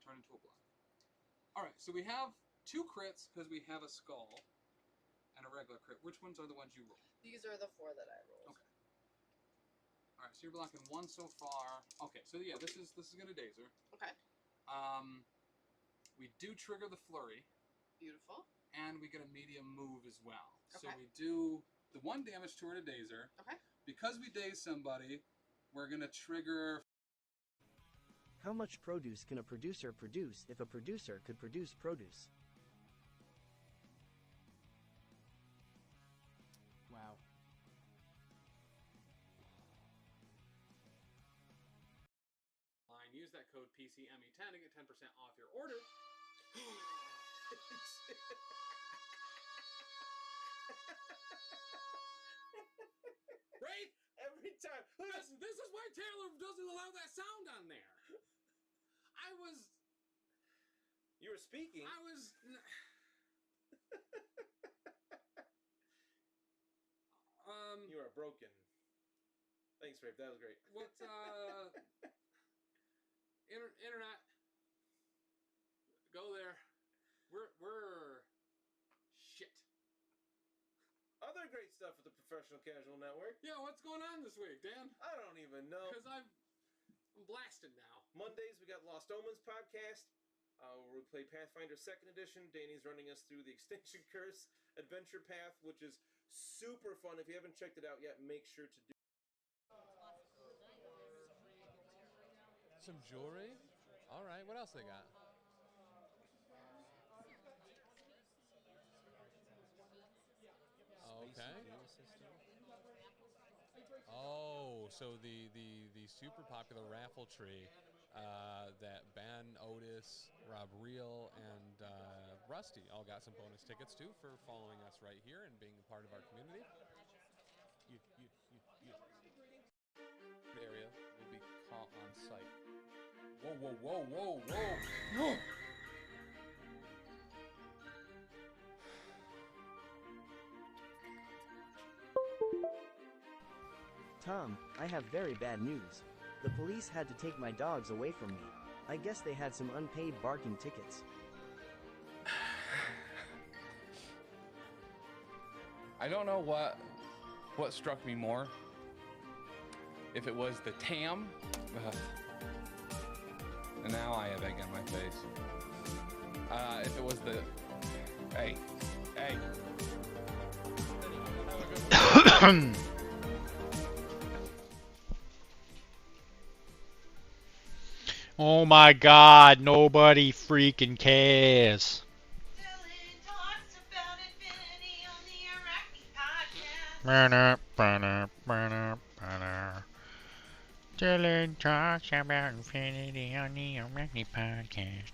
turn into a block. Alright, so we have 2 crits because we have a skull and a regular crit. Which ones are the ones you rolled? These are the 4 that I rolled. Okay. Alright, so you're blocking 1 so far. Okay, so yeah, this is gonna dazer. Okay. We do trigger the flurry. Beautiful. And we get a medium move as well. Okay. So we do the 1 damage to her to dazer. Okay. Because we daze somebody, we're gonna trigger. How much produce can a producer produce if a producer could produce produce? Wow. Use that code PCME10 to get 10% off your order. Right? Every time. This is why Taylor doesn't allow that sound on there. You were speaking. You are broken. Thanks, Rafe. That was great. What's internet? Go there. We're shit. Other great stuff with the Professional Casual Network. Yeah, what's going on this week, Dan? I don't even know. Because I'm blasted now. Mondays, we got Lost Omens podcast. Where we play Pathfinder 2nd Edition. Danny's running us through the Extinction Curse Adventure Path, which is super fun. If you haven't checked it out yet, make sure to do. Some jewelry? Alright, what else they got? Okay. Oh, so the super popular raffle tree that Ben, Otis, Rob Reel, and Rusty all got some bonus tickets to for following us right here and being a part of our community. Area will be caught on site. Whoa, whoa, whoa, whoa, whoa! Tom, I have very bad news. The police had to take my dogs away from me. I guess they had some unpaid barking tickets. I don't know what struck me more. If it was the TAM, and now I have egg on my face. If it was the, hey. Oh my God, nobody freaking cares. Dylan talks about infinity on the Iraqi podcast. Dylan talks about infinity on the Iraqi podcast.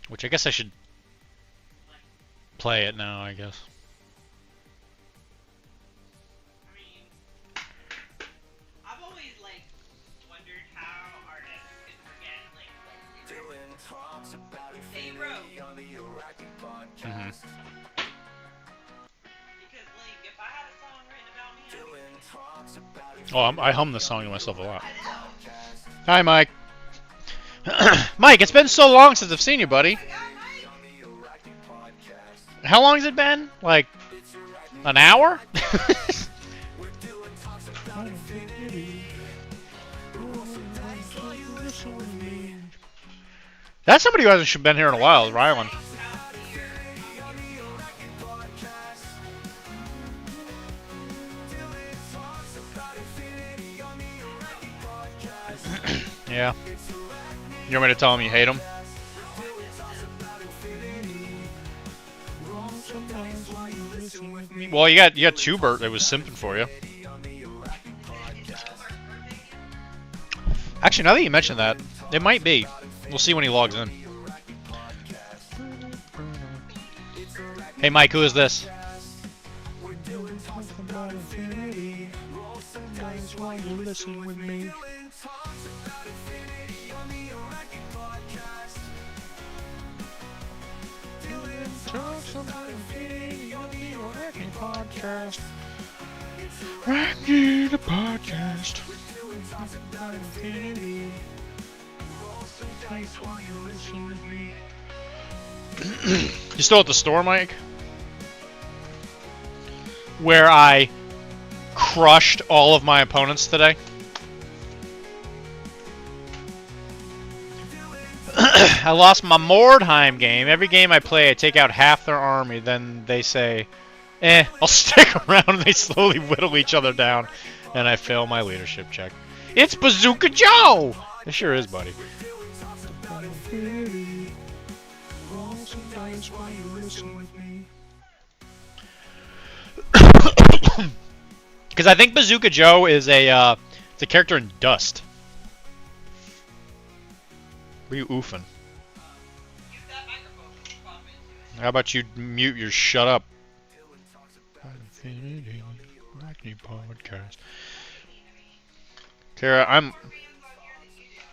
Which I guess I should play it now, I guess. I've always wondered how artists could forget Dylan talks about infinity on the Iraqi podcast. Because if I had a song written about me, Dylan talks about Oh, I hum this song to myself a lot. Hi, Mike. Mike, it's been so long since I've seen you, buddy. How long has it been? Like, an hour? That's somebody who hasn't been here in a while, Rylan. Yeah. You want me to tell him you hate him? Well, you got Tubert that was simping for you. Actually, now that you mention that, it might be. We'll see when he logs in. Hey, Mike, who is this? Podcast. Right here, the podcast. You still at the store, Mike? Where I crushed all of my opponents today? I lost my Mordheim game. Every game I play, I take out half their army. Then they say, I'll stick around, and they slowly whittle each other down. And I fail my leadership check. It's Bazooka Joe! It sure is, buddy. Because I think Bazooka Joe is it's a character in Dust. What are you oofing? How about you mute your shut up? Podcast. Kara,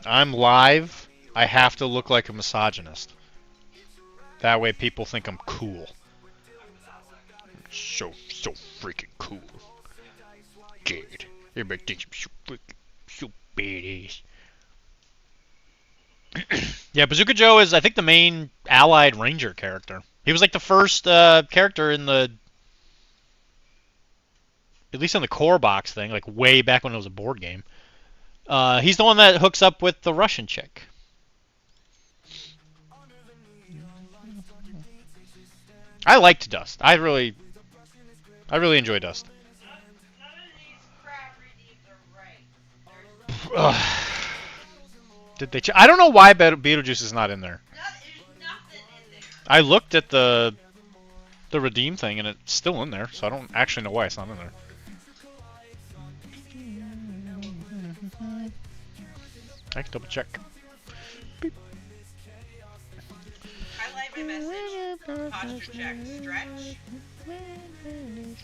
I'm live. I have to look like a misogynist. That way people think I'm cool. So freaking cool. Good. Everybody thinks I'm so badass. Yeah, Bazooka Joe is, I think, the main allied ranger character. He was like the first character in the, at least in the core box thing, like way back when it was a board game. He's the one that hooks up with the Russian chick. I liked Dust. I really enjoy Dust. Did they? I don't know why Beetlejuice is not in there. I looked at the redeem thing and it's still in there, so I don't actually know why it's not in there. I can double check. Beep. Highlight my message. Posture check. Stretch.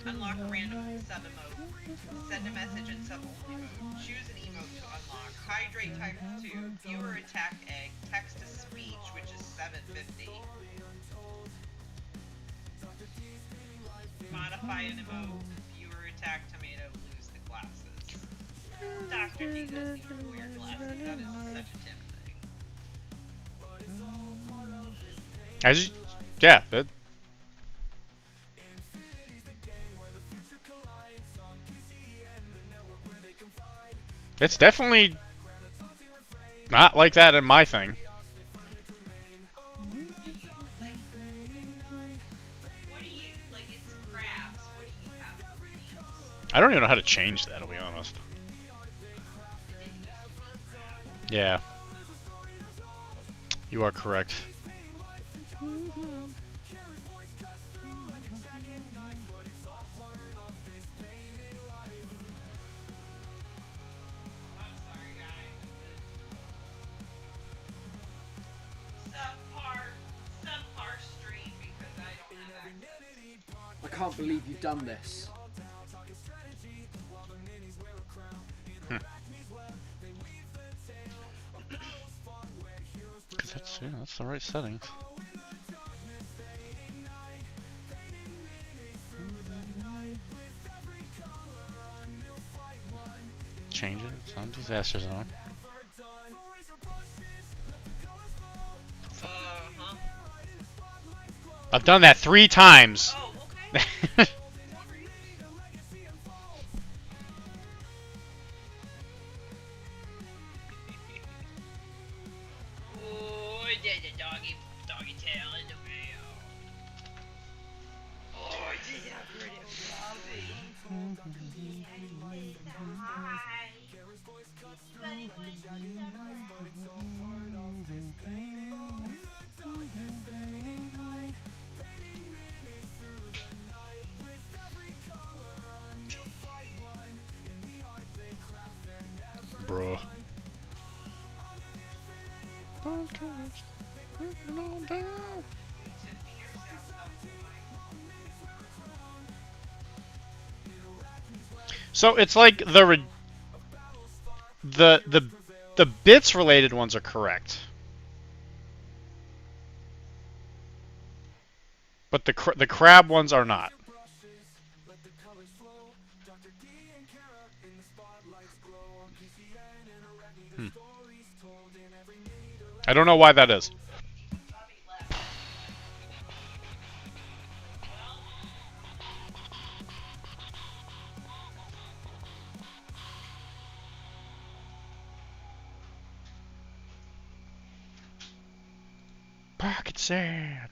Unlock a random sub emote. Send a message in sub only mode. Choose an emote to unlock. Hydrate type 2. Viewer attack egg. Text to speech, which is 750. Modify an emote. Viewer attack tomato. Lose the glasses. Dr.D doesn't even wear glasses. That is such a Tim thing. Yeah. It's definitely not like that in my thing. What do you like? It's crabs. What do you have? I don't even know how to change that, to be honest. Yeah. You are correct. I can't believe you've done this. Because that's the right settings. Change it. It's on Deeezaster Zone. I've done that 3 times. Oh, okay. Oh, there's a doggy tail in the mail. Oh, this is a pretty puppy. Hi. Buddy, Bruh. So it's like the bits related ones are correct, but the crab ones are not. I don't know why that is. Pocket sand.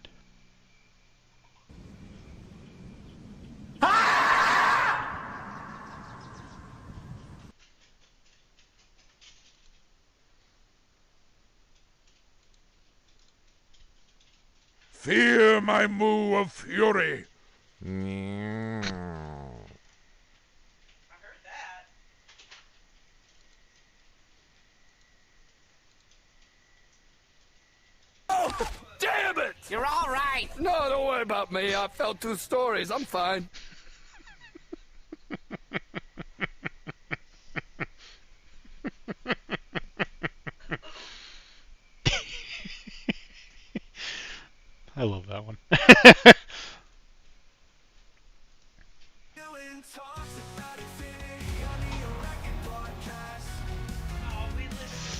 Fear my moo of fury. I heard that. Oh, damn it! You're all right. No, don't worry about me. I fell 2 stories. I'm fine. I love that one.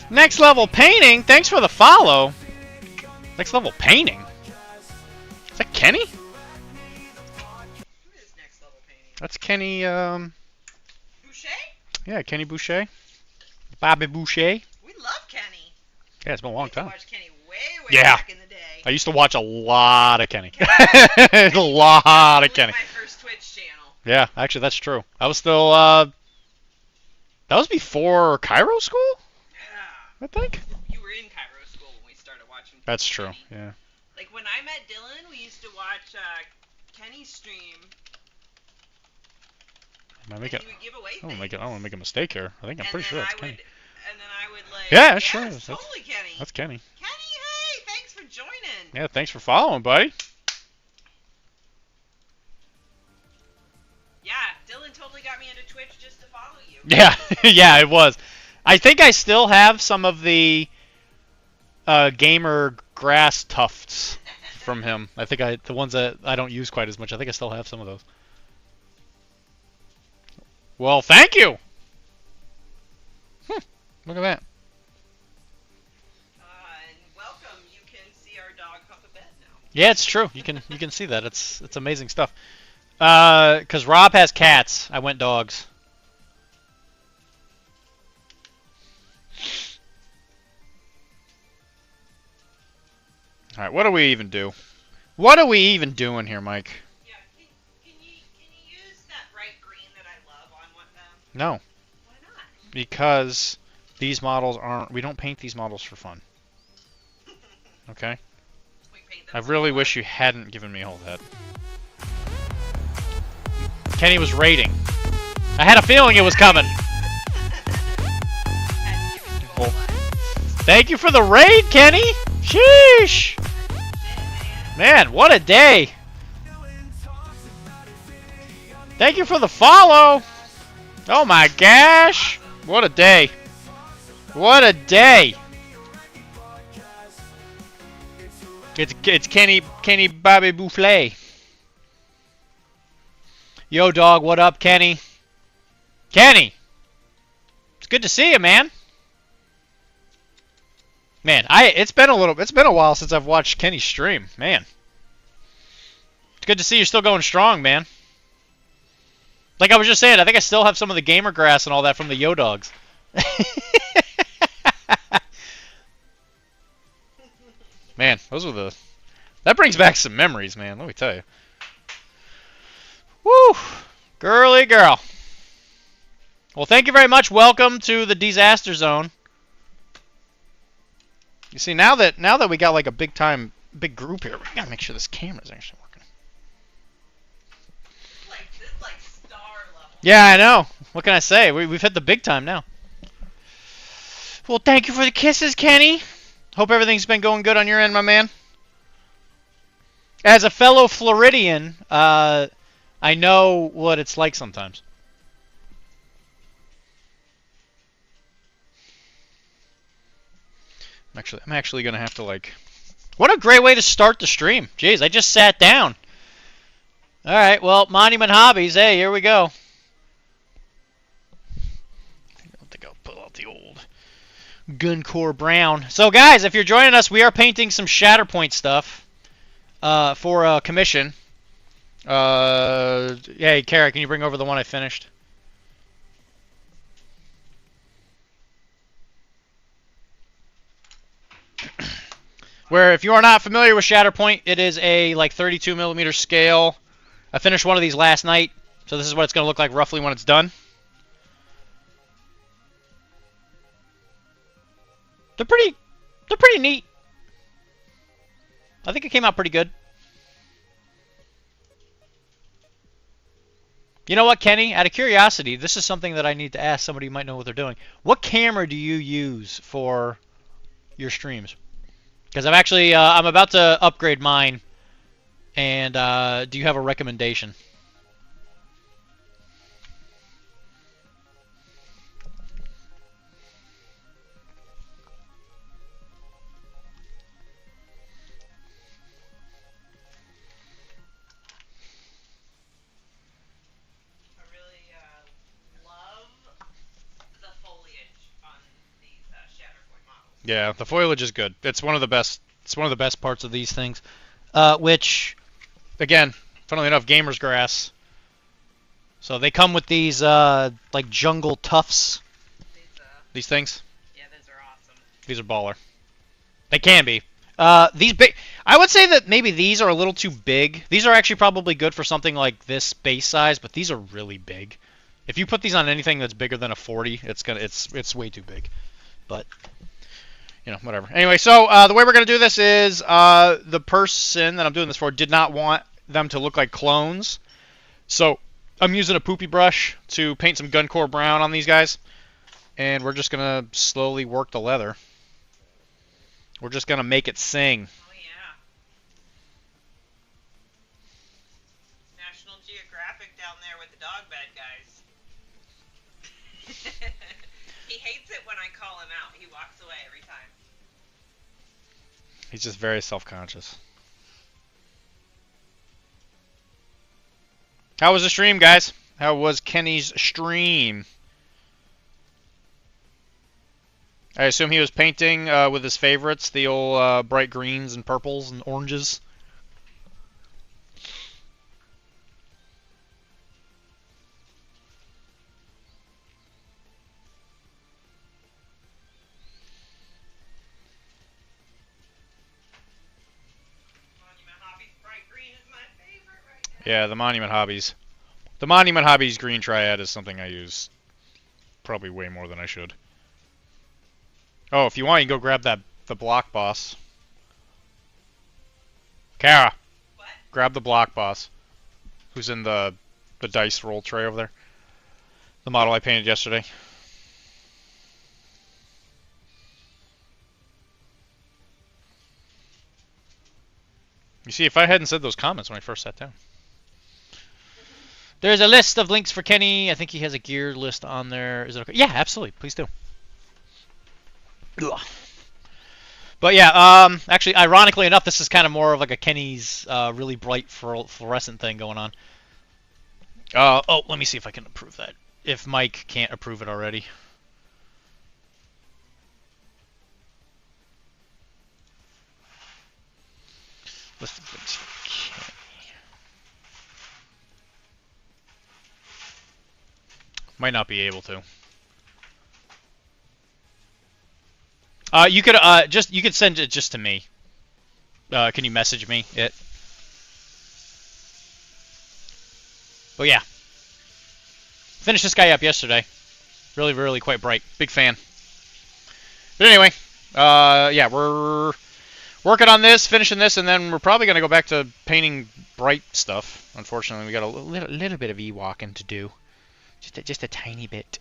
Next level painting. Thanks for the follow. Next level painting. Is that Kenny? Who is next level painting? That's Kenny. Boucher? Yeah, Kenny Boucher. Bobby Boucher. We love Kenny. Yeah, it's been a long time. I watched Kenny way Yeah. back in the day. I used to watch a lot of Kenny. A lot of Kenny. My first Twitch channel. Yeah, actually, that's true. I was still. That was before Cairo school, Yeah. I think. You were in Cairo school when we started watching. That's true. Kenny. Yeah. Like when I met Dylan, we used to watch Kenny's stream. Am I making? And he would give away I don't things. want to make a mistake here. I think I'm pretty sure that's Kenny. And then I would like. Yeah, sure. It's totally Kenny. That's Kenny. Kenny, hey, thanks for joining. Yeah, thanks for following, buddy. Yeah, Dylan totally got me into Twitch just to follow you. Yeah, yeah, it was. I think I still have some of the gamer grass tufts from him. I think the ones that I don't use quite as much. I think I still have some of those. Well, thank you. Look at that. And welcome. You can see our dog hump a bed now. Yeah, it's true. You can see that. It's amazing stuff. 'Cause Rob has cats. I went dogs. All right, what do we even do? What are we even doing here, Mike? Yeah, can you use that bright green that I love on one of them? No. Why not? Because these models aren't. We don't paint these models for fun. Okay. We paint I them really for wish fun. you hadn't given me all that. Kenny was raiding. I had a feeling it was coming. Well, thank you for the raid, Kenny. Sheesh. Man, what a day. Thank you for the follow. Oh my gosh. What a day. What a day. It's Kenny Bobby Boufflé. Yo, dog, what up, Kenny? Kenny! It's good to see you, man. Man, it's been a while since I've watched Kenny stream, man. It's good to see you're still going strong, man. Like I was just saying, I think I still have some of the gamer grass and all that from the Yo Dogs. Man, that brings back some memories, man, let me tell you. Woo! Girly girl. Well, thank you very much. Welcome to the Deeezaster Zone. You see, now that we got like a big group here, we gotta make sure this camera's actually working. This is like star level. Yeah, I know. What can I say? We've hit the big time now. Well, thank you for the kisses, Kenny. Hope everything's been going good on your end, my man. As a fellow Floridian, I know what it's like sometimes. I'm actually gonna have to like. What a great way to start the stream. Jeez, I just sat down. All right, well, Monument Hobbies. Hey, here we go. Guncore Brown. So, guys, if you're joining us, we are painting some Shatterpoint stuff for a commission. Hey, Kara, can you bring over the one I finished? Where, if you are not familiar with Shatterpoint, it is a like 32 millimeter scale. I finished one of these last night, so this is what it's going to look like roughly when it's done. They're pretty neat. I think it came out pretty good. You know what, Kenny? Out of curiosity, this is something that I need to ask somebody who might know what they're doing. What camera do you use for your streams? Because I'm about to upgrade mine, and do you have a recommendation? I really love the foliage on these Shatterpoint models. Yeah, the foliage is good. It's one of the best. It's one of the best parts of these things. Which, again, funnily enough, Gamer's Grass. So they come with these like jungle tufts. These things. Yeah, those are awesome. These are baller. They can be. These big. I would say that maybe these are a little too big. These are actually probably good for something like this base size, but these are really big. If you put these on anything that's bigger than a 40, it's way too big. But you know, whatever. Anyway, so the way we're gonna do this is the person that I'm doing this for did not want them to look like clones, so I'm using a poopy brush to paint some Guncore Brown on these guys, and we're just gonna slowly work the leather. We're just gonna make it sing. Oh yeah. National Geographic down there with the dog bed guys. He hates it when I call him out. He walks away every time. He's just very self-conscious. How was the stream, guys? How was Kenny's stream? I assume he was painting with his favorites, the old bright greens and purples and oranges. Monument Hobbies bright green is my favorite right now. Yeah, the Monument Hobbies. The Monument Hobbies green triad is something I use probably way more than I should. Oh, if you want, you can go grab the block boss. Kara, What? grab the block boss, who's in the dice roll tray over there. The model I painted yesterday. You see, if I hadn't said those comments when I first sat down. There's a list of links for Kenny. I think he has a gear list on there. Is it okay? Yeah, absolutely. Please do. Ugh. But yeah, actually, ironically enough, this is kind of more of like a Kenny's really bright fluorescent thing going on. Oh, let me see if I can approve that. If Mike can't approve it already. List of links for Kenny. Might not be able to. You could send it just to me. Can you message me it? But yeah, finished this guy up yesterday. Really quite bright. Big fan. But anyway, yeah, we're working on this, finishing this, and then we're probably gonna go back to painting bright stuff. Unfortunately, we got a little bit of Ewoking to do, just a tiny bit.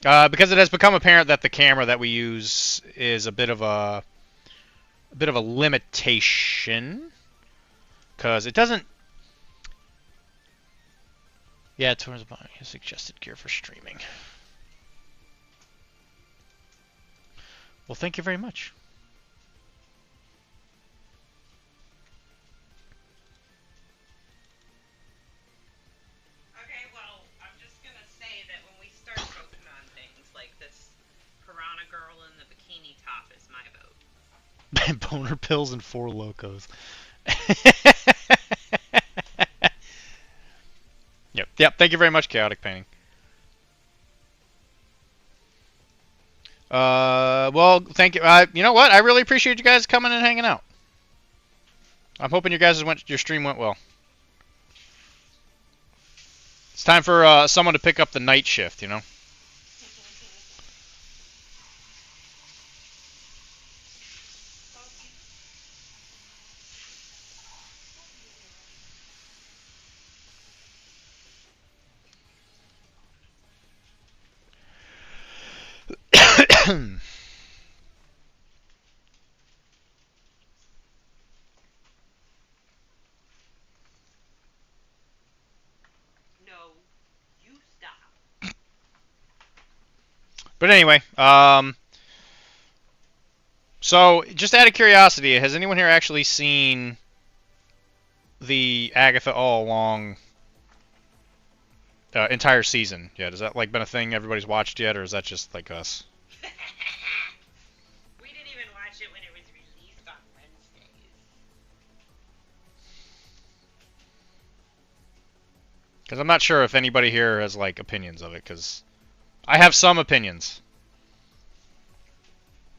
Because it has become apparent that the camera that we use is a bit of a limitation, because it doesn't. Yeah, towards buying suggested gear for streaming. Well, thank you very much. Okay, well, I'm just gonna say that when we start focusing on things like this Piranha Girl Boner pills and 4 locos. Yep. Thank you very much, Chaotic Painting. Well, thank you. You know what? I really appreciate you guys coming and hanging out. I'm hoping your stream went well. It's time for someone to pick up the night shift, you know? But anyway, so just out of curiosity, has anyone here actually seen the Agatha All Along entire season yet? Has that like been a thing everybody's watched yet, or is that just like us? We didn't even watch it when it was released on Wednesdays. Because I'm not sure if anybody here has like opinions of it, because I have some opinions.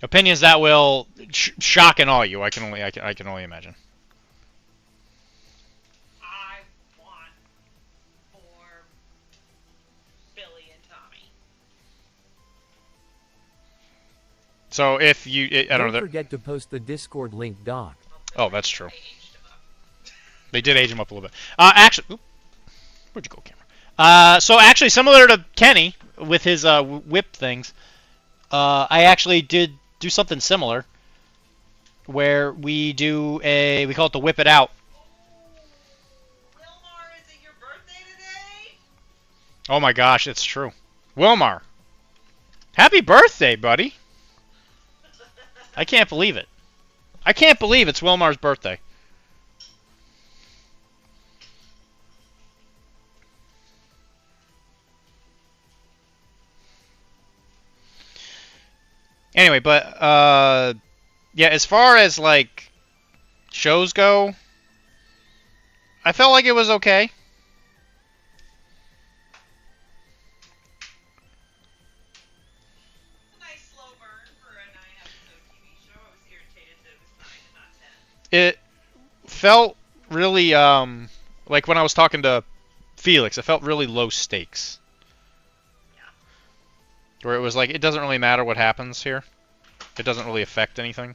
Opinions that will shock and awe you. I can only imagine. I want more Billy and Tommy. So if you, I don't know. Don't forget to post the Discord link, Doc. Oh, that's true. They did age him up a little bit. Actually, where'd you go, camera? So actually, similar to Kenny with his whip things, I actually did do something similar, where we call it the whip it out. Wilmar, is it your birthday today? Oh my gosh, it's true. Wilmar, happy birthday, buddy! I can't believe it. I can't believe it's Wilmar's birthday. Anyway, but yeah, as far as like shows go, I felt like it was okay. Nice slow burn for a 9-episode TV show. I was irritated that it was 9 and not 10. It felt really like when I was talking to Felix, it felt really low stakes. Where it was like, it doesn't really matter what happens here. It doesn't really affect anything.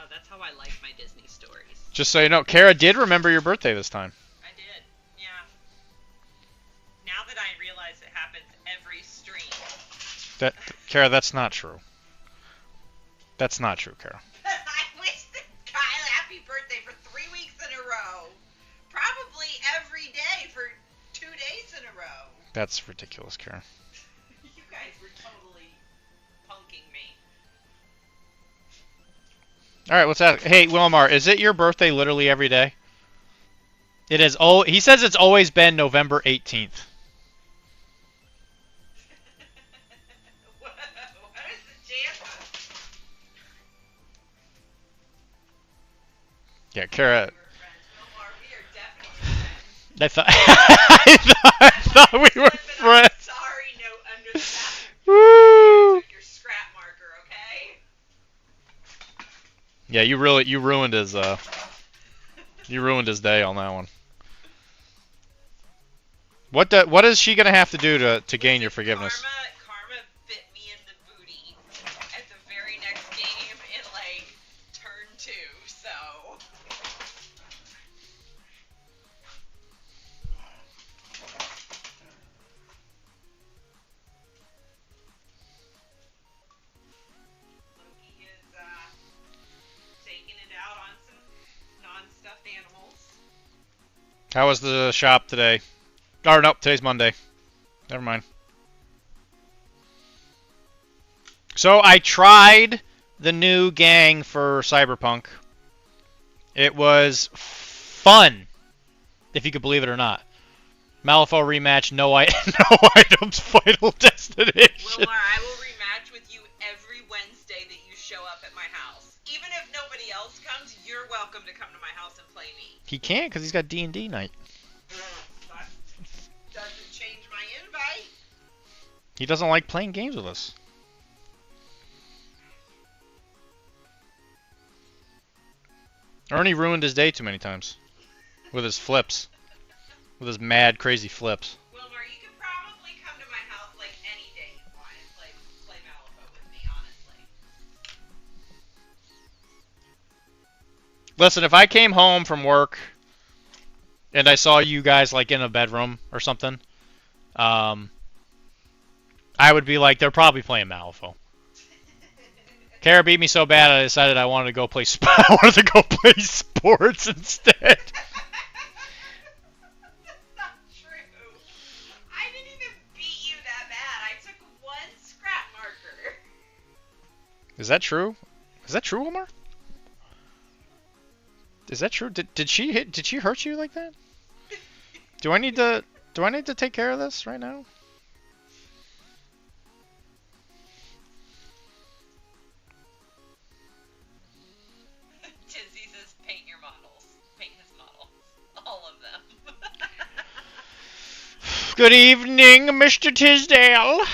That's how I like my Disney stories. Just so you know, Kara did remember your birthday this time. I did, yeah. Now that I realize it happens every stream. Kara, that's not true. That's not true, Kara. I wish Kyle happy birthday for 3 weeks in a row. Probably every day for 2 days in a row. That's ridiculous, Kara. You guys were totally punking me. Alright, what's that? Hey, Wilmar, is it your birthday literally every day? It is. Oh, he says it's always been November 18th. What is the chances? Yeah, Kara. We are definitely friends. I thought we were friends. Sorry note under the basket. Woo! Your scrap marker, okay? Yeah, you ruined his day on that one. What is she gonna have to do to gain your forgiveness? Karma bit me in the booty at the very next game in like turn 2, so. Loki is taking it out on some non-stuffed animals. How was the shop today? Or nope, today's Monday. Never mind. So I tried the new gang for Cyberpunk. It was fun, if you could believe it or not. Malifaux rematch, no items, final destination. Wilmar, I will rematch with you every Wednesday that you show up at my house. Even if nobody else comes, you're welcome to come to my house and play me. He can't because he's got D&D night. That doesn't change my invite. He doesn't like playing games with us. Ernie ruined his day too many times. With his flips. With his mad, crazy flips. Wilmar, you could probably come to my house like any day you want and play Malifaux with me, honestly. Listen, if I came home from work and I saw you guys like in a bedroom or something, I would be like, they're probably playing Malifaux. Kara beat me so bad I decided I wanted to go play I wanted to go play sports instead. That's not true. I didn't even beat you that bad. I took one scrap marker. Is that true? Is that true, Omar? Is that true? Did she hurt you like that? Do I need to take care of this right now? Tizzy says paint your models. Paint his models. All of them. Good evening, Mr. Tisdale.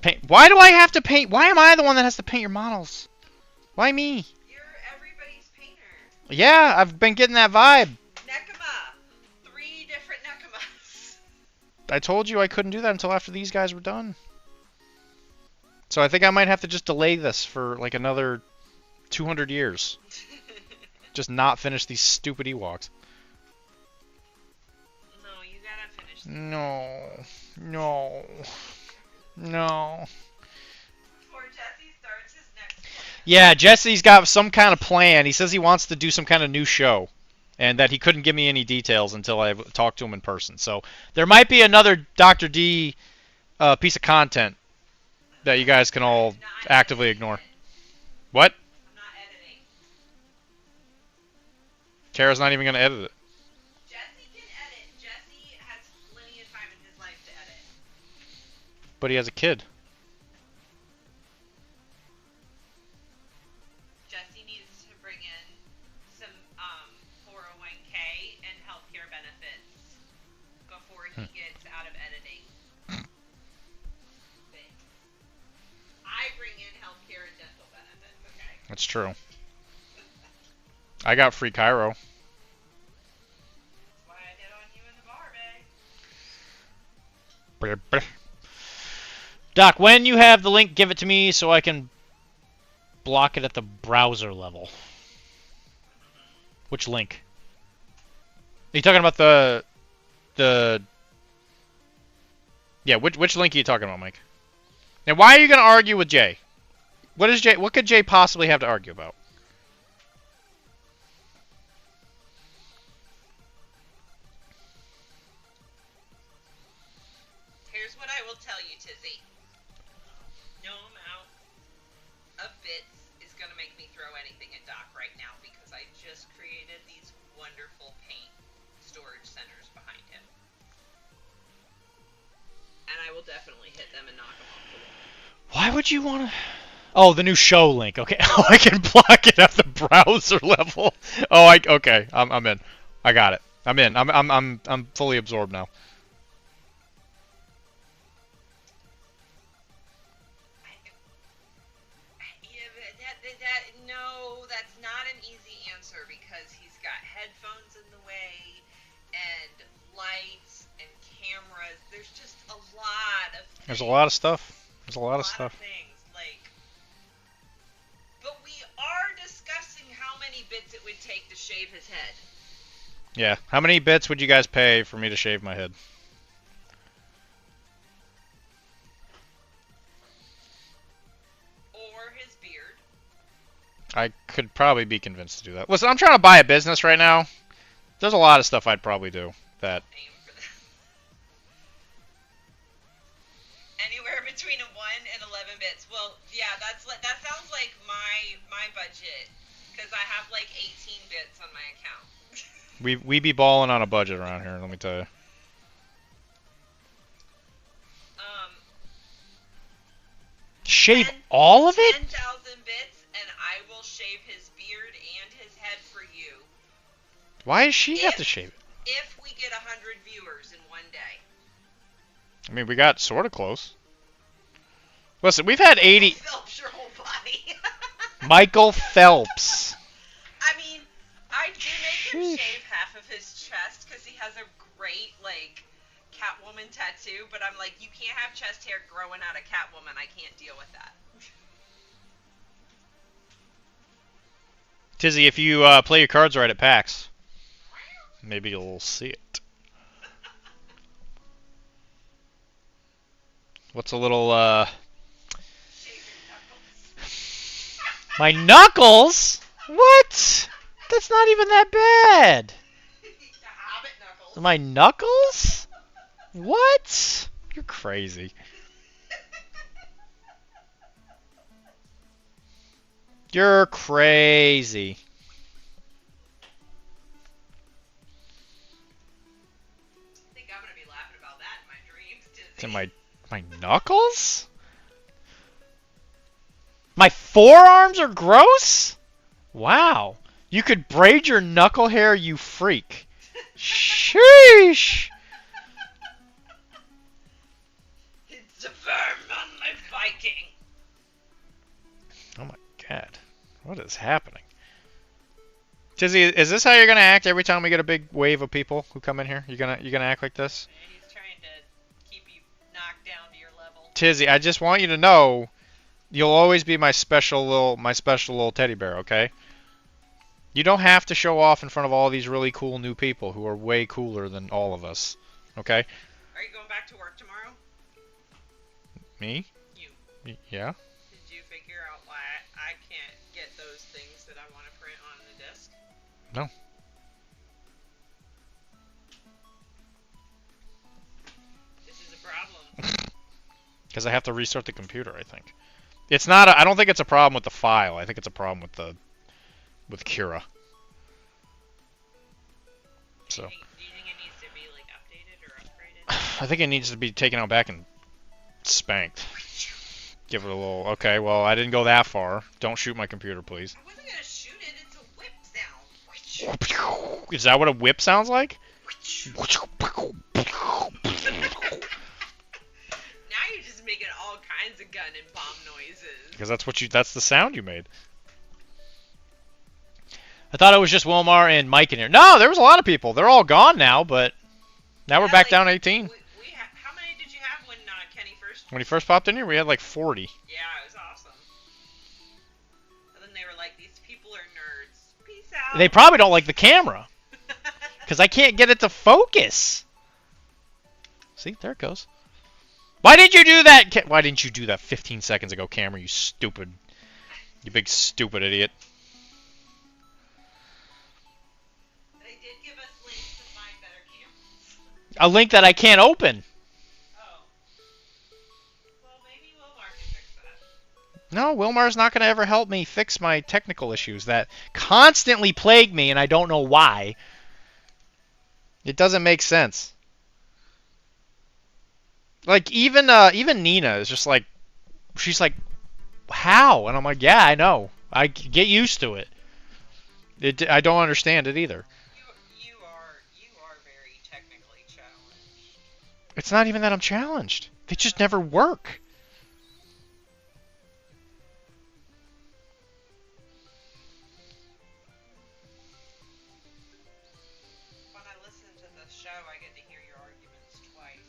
Paint. Why do I have to paint? Why am I the one that has to paint your models? Why me? You're everybody's painter. Yeah, I've been getting that vibe. Nekama. 3 different Nekamas. I told you I couldn't do that until after these guys were done. So I think I might have to just delay this for like another 200 years. Just not finish these stupid Ewoks. No, you gotta finish this. No. Before Jesse starts his next one. Yeah, Jesse's got some kind of plan. He says he wants to do some kind of new show. And that he couldn't give me any details until I talked to him in person. So there might be another Dr.D piece of content that you guys can all actively ignore. What? I'm not editing. Kara's not even going to edit it. Jesse can edit. Jesse has plenty of time in his life to edit. But he has a kid. Jesse needs to bring in some 401k and healthcare benefits before he gets out of editing. I bring in healthcare and dental benefits, okay? That's true. I got free Cairo. That's why I hit on you in the bar, babe. Doc, when you have the link, give it to me so I can block it at the browser level. Which link? Are you talking about the... Yeah, which link are you talking about, Mike? Now, why are you going to argue with Jay? What could Jay possibly have to argue about? Here's what I will tell you, Tizzy. No amount of bits is going to make me throw anything at Doc right now because I just created these wonderful paint storage centers behind him. And I will definitely hit them and knock them off the wall. Why would you want to... Oh, the new show link. Okay, oh, I can block it at the browser level. Oh, okay. I'm in. I got it. I'm in. I'm fully absorbed now. No, that's not an easy answer because he's got headphones in the way and lights and cameras. There's just a lot of things. There's a lot of stuff. There's a lot of stuff. Things, but we are discussing how many bits it would take to shave his head. Yeah. How many bits would you guys pay for me to shave my head? Or his beard. I could probably be convinced to do that. Listen, I'm trying to buy a business right now. There's a lot of stuff I'd probably do that. Anywhere between 1 and 11 bits. Well, yeah, that sounds like my budget because I have like 18 bits on my account. We be balling on a budget around here, let me tell you. shave all of it? 10,000 bits, and I will shave his beard and his head for you. Why does she have to shave it? If we get 100 viewers in one day. I mean, we got sort of close. Listen, we've had 80... Phelps your whole body. Michael Phelps. I mean, I do make him shave half of his chest because he has a great, like, Catwoman tattoo, but I'm like, you can't have chest hair growing out of Catwoman. I can't deal with that. Tizzy, if you play your cards right at PAX, maybe you'll see it. What's a little, My knuckles? What? That's not even that bad. My knuckles? What? You're crazy. You're crazy. I think I'm gonna be laughing about that in my dreams, Disney. To my knuckles? My forearms are gross? Wow. You could braid your knuckle hair, you freak. Sheesh. It's a verm on my Viking. Oh my god. What is happening? Tizzy, is this how you're gonna act every time we get a big wave of people who come in here? You gonna act like this? He's trying to keep you knocked down to your level. Tizzy, I just want you to know you'll always be my special little teddy bear, okay? You don't have to show off in front of all these really cool new people who are way cooler than all of us, okay? Are you going back to work tomorrow? Me? You. Yeah. Did you figure out why I can't get those things that I want to print on the disc? No. This is a problem. Because I have to restart the computer, I think. It's not. I don't think it's a problem with the file. I think it's a problem with Kira. So. Do you think it needs to be like updated or upgraded? I think it needs to be taken out back and spanked. Give it a little. Okay, well, I didn't go that far. Don't shoot my computer, please. I wasn't gonna shoot it. It's a whip sound. Is that what a whip sounds like? Now you're just making all kinds of gun and bomb noises. Because that's the sound you made. I thought it was just Wilmar and Mike in here. No, there was a lot of people. They're all gone now, but now we're back down 18. How many did you have when Kenny first? When he first popped in here, we had like 40. Yeah, it was awesome. And then they were like, these people are nerds. Peace out. They probably don't like the camera. Because I can't get it to focus. See, there it goes. Why did you do that? Why didn't you do that 15 seconds ago, camera, you stupid. You big stupid idiot. They did give us links to find better cameras. A link that I can't open. Oh. Well, maybe Wilmar can fix that. No, Wilmar's not going to ever help me fix my technical issues that constantly plague me, and I don't know why. It doesn't make sense. Like, even Nina is just like, she's like, how? And I'm like, yeah, I know. I get used to it. I don't understand it either. You are very technically challenged. It's not even that I'm challenged. They just never work. When I listen to the show, I get to hear your arguments twice.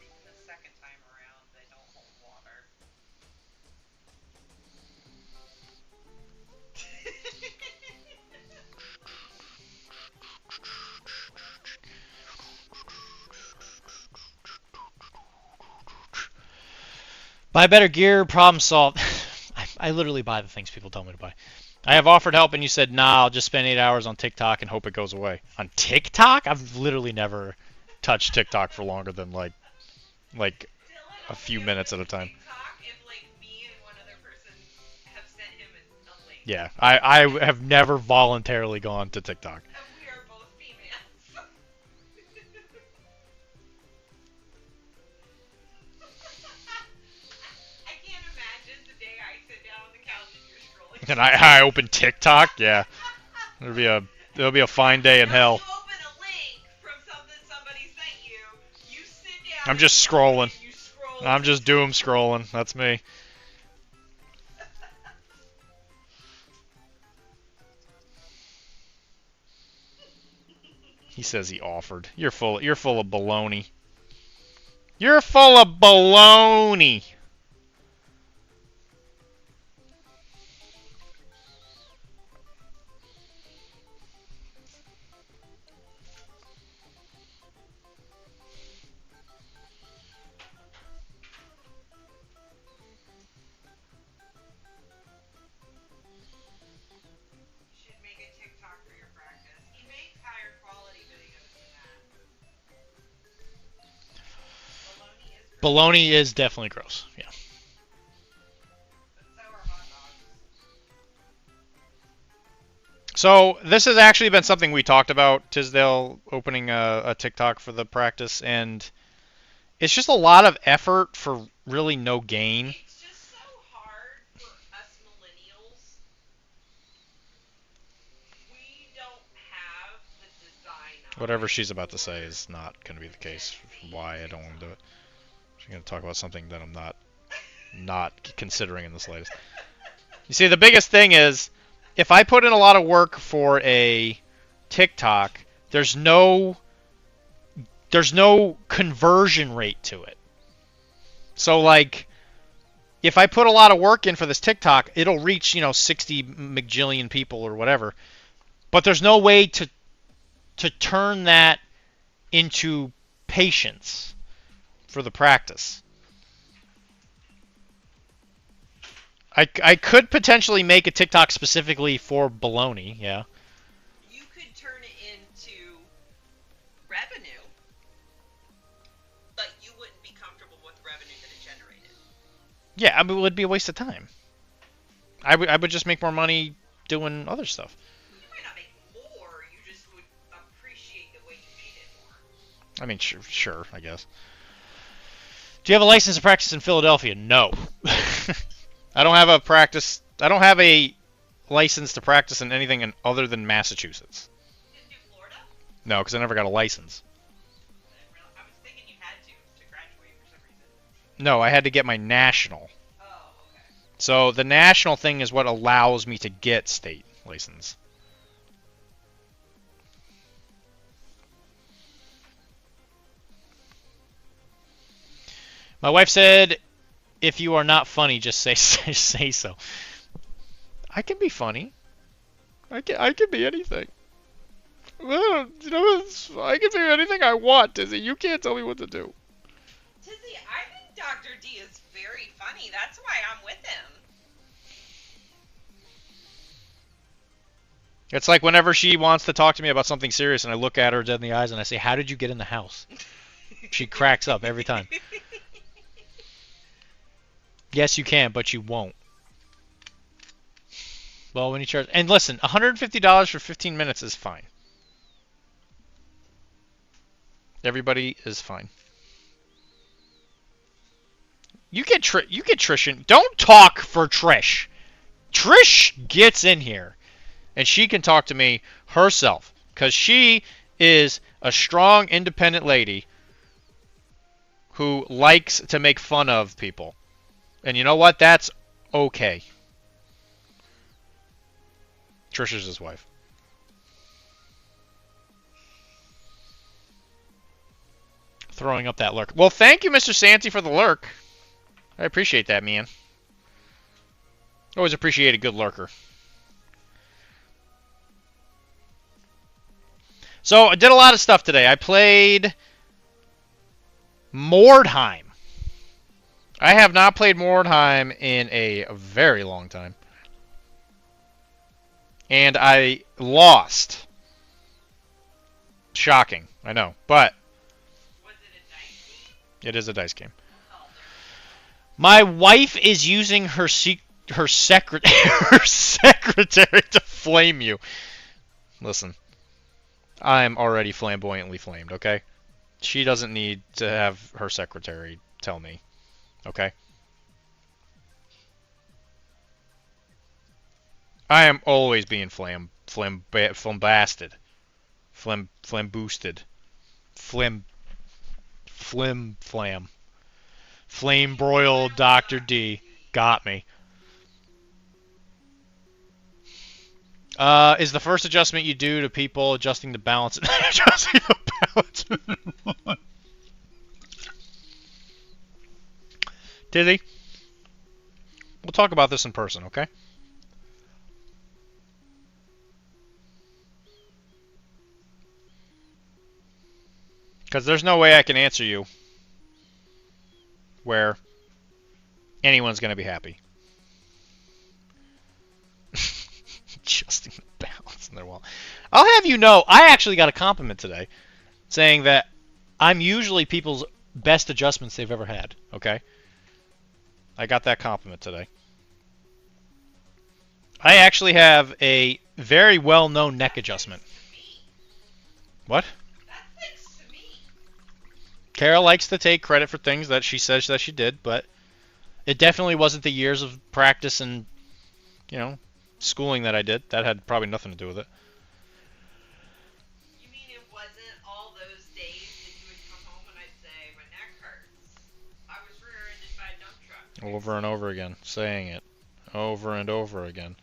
Even the second time around, they don't hold water. Buy better gear, problem solved. I literally buy the things people tell me to buy. I have offered help and you said, nah, I'll just spend 8 hours on TikTok and hope it goes away. On TikTok? I've literally never touched TikTok for longer than like a few minutes at a time. Yeah, I have never voluntarily gone to TikTok. We are both females. I can't imagine the And I open TikTok. Yeah, it'll be a fine day in hell. You open a link from something somebody sent you. You sit down. I'm just scrolling. You scroll. I'm just doom scrolling. That's me. He says he offered. You're full of baloney. You're full of baloney. Baloney is definitely gross. Yeah. So this has actually been something we talked about, Tisdale opening a TikTok for the practice, and it's just a lot of effort for really no gain. It's just so hard for us millennials. We don't have the design. Whatever she's about to say is not going to be the case. Why I don't want to do it. She's going to talk about something that I'm not considering in the slightest. You see, the biggest thing is, if I put in a lot of work for a TikTok, there's no conversion rate to it. So, like, if I put a lot of work in for this TikTok, it'll reach, 60 McJillion people or whatever. But there's no way to turn that into patience for the practice. I could potentially make a TikTok specifically for baloney, yeah. You could turn it into revenue, but you wouldn't be comfortable with the revenue that it generated. Yeah, I mean, it would be a waste of time. I would just make more money doing other stuff. You might not make more, you just would appreciate the way you made it more. I mean, sure, I guess. Do you have a license to practice in Philadelphia? No. I don't have a license to practice in anything other than Massachusetts. You didn't do Florida? No, because I never got a license. I was thinking you had to graduate for some reason. No, I had to get my national. Oh, okay. So the national thing is what allows me to get state license. My wife said, if you are not funny, just say so. I can be funny. I can be anything. Well, I can do anything I want, Tizzy. You can't tell me what to do. Tizzy, I think Dr.D is very funny. That's why I'm with him. It's like whenever she wants to talk to me about something serious and I look at her dead in the eyes and I say, how did you get in the house? She cracks up every time. Yes, you can, but you won't. Well, when you charge... And listen, $150 for 15 minutes is fine. Everybody is fine. You get Trish in. Don't talk for Trish. Trish gets in here, and she can talk to me herself, because she is a strong, independent lady who likes to make fun of people. And you know what? That's okay. Trish is his wife. Throwing up that lurk. Well, thank you, Mr. Santy, for the lurk. I appreciate that, man. Always appreciate a good lurker. So, I did a lot of stuff today. I played Mordheim. I have not played Mordheim in a very long time. And I lost. Shocking, I know, but Was it a dice game? It is a dice game. Oh, My wife is using her secretary to flame you. Listen, I'm already flamboyantly flamed, okay? She doesn't need to have her secretary tell me, okay? I am always being flambasted. Flamboosted. Flam. Flame broiled Dr. D. Got me. Is the first adjustment you do to people adjusting the balance adjusting the balance? Dizzy? We'll talk about this in person, okay? Because there's no way I can answer you where anyone's going to be happy. Adjusting the balance in their wall. I'll have you know, I actually got a compliment today saying that I'm usually people's best adjustments they've ever had, okay? I got that compliment today. I actually have a very well-known neck adjustment. What? Kara likes to take credit for things that she says that she did, but it definitely wasn't the years of practice and, you know, schooling that I did. That had probably nothing to do with it. You mean it wasn't all those days that you would come home and I'd say, my neck hurts. I was rear-ended by a dump truck. Over and over again, saying it. Over and over again.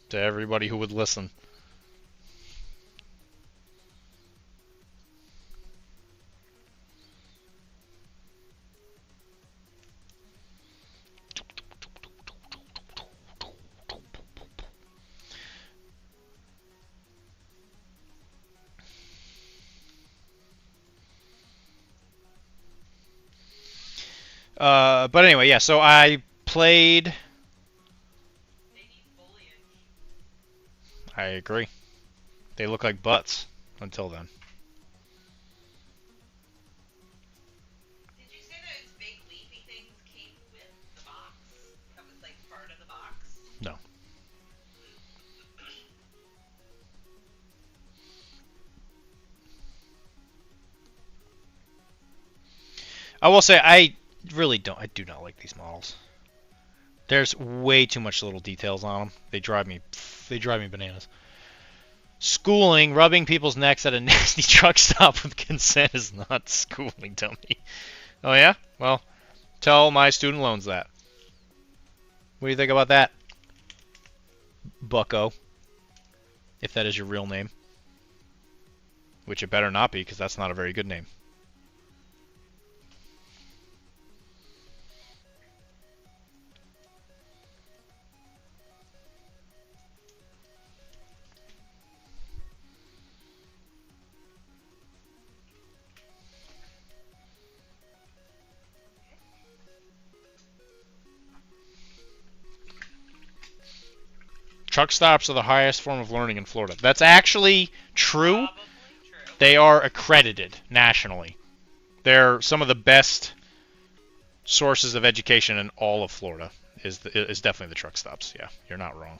To everybody who would listen. But anyway, yeah, so I played... I agree. They look like butts until then. Did you say those big leafy things came with the box? That was like part of the box? No. I will say I do not like these models. There's way too much little details on them. They drive me bananas. Schooling, rubbing people's necks at a nasty truck stop with consent is not schooling, dummy. Oh yeah? Well, tell my student loans that. What do you think about that, Bucko? If that is your real name. Which it better not be, because that's not a very good name. Truck stops are the highest form of learning in Florida. That's actually true. They are accredited nationally. They're some of the best sources of education in all of Florida. Is definitely the truck stops. Yeah, you're not wrong.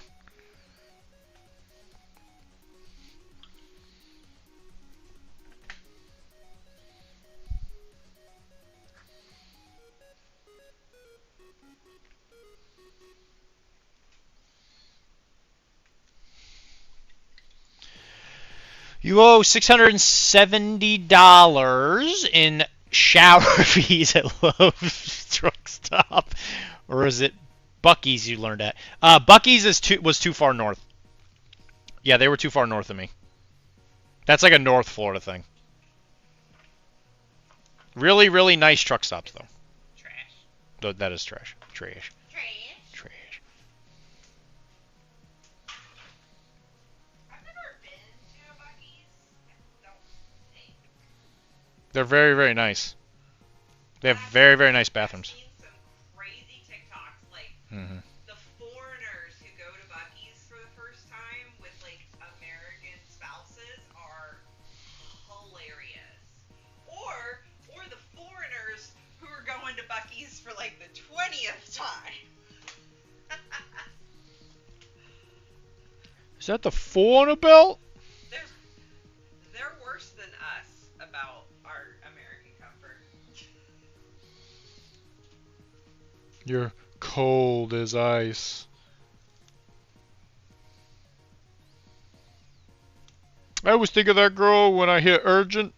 You owe $670 in shower fees at Love's Truck Stop. Or is it Buc-ee's you learned at? Buc-ee's was too far north. Yeah, they were too far north of me. That's like a North Florida thing. Really, really nice truck stops, though. Trash. That is trash. Trash. They're very, very nice. They have very, very nice bathrooms. I've seen some crazy TikToks, like the foreigners who go to Buc-ee's for the first time with like American spouses are hilarious. Or the foreigners who are going to Buc-ee's for like the 20th time. Is that the 4 on a belt? They're worse than us about our American comfort. You're cold as ice. I always think of that girl when I hear urgent.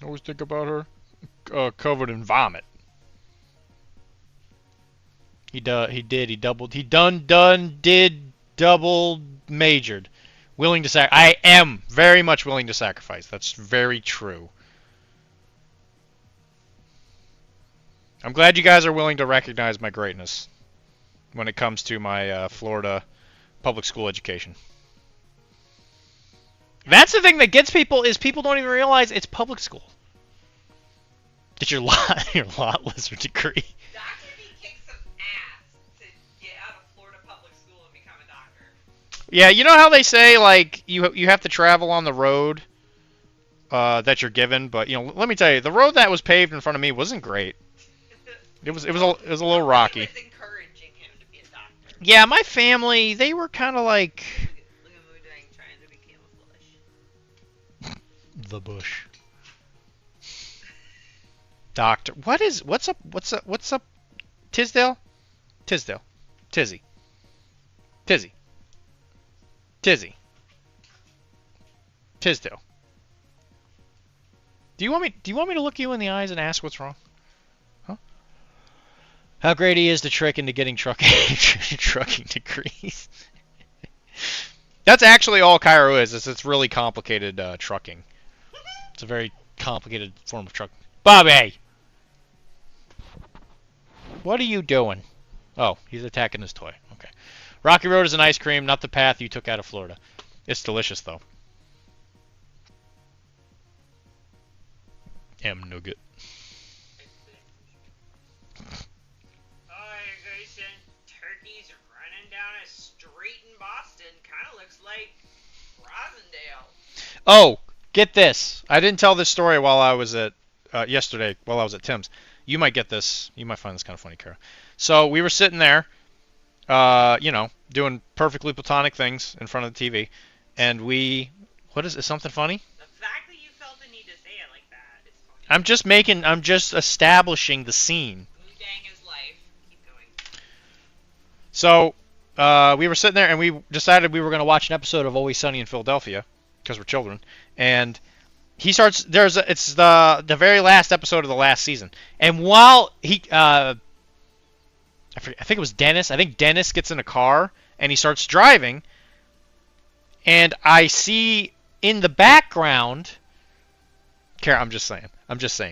I always think about her. Covered in vomit. He double majored. Willing to I am very much willing to sacrifice. That's very true. I'm glad you guys are willing to recognize my greatness when it comes to my Florida public school education. That's the thing that gets people is people don't even realize it's public school. Get your lot lizard degree. Dr.D kicked some ass to get out of Florida public school and become a doctor. Yeah, you know how they say like you have to travel on the road that you're given, but you know, let me tell you, the road that was paved in front of me wasn't great. It was a little rocky. Was encouraging him to be a doctor. Yeah, my family, they were kind of like Look at Moo doing trying to be camouflage. the bush. Doctor, what's up? Tisdale? Tizzy. Tisdale. Do you want me to look you in the eyes and ask what's wrong? Huh? How great he is to trick into getting trucking degrees. That's actually all Cairo is. It's really complicated trucking. It's a very complicated form of trucking. Bobby! What are you doing? Oh, he's attacking his toy. Okay. Rocky Road is an ice cream, not the path you took out of Florida. It's delicious, though. Nugget. Oh, you're some turkeys running down a street in Boston. Kind of looks like Rosendale. Oh, get this. I didn't tell this story while I was at yesterday while I was at Tim's. You might get this. You might find this kind of funny, Kara. So we were sitting there, you know, doing perfectly platonic things in front of the TV, and what is it? Something funny? The fact that you felt the need to say it like that is funny. I'm just establishing the scene. Dang his life. Keep going. So we were sitting there, and we decided we were going to watch an episode of Always Sunny in Philadelphia because we're children, and he starts. It's the very last episode of the last season, and while I think it was Dennis. I think Dennis gets in a car and he starts driving, and I see in the background. Kara, I'm just saying,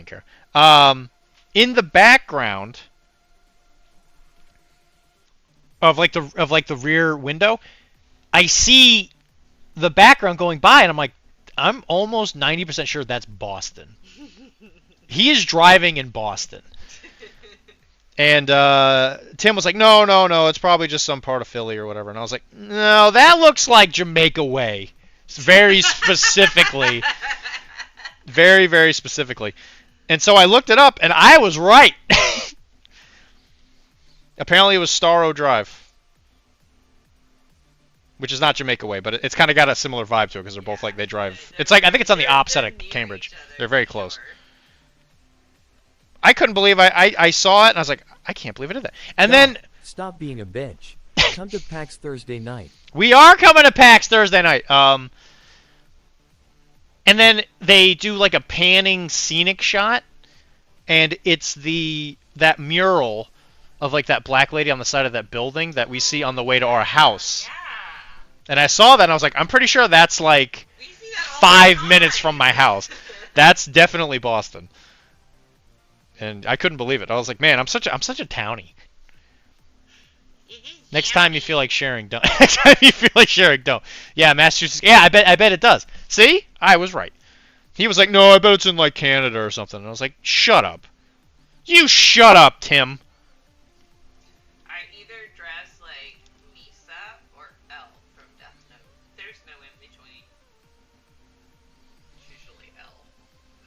Kara. In the background of the rear window, I see the background going by, and I'm like, I'm almost 90% sure that's Boston. He is driving in Boston. And Tim was like, no, it's probably just some part of Philly or whatever. And I was like, no, that looks like Jamaica Way. Very specifically. Very, very specifically. And so I looked it up, and I was right. Apparently it was Starro Drive. Which is not Jamaica Way, but it's kind of got a similar vibe to it because they're both like they drive. It's like I think it's on the opposite of Cambridge. They're very close. I couldn't believe I saw it and I was like, I can't believe I did that. And then stop being a bitch. Come to PAX Thursday night. We are coming to PAX Thursday night. And then they do like a panning scenic shot, and it's that mural of like that black lady on the side of that building that we see on the way to our house. And I saw that and I was like, I'm pretty sure that's like 5 minutes from my house. That's definitely Boston. And I couldn't believe it. I was like, man, I'm such a townie. Next time you feel like sharing, don't. Next time you feel like sharing, don't. Yeah, Massachusetts. Yeah, I bet it does. See? I was right. He was like, no, I bet it's in like Canada or something. And I was like, shut up. You shut up, Tim. I either dress like Misa or Elle from Death Note. There's no in between. It's usually Elle,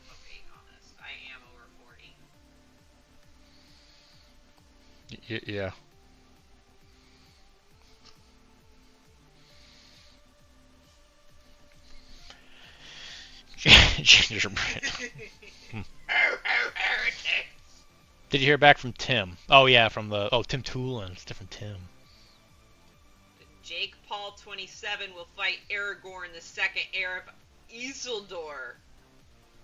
if I'm being honest. I am over 40. Yeah. Gingerbread. Did you hear back from Tim? Oh yeah, from Tim Toolin. It's different Tim. Jake Paul 27 will fight Aragorn, the second heir of Isildur.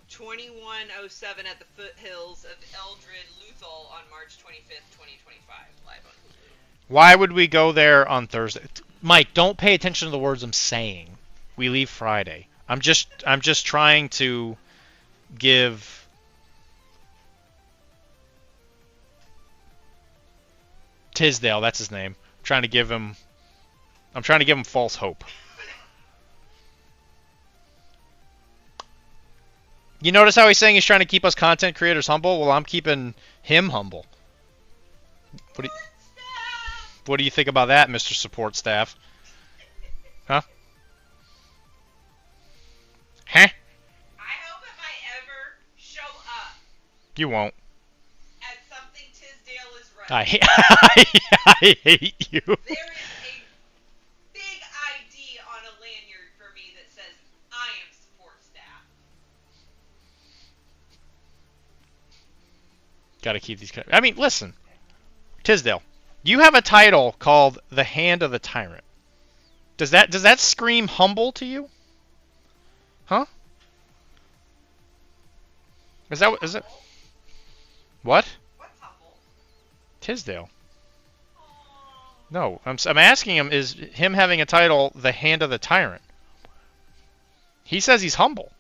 2107 at the foothills of Eldred Luthal on March 25th, 2025. Live on Hulu. Why would we go there on Thursday? Mike, don't pay attention to the words I'm saying. We leave Friday. I'm just trying to give Tisdale, that's his name. I'm trying to give him false hope. You notice how he's saying he's trying to keep us content creators humble? Well, I'm keeping him humble. What do you think about that, Mr. Support Staff? Huh? Huh? I hope if I ever show up You won't. at something Tisdale is running, I hate you. there is a big ID on a lanyard for me that says, I am support staff. Gotta keep these. I mean, listen, Tisdale, you have a title called the Hand of the Tyrant. Does that scream humble to you? Huh? Is it? What? What's humble? Tisdale. No, I'm asking him, is him having a title the Hand of the Tyrant? He says he's humble.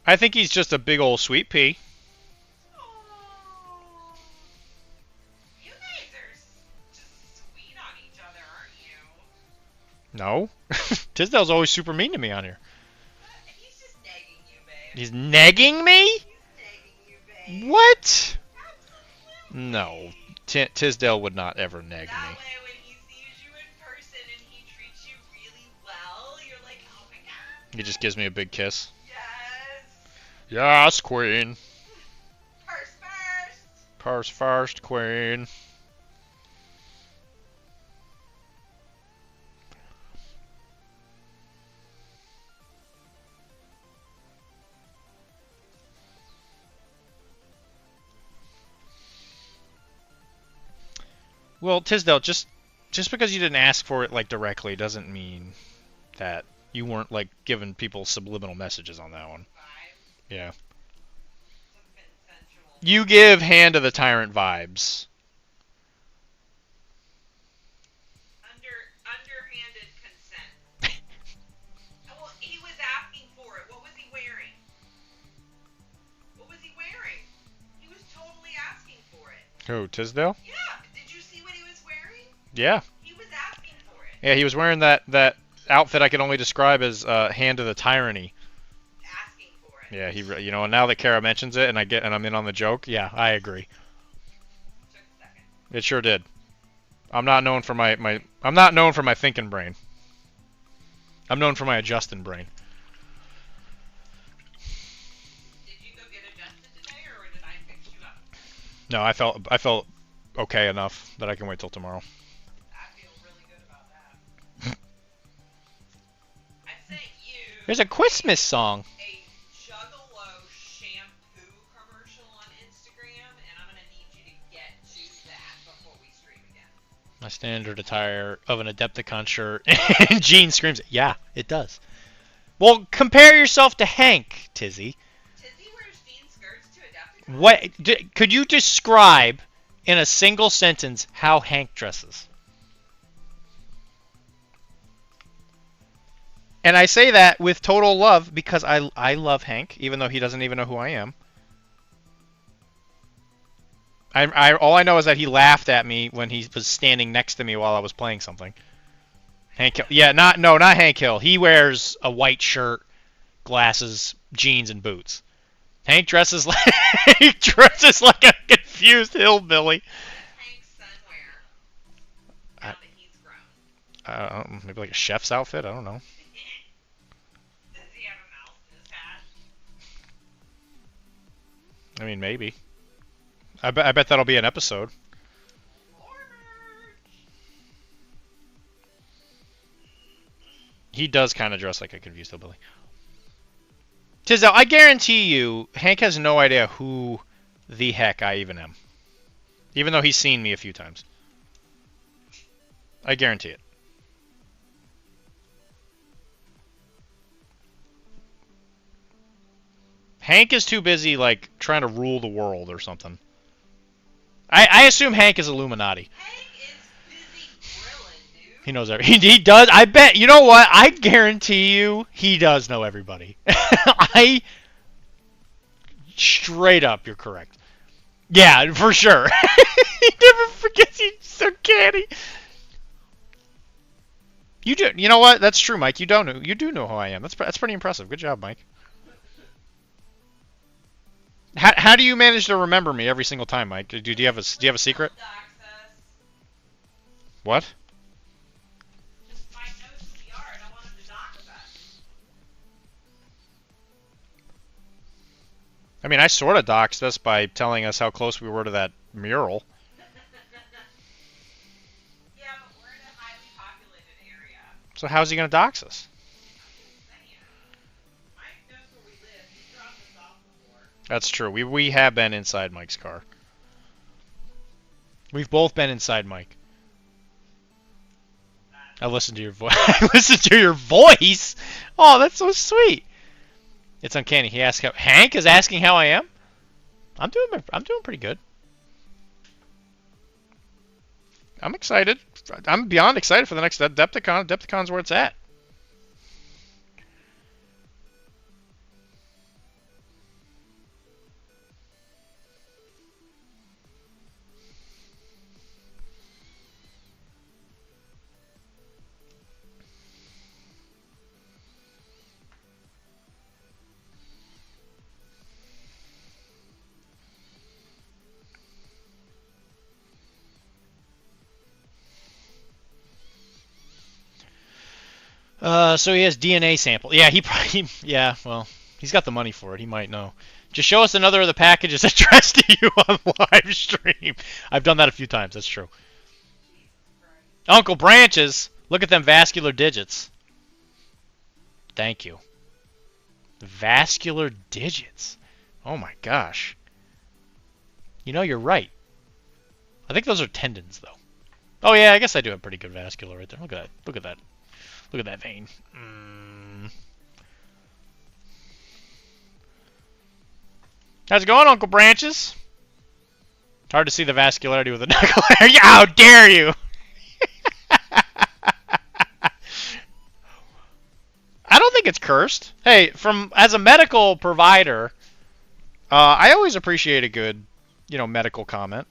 I think he's just a big old sweet pea. You guys are just sweet on each other, aren't you? No. Tisdale's always super mean to me on here. He's just negging you, babe. He's negging me? He's negging you, babe. What? Absolutely. No. Tisdale would not ever neg That me. way, when he sees you in person and he treats you really well, you're like, oh my god. He just gives me a big kiss. Yes. Yes, queen. Purse first. Purse first, queen. Well, Tisdale, just because you didn't ask for it like directly doesn't mean that you weren't like giving people subliminal messages on that one. Yeah. You give Hand of the Tyrant vibes. Underhanded consent. Well, he was asking for it. What was he wearing? What was he wearing? He was totally asking for it. Who, Tisdale? Yeah. Did you see what he was wearing? Yeah. He was asking for it. Yeah, he was wearing that outfit I can only describe as Hand of the Tyranny. Asking for it. Yeah, and now that Kara mentions it and I'm in on the joke, yeah, I agree. Took a second. It sure did. I'm not known for my I'm not known for my thinking brain. I'm known for my adjusting brain. Did you go get adjusted today, or did I fix you up? No, I felt okay enough that I can wait till tomorrow. I feel really good about that. I sent you There's a Christmas song. a Juggalo shampoo commercial on Instagram, and I'm gonna need you to get to that before we stream again. My standard attire of an Adepticon shirt. And Gene screams, yeah, it does. Well, compare yourself to Hank, Tizzy. Tizzy wears jean skirts to Adepticon. What could you describe in a single sentence how Hank dresses? And I say that with total love because I love Hank, even though he doesn't even know who I am. All I know is that he laughed at me when he was standing next to me while I was playing something. Hank Hill. Yeah, not Hank Hill. He wears a white shirt, glasses, jeans, and boots. Hank dresses like a confused hillbilly. Hank's son wear? Now that he's grown. Maybe like a chef's outfit. I don't know. Does he have a mouse in his hat? I mean, maybe. I bet that'll be an episode. He does kind of dress like a confused hillbilly. Tisdale, I guarantee you, Hank has no idea who the heck I even am. Even though he's seen me a few times. I guarantee it. Hank is too busy, like, trying to rule the world or something. I assume Hank is Illuminati. Hank is busy grilling, dude. He knows everything. He does. I bet. You know what? I guarantee you he does know everybody. Straight up, you're correct. Yeah, for sure. He never forgets. He's so canny. You do. You know what? That's true, Mike. You don't know. You do know who I am. That's pretty impressive. Good job, Mike. How do you manage to remember me every single time, Mike? Do you have a secret? What? Just Mike knows who we are. I don't want him to dox us. I mean, I sort of doxed us by telling us how close we were to that mural. Yeah, but we're in a highly populated area. So how's he gonna dox us? Mike knows where we live. He's dropped us off before. That's true. We have been inside Mike's car. We've both been inside Mike. I listened to your voice. I listened to your voice. Oh, that's so sweet. It's uncanny. He asked how Hank is asking how I am. I'm doing pretty good. I'm excited. I'm beyond excited for the next Adepticon. Adepticon's where it's at. So he has DNA sample. Yeah, he probably. Yeah, well, he's got the money for it. He might know. Just show us another of the packages addressed to you on live stream. I've done that a few times. That's true. Uncle Branches, look at them vascular digits. Thank you. Vascular digits. Oh my gosh. You know, you're right. I think those are tendons, though. Oh yeah, I guess I do have pretty good vascular right there. Look at that. Look at that. Look at that vein. How's it going, Uncle Branches? Hard to see the vascularity with a knuckle hair. Yeah, how dare you! I don't think it's cursed. Hey, as a medical provider, I always appreciate a good, medical comment.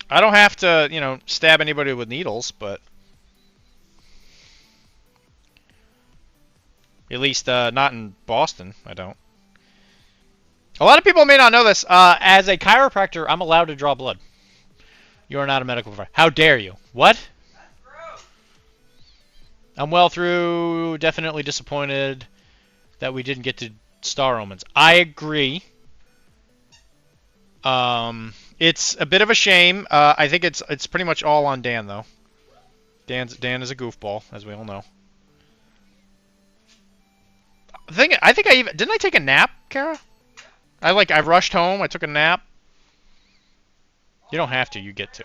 I don't have to, stab anybody with needles, but at least not in Boston, I don't. A lot of people may not know this. As a chiropractor, I'm allowed to draw blood. You are not a medical provider. How dare you? What? That's gross. I'm well through. Definitely disappointed that we didn't get to Star Omens. I agree. It's a bit of a shame. I think it's pretty much all on Dan, though. Dan is a goofball, as we all know. I think didn't I take a nap, Kara? I rushed home. I took a nap. You don't have to. You get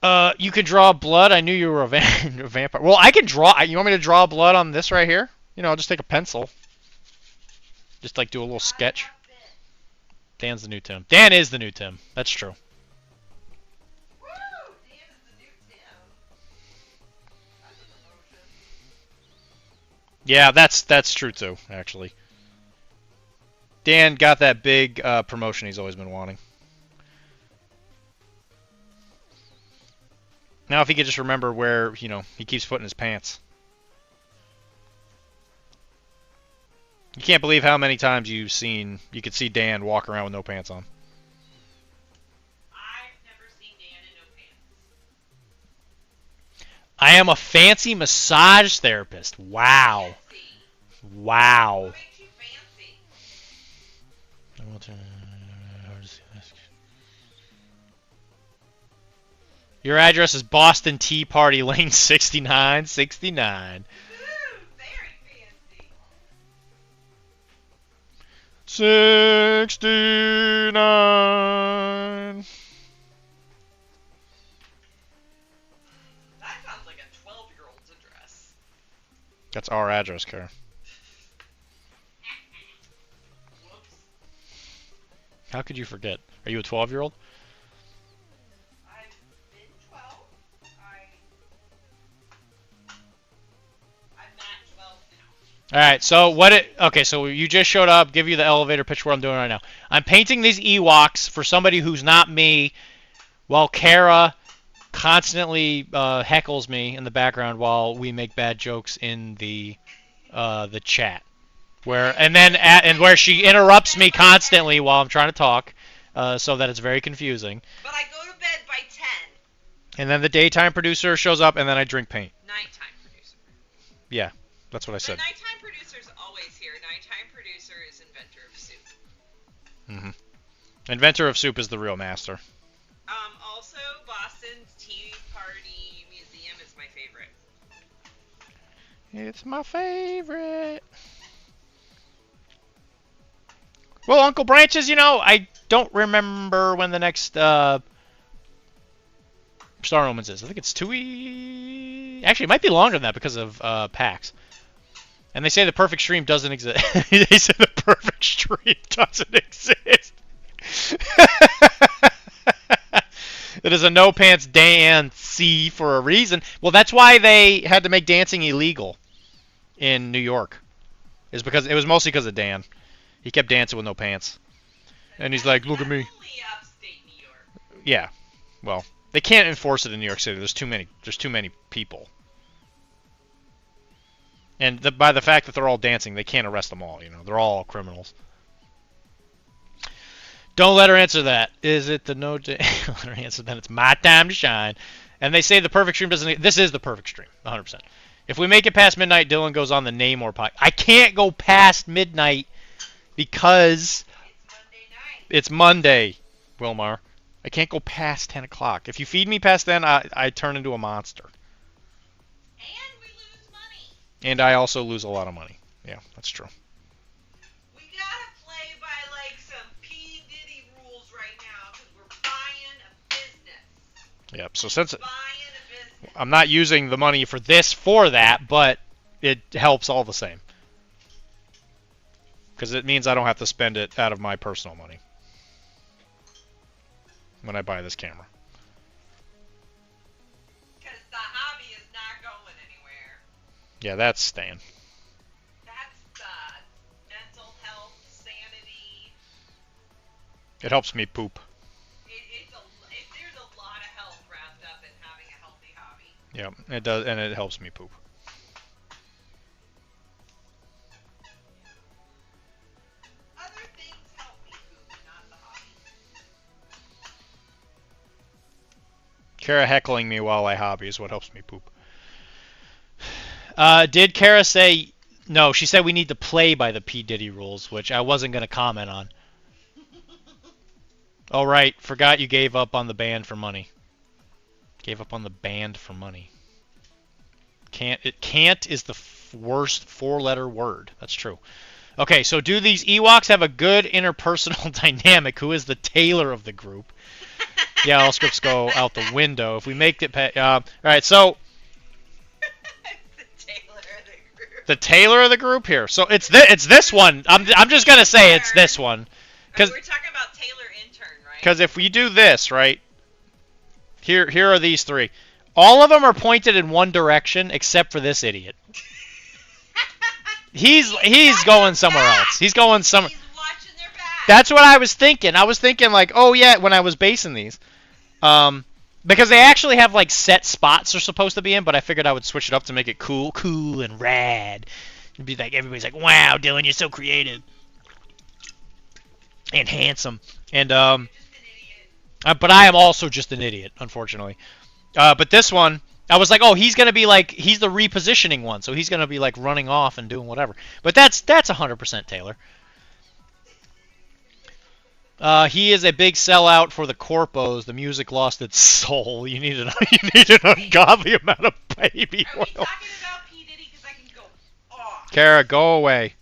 to. You could draw blood. I knew you were a vampire. Well, I can draw. You want me to draw blood on this right here? I'll just take a pencil. Just do a little sketch. Dan's the new Tim. Dan is the new Tim. That's true. Woo! Dan is the new Tim. That's a promotion. Yeah, that's true too, actually. Dan got that big promotion he's always been wanting. Now if he could just remember where, he keeps putting his pants. You can't believe how many times you could see Dan walk around with no pants on. I've never seen Dan in no pants. I am a fancy massage therapist. Wow. Fancy. Wow. What makes you fancy? Your address is Boston Tea Party Lane 6969. Very fancy. 69. That sounds like a 12-year-old's address. That's our address, Kara. Whoops. How could you forget? Are you a 12-year-old? I've been 12. I'm not 12 now. All right. So okay. So you just showed up. Give you the elevator pitch. What I'm doing right now. I'm painting these Ewoks for somebody who's not me. While Kara constantly heckles me in the background while we make bad jokes in the chat. Where she interrupts me constantly while I'm trying to talk, so that it's very confusing. But I go to bed by 10. And then the daytime producer shows up, and then I drink paint. Nighttime producer. Yeah, that's what I The said. nighttime producer's always here. Nighttime producer is inventor of soup. Mm-hmm. Inventor of soup is the real master. Also, Boston's Tea Party Museum is my favorite. It's my favorite. Well, Uncle Branches, I don't remember when the next Star Omens is. I think it's 2 weeks. Actually, it might be longer than that because of PAX. And they say the perfect stream doesn't exist. They say the perfect stream doesn't exist. It is a no pants dance for a reason. Well, that's why they had to make dancing illegal in New York. It was mostly because of Dan. He kept dancing with no pants. And he's like, look at me. Upstate New York. Yeah. Well, they can't enforce it in New York City. There's too many people. And by the fact that they're all dancing, they can't arrest them all. They're all criminals. Don't let her answer that. Is it the no? Let her answer. Then it's my time to shine. And they say the perfect stream doesn't. This is the perfect stream, 100%. If we make it past midnight, Dylan goes on the Namor podcast. I can't go past midnight because it's Monday, Wilmar. I can't go past 10 o'clock. If you feed me past then, I turn into a monster. And we lose money. And I also lose a lot of money. Yeah, that's true. We gotta play by some P. Diddy rules right now because we're buying a business. Yep. So since I'm not using the money for that, but it helps all the same. Because it means I don't have to spend it out of my personal money when I buy this camera. Because the hobby is not going anywhere. Yeah, that's staying. That's mental health, sanity. It helps me poop. There's a lot of health wrapped up in having a healthy hobby. Yeah, it does, and it helps me poop. Other things help me poop, not the hobby. Kara heckling me while I hobby is what helps me poop. Did Kara say... No, she said we need to play by the P. Diddy rules, which I wasn't going to comment on. Oh, right. Forgot you gave up on the band for money. Gave up on the band for money. Can't is the worst 4-letter word. That's true. Okay, so do these Ewoks have a good interpersonal dynamic? Who is the tailor of the group? Yeah, all scripts go out the window. If we make it... all right, so... The tailor of the group here. So it's this one. I'm just gonna say it's this one. Because we're talking about tailor intern, right? Because if we do this right, here are these three. All of them are pointed in one direction except for this idiot. He's going somewhere else. He's going somewhere. He's watching their back. That's what I was thinking. I was thinking like, oh yeah, when I was basing these. Because they actually have like set spots they're supposed to be in, but I figured I would switch it up to make it cool and rad. It'd be like everybody's like, "Wow, Dylan, you're so creative and handsome." And but I am also just an idiot, unfortunately. But this one, I was like, "Oh, he's gonna be like he's the repositioning one, so he's gonna be like running off and doing whatever." But that's 100% Taylor. He is a big sellout for the corpos. The music lost its soul. You need an ungodly amount of baby oil. Are we talking about P. Diddy? Because I can go off. Kara, go away.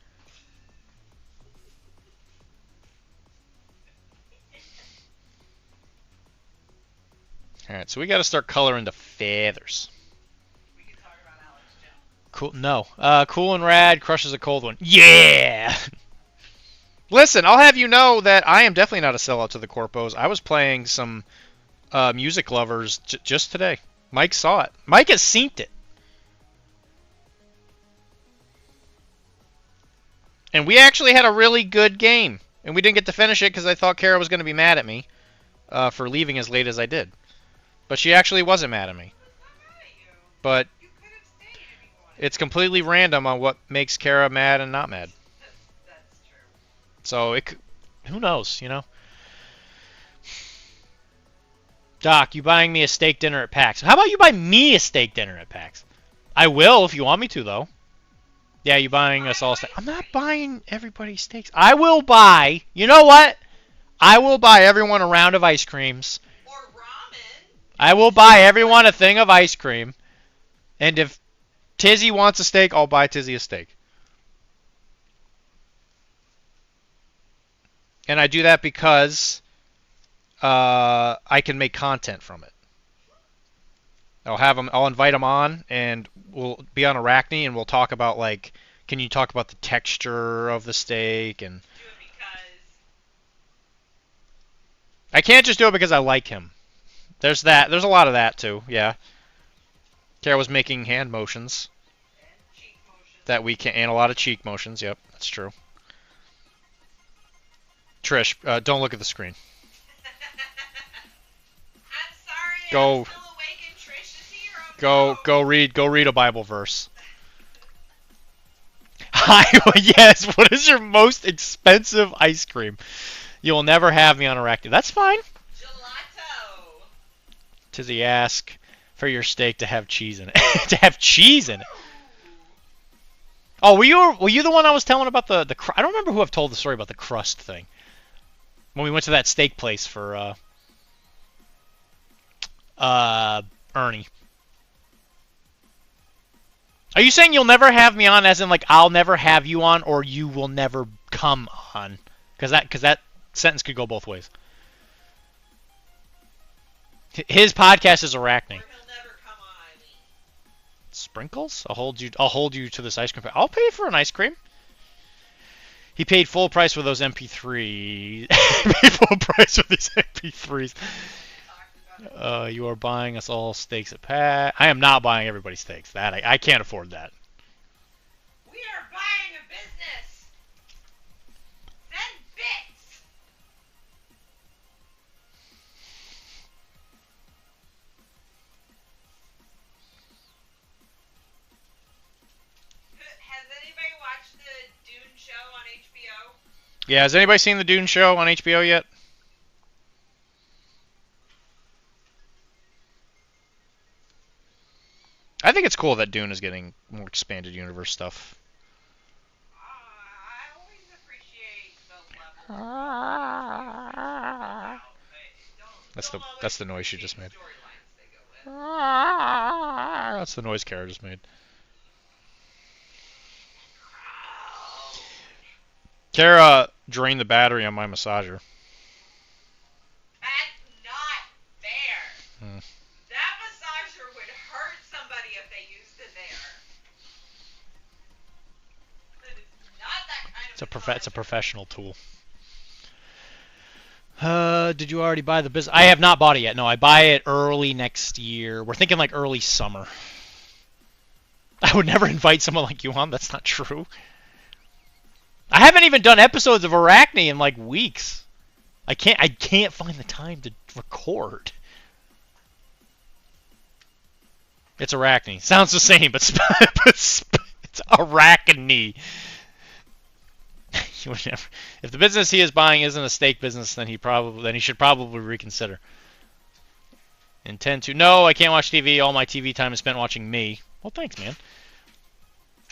Alright, so we gotta start coloring the feathers. Cool. No. Cool and rad crushes a cold one. Yeah! Listen, I'll have you know that I am definitely not a sellout to the corpos. I was playing some music lovers just today. Mike saw it. Mike has synced it. And we actually had a really good game. And we didn't get to finish it because I thought Kara was going to be mad at me for leaving as late as I did. But she actually wasn't mad at me. But it's completely random on what makes Kara mad and not mad. So, who knows, you know? Doc, you buying me a steak dinner at PAX. How about you buy me a steak dinner at PAX? I will if you want me to, though. Yeah, you buying us all steak. I'm not buying everybody steaks. I will buy, you know what? I will buy everyone a round of ice creams. Or ramen. I will buy everyone a thing of ice cream. And if Tizzy wants a steak, I'll buy Tizzy a steak. And I do that because I can make content from it. I'll invite them on, and we'll be on Arachne, and we'll talk about, like, can you talk about the texture of the steak, and I can't just do it because I like him. There's that. There's a lot of that too. Yeah. Kara was making hand motions that we can, and a lot of cheek motions. Yep, that's true. Trish, don't look at the screen. I'm sorry. Go. I'm still awake and Trish is here. Oh, Go read a Bible verse. Yes, what is your most expensive ice cream? You will never have me on Arachne. That's fine. Gelato. Tizzy, ask for your steak to have cheese in it. To have cheese in it. Oh, were you the one I was telling about the I don't remember who I've told the story about the crust thing. When we went to that steak place for Ernie. Are you saying you'll never have me on, as in, like, I'll never have you on, or you will never come on? Because that sentence could go both ways. His podcast is Arachne. Or he'll never come on, I mean. Sprinkles? I'll hold you to this ice cream. I'll pay for an ice cream. He paid full price for those MP3s. He paid full price for these MP3s. You are buying us all steaks at Pat. I am not buying everybody steaks. That I can't afford that. We are buying a business. Send bits. Has anybody watched the Dune show on HBO? Yeah, has anybody seen the Dune show on HBO yet? I think it's cool that Dune is getting more expanded universe stuff. I always appreciate the level. That's the noise she just made. That's the noise Kara just made. Kara drained the battery on my massager. That's not fair. That massager would hurt somebody if they used it there. That is not that kind of It's a professional tool. Did you already buy the business? I have not bought it yet. No, I buy it early next year. We're thinking like early summer. I would never invite someone like you on. That's not true. I haven't even done episodes of Arachne in like weeks. I can't find the time to record. It's Arachne. Sounds the same, but it's Arachne. If the business he is buying isn't a steak business, then he should probably reconsider. Intend to. No, I can't watch TV. All my TV time is spent watching me. Well, thanks, man.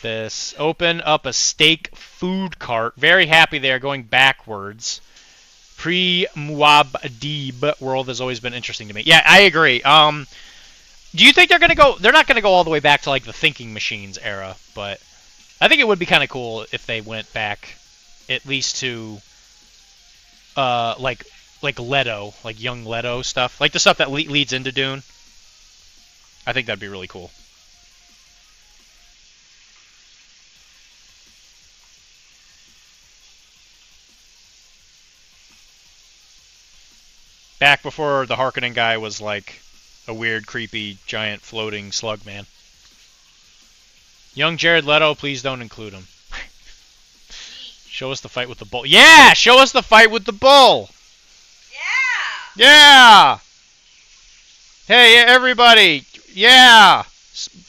This. Open up a steak food cart. Very happy they are going backwards. Pre-Muad'Dib world has always been interesting to me. Yeah, I agree. Do you think they're gonna go? They're not gonna go all the way back to like the thinking machines era, but I think it would be kind of cool if they went back, at least to like like Leto, like young Leto stuff, like the stuff that leads into Dune. I think that'd be really cool. Back before the Harkonnen guy was like a weird, creepy, giant, floating slug man. Young Jared Leto, please don't include him. Show us the fight with the bull. Yeah! Show us the fight with the bull! Yeah! Yeah! Hey, everybody! Yeah!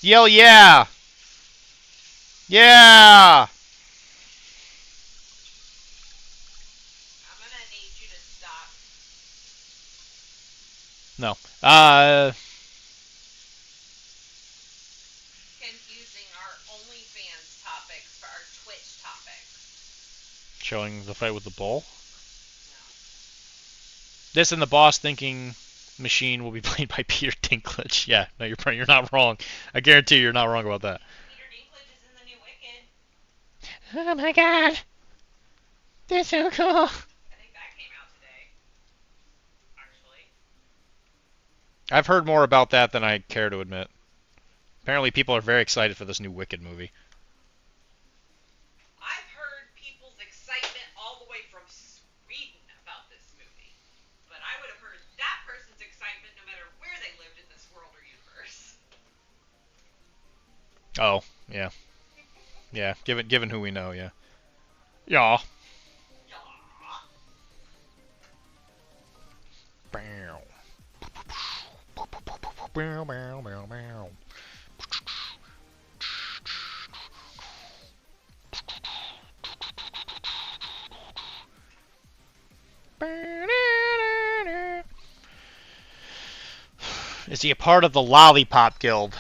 Yell yeah! Yeah! I'm gonna need you to stop No. confusing our OnlyFans topics for our Twitch topics. Showing the fight with the bull? No. This and the boss thinking machine will be played by Peter Dinklage. Yeah, no, you're not wrong. I guarantee you're not wrong about that. Peter Dinklage is in the new Wicked. Oh my god! That's so cool! I think that came out today. Actually. I've heard more about that than I care to admit. Apparently people are very excited for this new Wicked movie. I've heard people's excitement all the way from Sweden about this movie. But I would have heard that person's excitement no matter where they lived in this world or universe. Oh, yeah. Yeah, given who we know, yeah. Yeah. Bow. Bow, bow, bow, bow. Is he a part of the Lollipop Guild?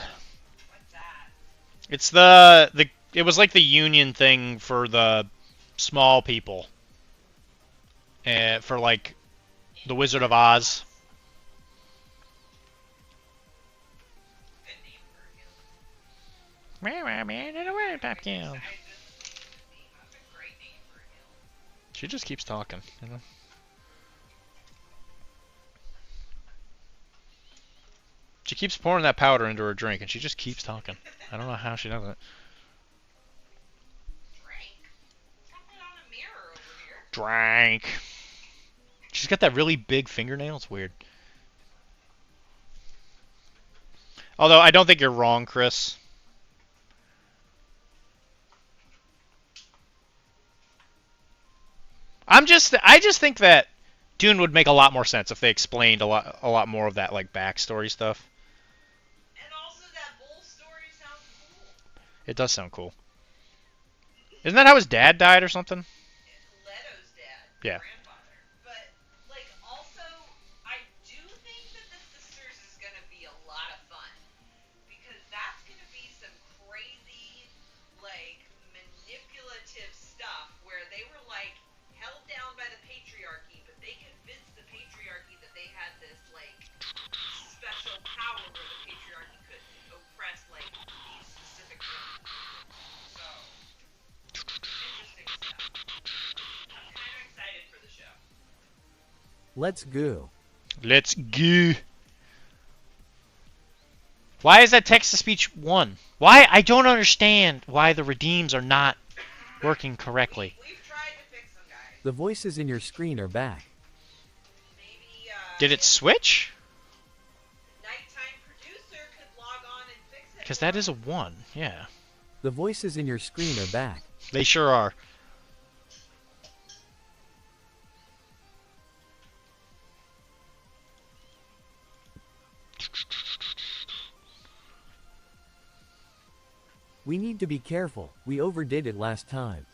What's that? It's it was like the union thing for the small people. For like the Wizard of Oz. Good name for a guild. Man, in a Lollipop Guild. That's a great name for a guild. She just keeps talking, you know. She keeps pouring that powder into her drink, and she just keeps talking. I don't know how she does it. Drink? Got that on a mirror over here. Drank. She's got that really big fingernail. It's weird. Although, I don't think you're wrong, Chris. I just think that Dune would make a lot more sense if they explained a lot more of that like backstory stuff. And also that bull story sounds cool. It does sound cool. Isn't that how his dad died or something? Leto's dad. Yeah. Grandfather. But, like, also, I do think that the Sisters is going to be a lot of fun. Because that's going to be some crazy, like, manipulative stuff where they were, like, held down by the patriarchy, but they convinced the patriarchy that they had this, like, special power where the patriarchy could oppress, like, these specific women. So, interesting stuff. I'm kind of excited for the show. Let's go. Let's go. Why is that text-to-speech 1? Why? I don't understand why the redeems are not working correctly. We've tried to fix them, guys. The voices in your screen are back. Maybe, Did it switch? nighttime producer could log on and fix it. Because that is a 1, yeah. The voices in your screen are back. They sure are. We need to be careful. We overdid it last time.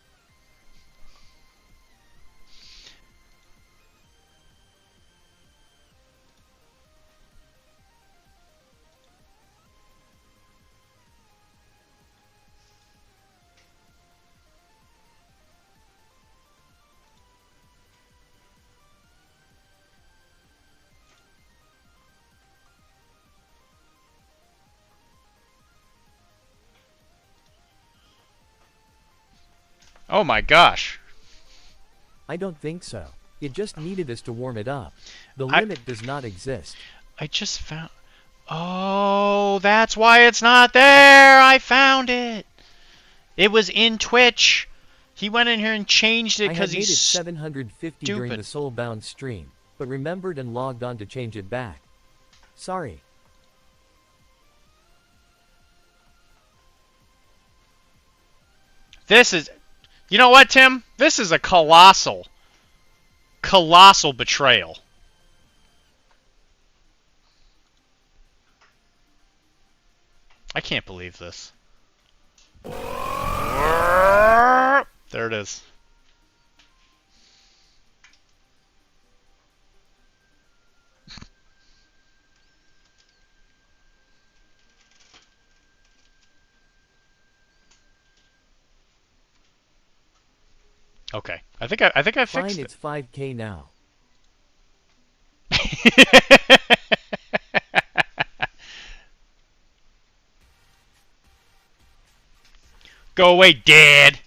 Oh my gosh. I don't think so. It just needed us to warm it up. The limit does not exist. I just found... Oh, that's why it's not there! I found it! It was in Twitch. He went in here and changed it because he's I had made it 750 during the Soulbound stream, but remembered and logged on to change it back. Sorry. This is... You know what, Tim? This is a colossal betrayal. I can't believe this. There it is. Okay. I think I fixed Fine, it. it's 5K now. Go away, Dad.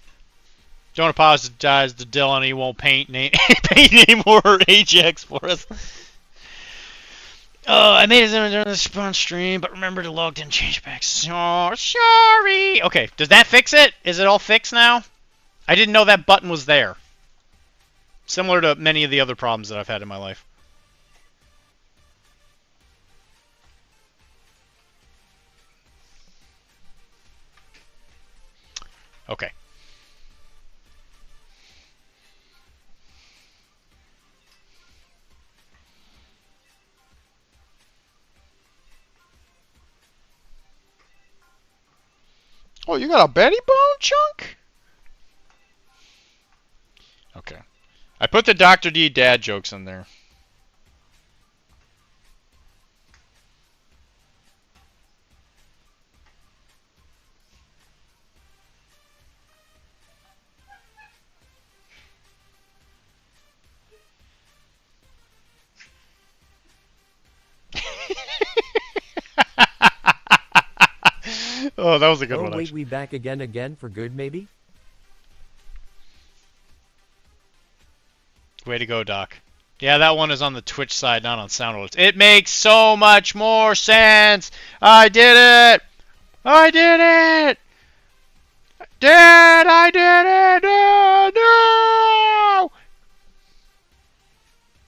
Don't apologize to Dylan. He won't paint any more Ajax for us. Oh, I made it during the spawn stream, but remember to log in and change back. So sorry. Okay, does that fix it? Is it all fixed now? I didn't know that button was there. Similar to many of the other problems that I've had in my life. Okay. Oh, you got a Betty Bone chunk? Okay. I put the Dr.D dad jokes in there. Oh, that was a good one. Oh, wait, actually. we back again for good, maybe? Way to go, Doc. Yeah, that one is on the Twitch side, not on Sound Alerts. It makes so much more sense! I did it! I did it! Dad, I did it! No!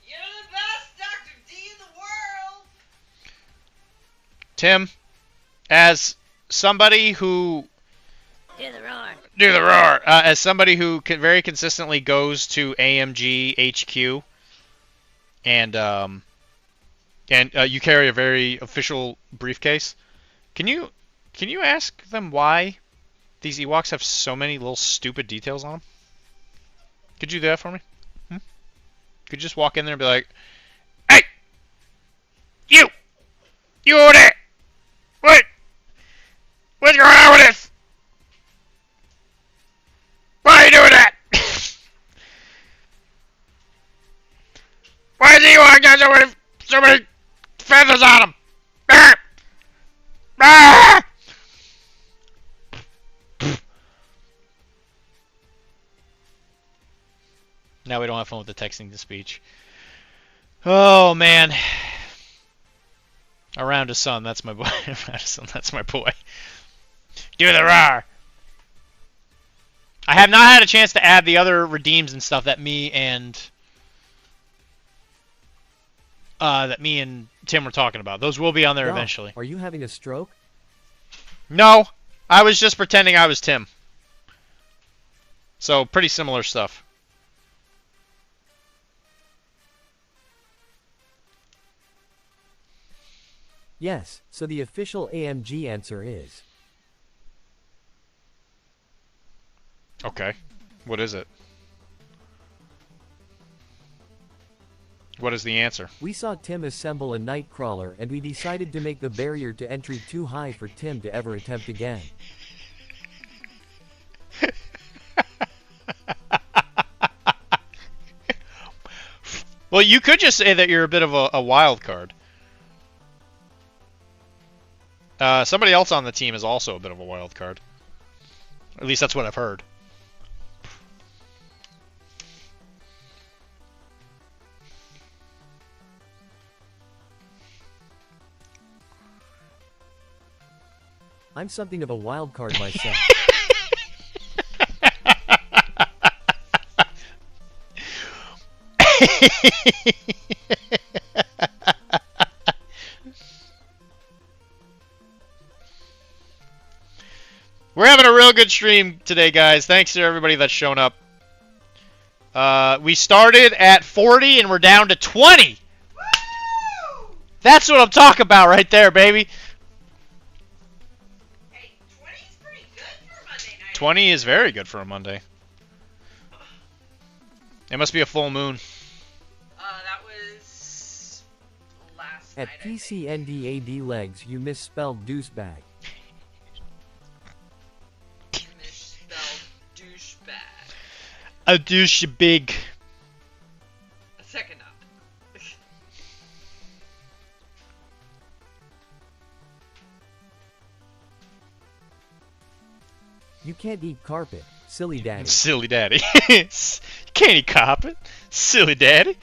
You're the best Dr.D in the world! Tim, as somebody who... Do the roar. Do the roar! As somebody who very consistently goes to AMG HQ, and you carry a very official briefcase, can you ask them why these Ewoks have so many little stupid details on them? Could you do that for me? Could you just walk in there and be like, "Hey, you over there! What's going on with this? Why are you doing that? Why is Ewok got so many feathers on him? Ah! Ah! Now we don't have fun with the texting to speech. Oh man. Around a sun, that's my boy. Around a sun, that's my boy. Do the roar. I have not had a chance to add the other redeems and stuff that me and Tim were talking about. Those will be on there Doc, eventually. Are you having a stroke? No, I was just pretending I was Tim. So pretty similar stuff. Yes, so the official AMG answer is... Okay. What is it? What is the answer? We saw Tim assemble a Nightcrawler and we decided to make the barrier to entry too high for Tim to ever attempt again. Well, you could just say that you're a bit of a wild card. Somebody else on the team is also a bit of a wild card. At least that's what I've heard. I'm something of a wild card myself. We're having a real good stream today, guys. Thanks to everybody that's shown up. We started at 40 and we're down to 20. Woo! That's what I'm talking about right there, baby. Hey, 20 is pretty good for a Monday night. 20 is very good for a Monday. It must be a full moon. That was last At night. PCNDAD legs, you misspelled douchebag. Misspelled douchebag. A douche big. Second up. You can't eat carpet, silly daddy. Silly daddy. Can't eat carpet. Silly daddy.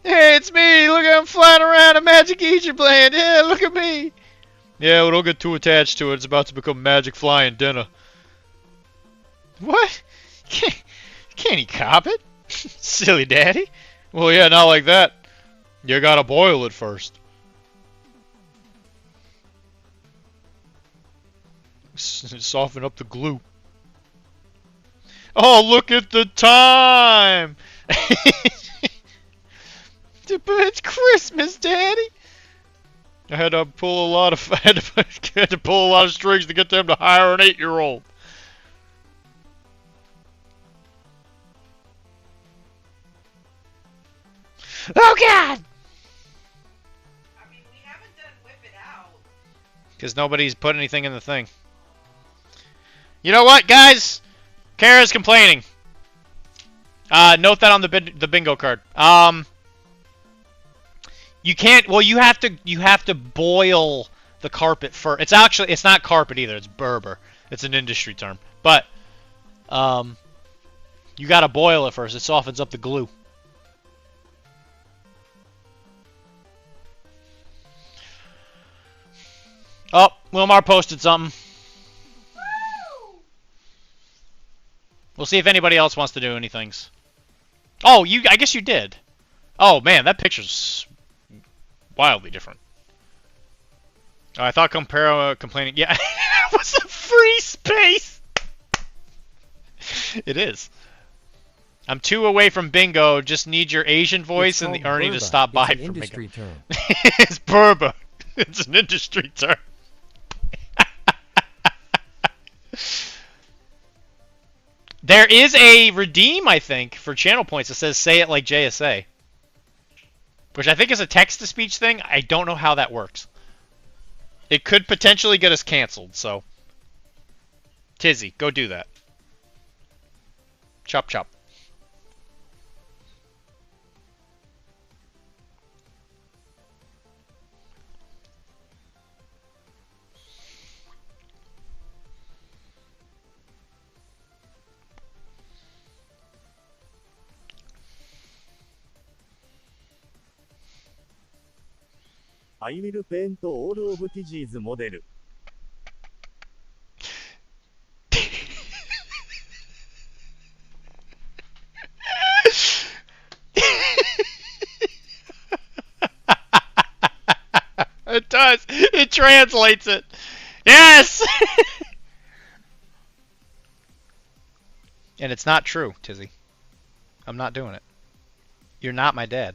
Hey, it's me. Look, I'm flying around a Magic Egypt land. Yeah, look at me. Yeah, well, don't get too attached to it. It's about to become magic flying dinner. What? Can't eat carpet? Silly daddy. Well, yeah, not like that. You gotta boil it first. Soften up the glue. Oh, look at the time! It's Christmas, Daddy. I had to pull a lot of strings to get them to hire an 8-year-old. Oh God! I mean, we haven't done whip it out. Because nobody's put anything in the thing. You know what, guys? Kara's complaining. Note that on the bingo card. You can't. Well, you have to boil the carpet first. It's not carpet either. It's Berber. It's an industry term. But you gotta boil it first. It softens up the glue. Oh, Wilmar posted something. We'll see if anybody else wants to do anything. Oh, I guess you did. Oh, man, that picture's wildly different. Oh, I thought complaining... Yeah, it was a free space! It is. I'm 2 away from bingo. Just need your Asian voice and the Ernie to stop by for industry bingo. term. It's Berber. It's an industry term. There is a redeem, I think, for channel points that says "say it like JSA," which I think is a text-to-speech thing. I don't know how that works. It could potentially get us canceled, so Tizzy, go do that. Chop chop. I will paint all of Tizzy's model. It does. It translates it. Yes! And it's not true, Tizzy. I'm not doing it. You're not my dad.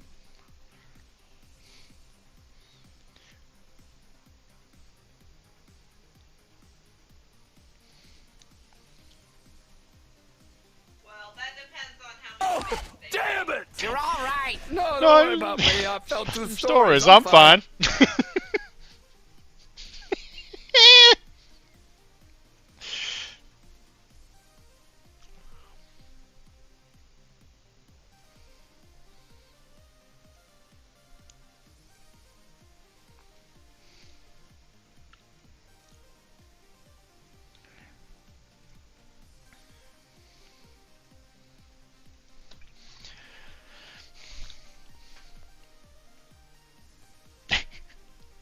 Well, that depends on how many Damn it! You're all right. No, don't worry about me. I fell through Stories. I'm fine.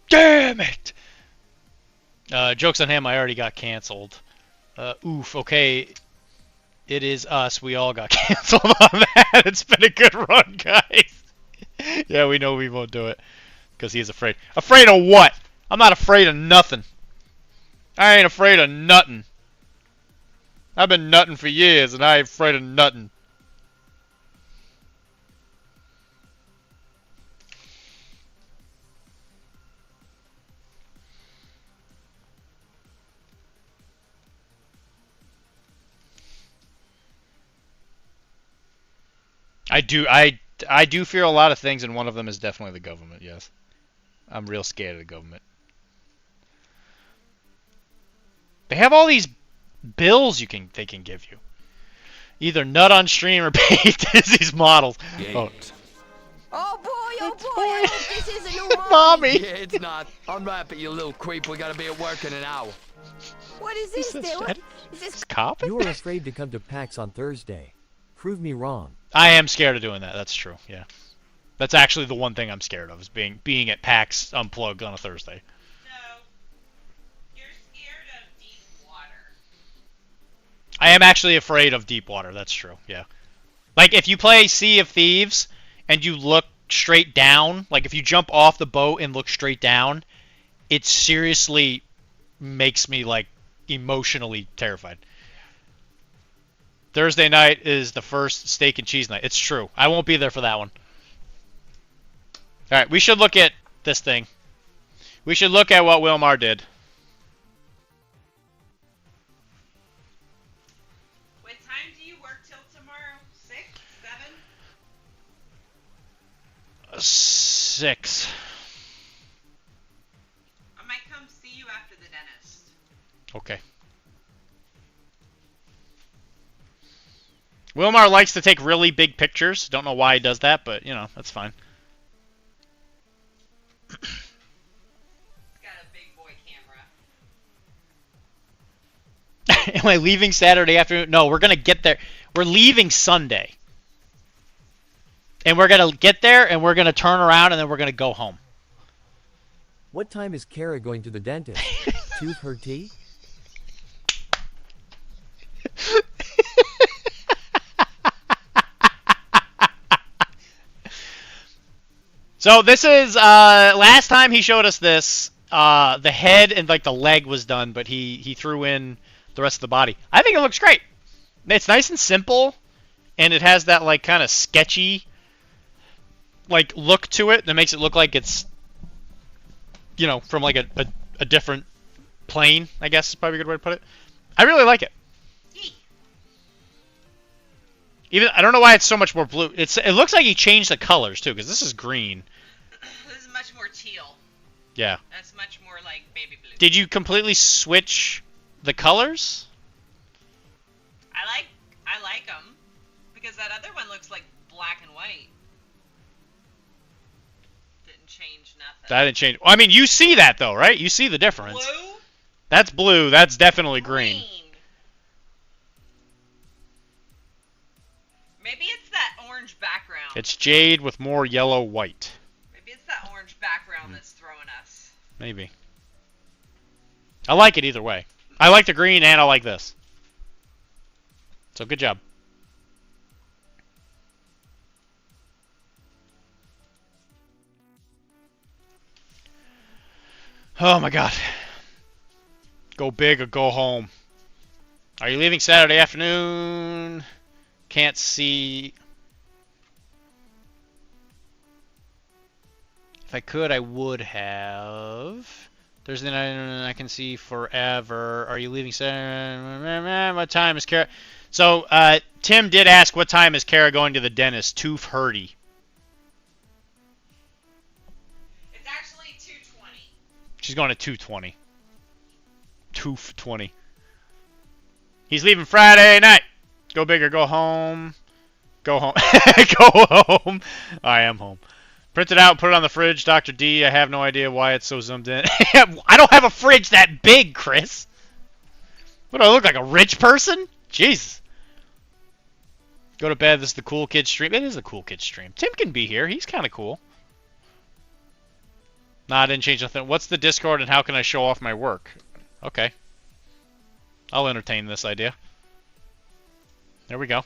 Damn it! Joke's on him, I already got canceled. Oof, okay. It is us. We all got canceled on that. It's been a good run, guys. Yeah, we know we won't do it. Because he's afraid. Afraid of what? I'm not afraid of nothing. I ain't afraid of nothing. I've been nutting for years, and I ain't afraid of nothing. I do fear a lot of things, and one of them is definitely the government, yes. I'm real scared of the government. They have all these bills they can give you. Either nut on stream or pay these models. Oh. Oh boy, I hope this isn't no Mommy! Yeah, it's not. Unwrap it, you little creep. We gotta be at work in an hour. What is this, Dylan? Is this cop? You were afraid to come to PAX on Thursday. Prove me wrong. I am scared of doing that. That's true. Yeah, that's actually the one thing I'm scared of is being at PAX Unplugged on a Thursday. No, you're scared of deep water. I am actually afraid of deep water. That's true. Yeah, like if you play Sea of Thieves and you look straight down, like if you jump off the boat and look straight down, it seriously makes me like emotionally terrified. Thursday night is the first steak and cheese night. It's true. I won't be there for that one. Alright, we should look at this thing. We should look at what Wilmar did. What time do you work till tomorrow? 6? 7? 6. I might come see you after the dentist. Okay. Wilmar likes to take really big pictures. Don't know why he does that, but, you know, that's fine. He's got a big boy camera. Am I leaving Saturday afternoon? No, we're going to get there. We're leaving Sunday. And we're going to get there, and we're going to turn around, and then we're going to go home. What time is Kara going to the dentist? Tooth her tea? So this is, last time he showed us this, the head and like the leg was done, but he threw in the rest of the body. I think it looks great. It's nice and simple, and it has that like kind of sketchy like look to it that makes it look like it's, you know, from like a different plane, I guess is probably a good way to put it. I really like it. Even I don't know why it's so much more blue. It looks like he changed the colors too, because this is green. This is much more teal. Yeah. That's much more like baby blue. Did you completely switch the colors? I like them because that other one looks like black and white. Didn't change nothing. That didn't change. I mean, you see that though, right? You see the difference. Blue? That's blue. That's definitely green. Maybe it's that orange background. It's jade with more yellow white. Maybe it's that orange background that's throwing us. Maybe. I like it either way. I like the green and I like this. So good job. Oh my god. Go big or go home. Are you leaving Saturday afternoon? Can't see. If I could, I would have. Thursday night, I can see forever. Are you leaving Saturday? What time is Kara? So, Tim did ask what time is Kara going to the dentist. Tooth Hurdy. It's actually 2:20. She's going to 2:20. Tooth 20. He's leaving Friday night. Go big or go home. Go home. Go home. I am home. Print it out and put it on the fridge, Dr.D. I have no idea why it's so zoomed in. I don't have a fridge that big, Chris. What do I look like, a rich person? Jeez. Go to bed. This is the cool kid stream. It is the cool kid stream. Tim can be here. He's kind of cool. Nah, I didn't change nothing. What's the Discord and how can I show off my work? Okay. I'll entertain this idea. There we go.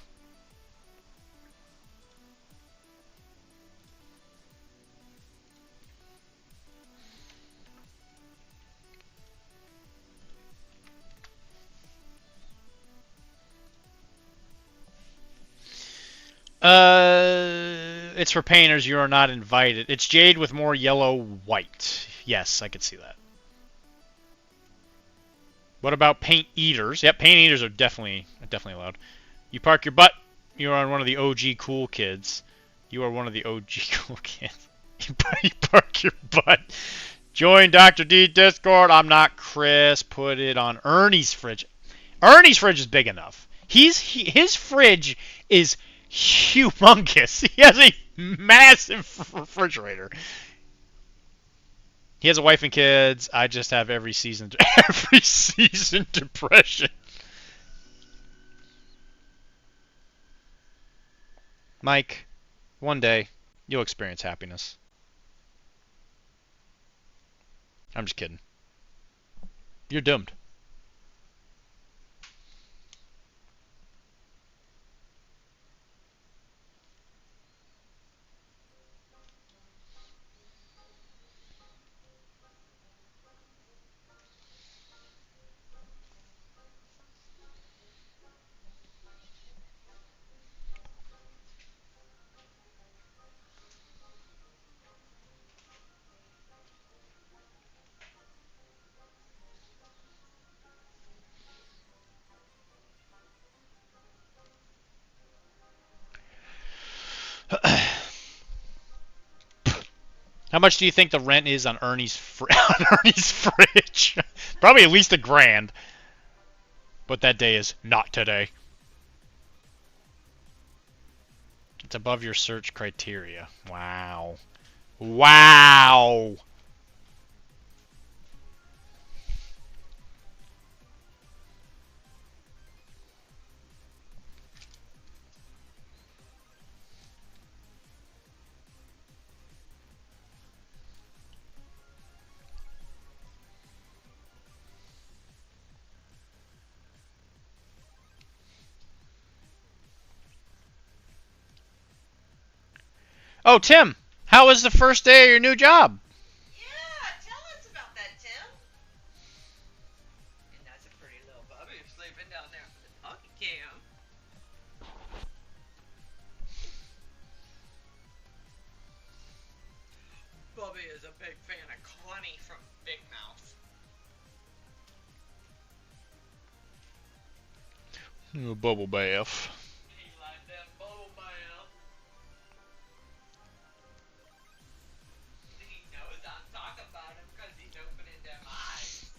It's for painters. You are not invited. It's jade with more yellow white. Yes, I could see that. What about paint eaters? Yep, paint eaters are definitely allowed. You park your butt. You are one of the OG cool kids. You are one of the OG cool kids. You park your butt. Join Dr.D Discord. I'm not Chris. Put it on Ernie's fridge. Ernie's fridge is big enough. His fridge is humongous. He has a massive refrigerator. He has a wife and kids. I just have every season depression. Mike, one day you'll experience happiness. I'm just kidding. You're doomed. How much do you think the rent is on Ernie's fridge? Probably at least $1,000. But that day is not today. It's above your search criteria. Wow. Wow. Oh, Tim, how was the first day of your new job? Yeah, tell us about that, Tim. And that's a pretty little puppy sleeping down there for the doggy cam. Bubby is a big fan of Connie from Big Mouth. Bubble bath. He liked that bubble bath. He knows I'm talking about him because he's opening them eyes.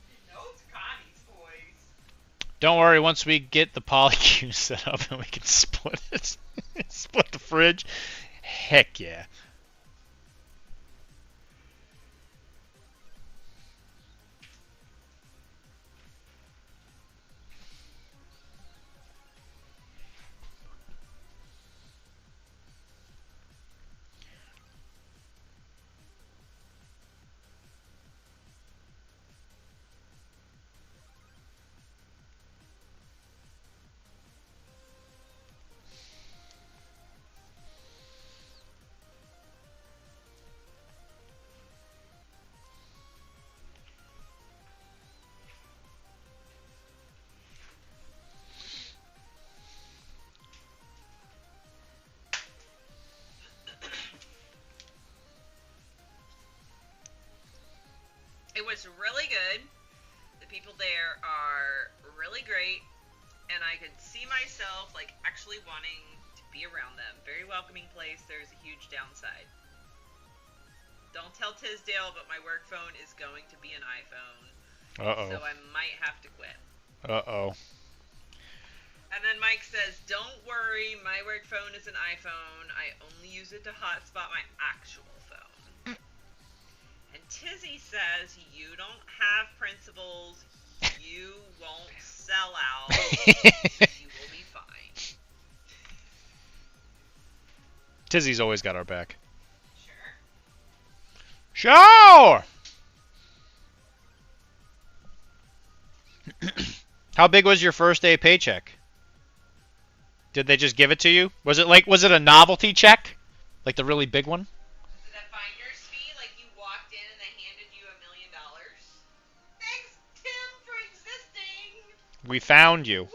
He knows Connie's voice. Don't worry, once we get the polycube set up and we can split it, split the fridge, heck yeah. It was really good. The people there are really great, and I could see myself like actually wanting to be around them. Very welcoming place. There's a huge downside. Don't tell Tisdale, but my work phone is going to be an iPhone. Uh-oh. So I might have to quit. Uh-oh. And then Mike says, don't worry, my work phone is an iPhone. I only use it to hotspot my actual phone. And Tizzy says, you don't have principles, you won't sell out, you will be fine. Tizzy's always got our back. Sure. Sure! How big was your first day paycheck? Did they just give it to you? Was it a novelty check? Like the really big one? Was it a finder's fee? Like you walked in and they handed you $1 million? Thanks, Tim, for existing! We found you. Woo!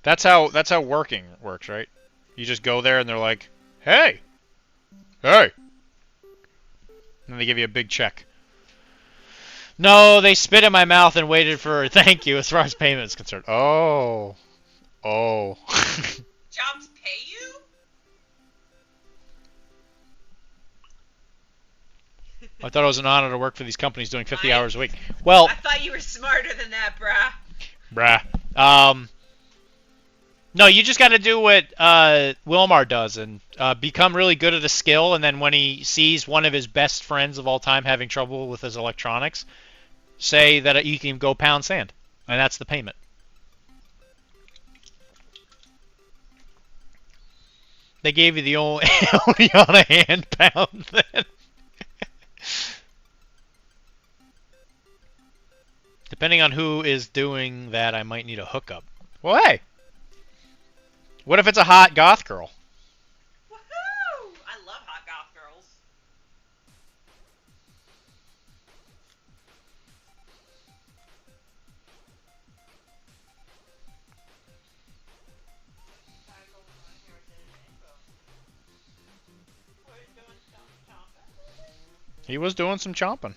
That's how working works, right? You just go there and they're like, "Hey. Hey." And then they give you a big check. No, they spit in my mouth and waited for a thank you as far as payment is concerned. Oh. Oh. Jobs pay you? I thought it was an honor to work for these companies doing 50 hours a week. Well, I thought you were smarter than that, brah. No, you just got to do what Wilmar does and become really good at a skill, and then when he sees one of his best friends of all time having trouble with his electronics, say that you can go pound sand, and that's the payment. They gave you the only on a hand pound then. Depending on who is doing that, I might need a hookup. Well, hey. What if it's a hot goth girl? Woohoo! I love hot goth girls. He was doing some chomping.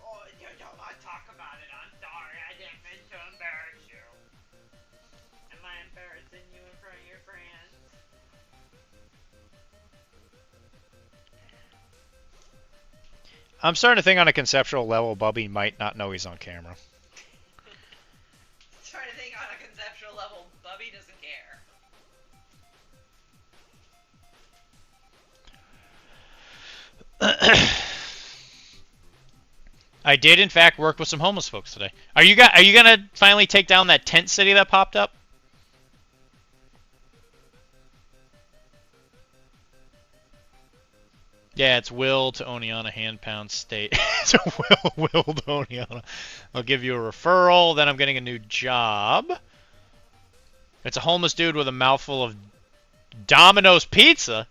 Oh, you don't want to talk about it. I'm sorry. I didn't mean to embarrass you. Am I embarrassing you in front of your friends? I'm starting to think on a conceptual level, Bubby might not know he's on camera. Trying to think on a conceptual level, Bubby doesn't care. I did, in fact, work with some homeless folks today. Are you gonna finally take down that tent city that popped up? Yeah, it's Will to Oneana Hand Pound State. So Will to Oneana. I'll give you a referral. Then I'm getting a new job. It's a homeless dude with a mouthful of Domino's pizza.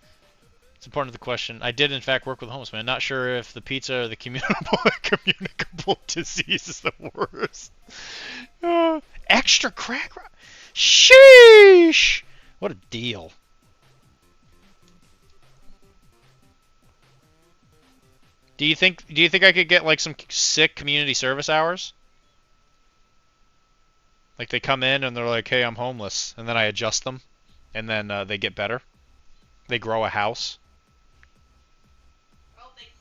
It's important to the question. I did, in fact, work with a homeless man. Not sure if the pizza or the communicable disease is the worst. Extra crack. Sheesh. What a deal. Do you think I could get like some sick community service hours? Like they come in and they're like, "Hey, I'm homeless," and then I adjust them, and then they get better. They grow a house.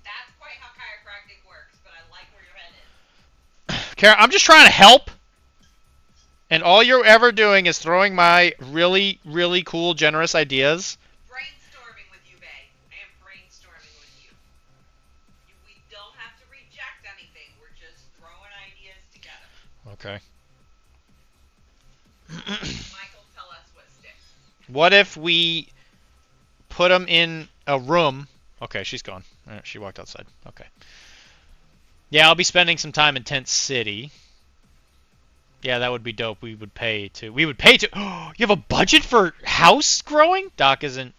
That's quite how chiropractic works, but I like where you're headed. Kara, I'm just trying to help. And all you're ever doing is throwing my really, really cool, generous ideas. Brainstorming with you, Bay. I am brainstorming with you. We don't have to reject anything. We're just throwing ideas together. Okay. Michael, tell us what sticks. What if we put them in a room? Okay, she's gone. She walked outside. Okay. Yeah, I'll be spending some time in Tent City. Yeah, that would be dope. We would pay to. Oh, you have a budget for house growing? Doc isn't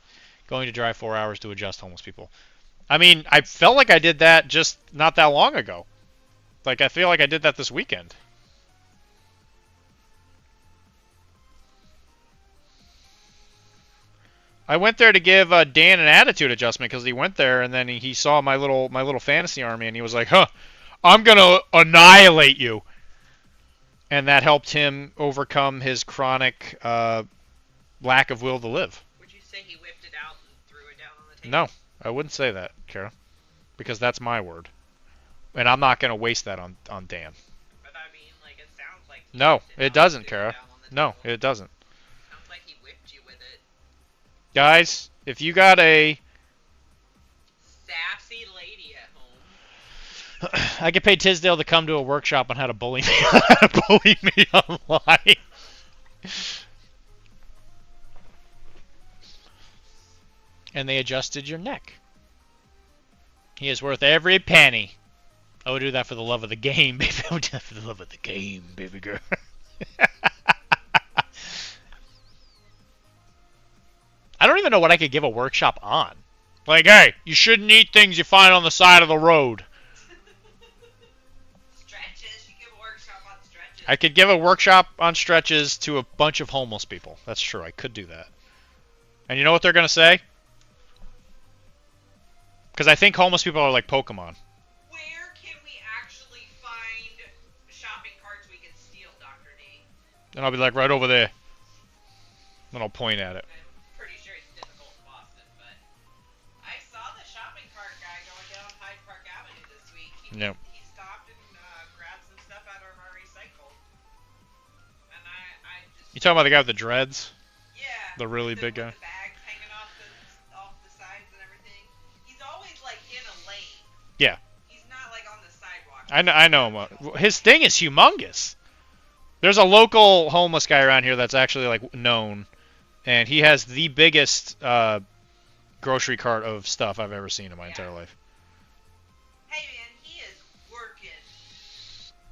going to drive 4 hours to adjust homeless people. I mean, I felt like I did that just not that long ago. Like, I feel like I did that this weekend. I went there to give Dan an attitude adjustment because he went there and then he saw my little fantasy army and he was like, "Huh, I'm gonna annihilate you." And that helped him overcome his chronic lack of will to live. Would you say he whipped it out and threw it down on the table? No, I wouldn't say that, Kara, because that's my word, and I'm not gonna waste that on Dan. But I mean, like, it sounds like. No, it doesn't, Kara. No, it doesn't. Sounds like he whipped you with it. Guys, if you got a Sassy lady at home. I could pay Tisdale to come to a workshop on how to bully me, online. And they adjusted your neck. He is worth every penny. I would do that for the love of the game, baby. I would do that for the love of the game, baby girl. I don't even know what I could give a workshop on. Like, hey, you shouldn't eat things you find on the side of the road. Stretches. You give a workshop on stretches. I could give a workshop on stretches to a bunch of homeless people. That's true. I could do that. And you know what they're going to say? Because I think homeless people are like Pokemon. Where can we actually find shopping carts we can steal, Dr.D? And I'll be like, right over there. Then I'll point at it. I'm pretty sure it's difficult in Boston, but I saw the shopping cart guy going down Hyde Park Avenue this week. Yep. He stopped and grabbed some stuff out of our recycle. And I just... You talking about the guy with the dreads? Yeah. The really big guy? The bags hanging off the sides and everything. He's always like in a lane. Yeah. He's not like on the sidewalk. I know him. His thing is humongous. There's a local homeless guy around here that's actually like known, and he has the biggest grocery cart of stuff I've ever seen in my entire life. Hey man, he is working.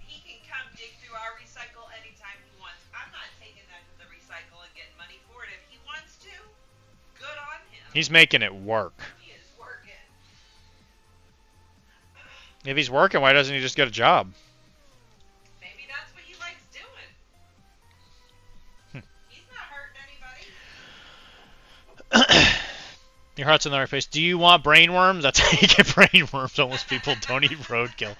He can come dig through our recycle anytime he wants. I'm not taking that to the recycle and getting money for it. If he wants to, good on him. He's making it work. He is working. If he's working, why doesn't he just get a job? Maybe that's what he likes doing. He's not hurting anybody. Your heart's in the right place. Do you want brain worms? That's how you get brain worms. Homeless people don't eat roadkill.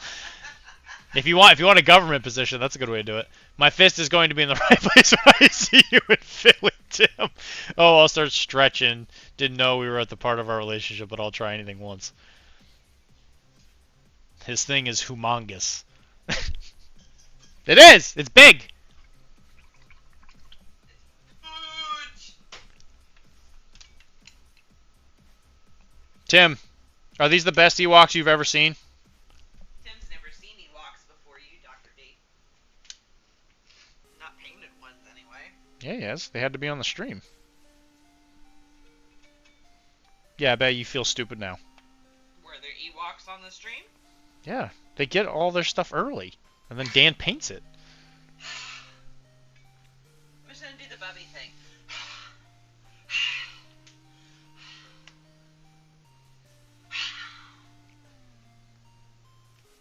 If you want a government position, that's a good way to do it. My fist is going to be in the right place when I see you in Philly, Tim. Oh, I'll start stretching. Didn't know we were at the part of our relationship, but I'll try anything once. His thing is humongous. It is! It's big! Tim, are these the best Ewoks you've ever seen? Tim's never seen Ewoks before you, Dr.D. Not painted ones, anyway. Yeah, yes. They had to be on the stream. Yeah, I bet you feel stupid now. Were there Ewoks on the stream? Yeah, they get all their stuff early, and then Dan paints it. I'm just gonna do the Bubby thing.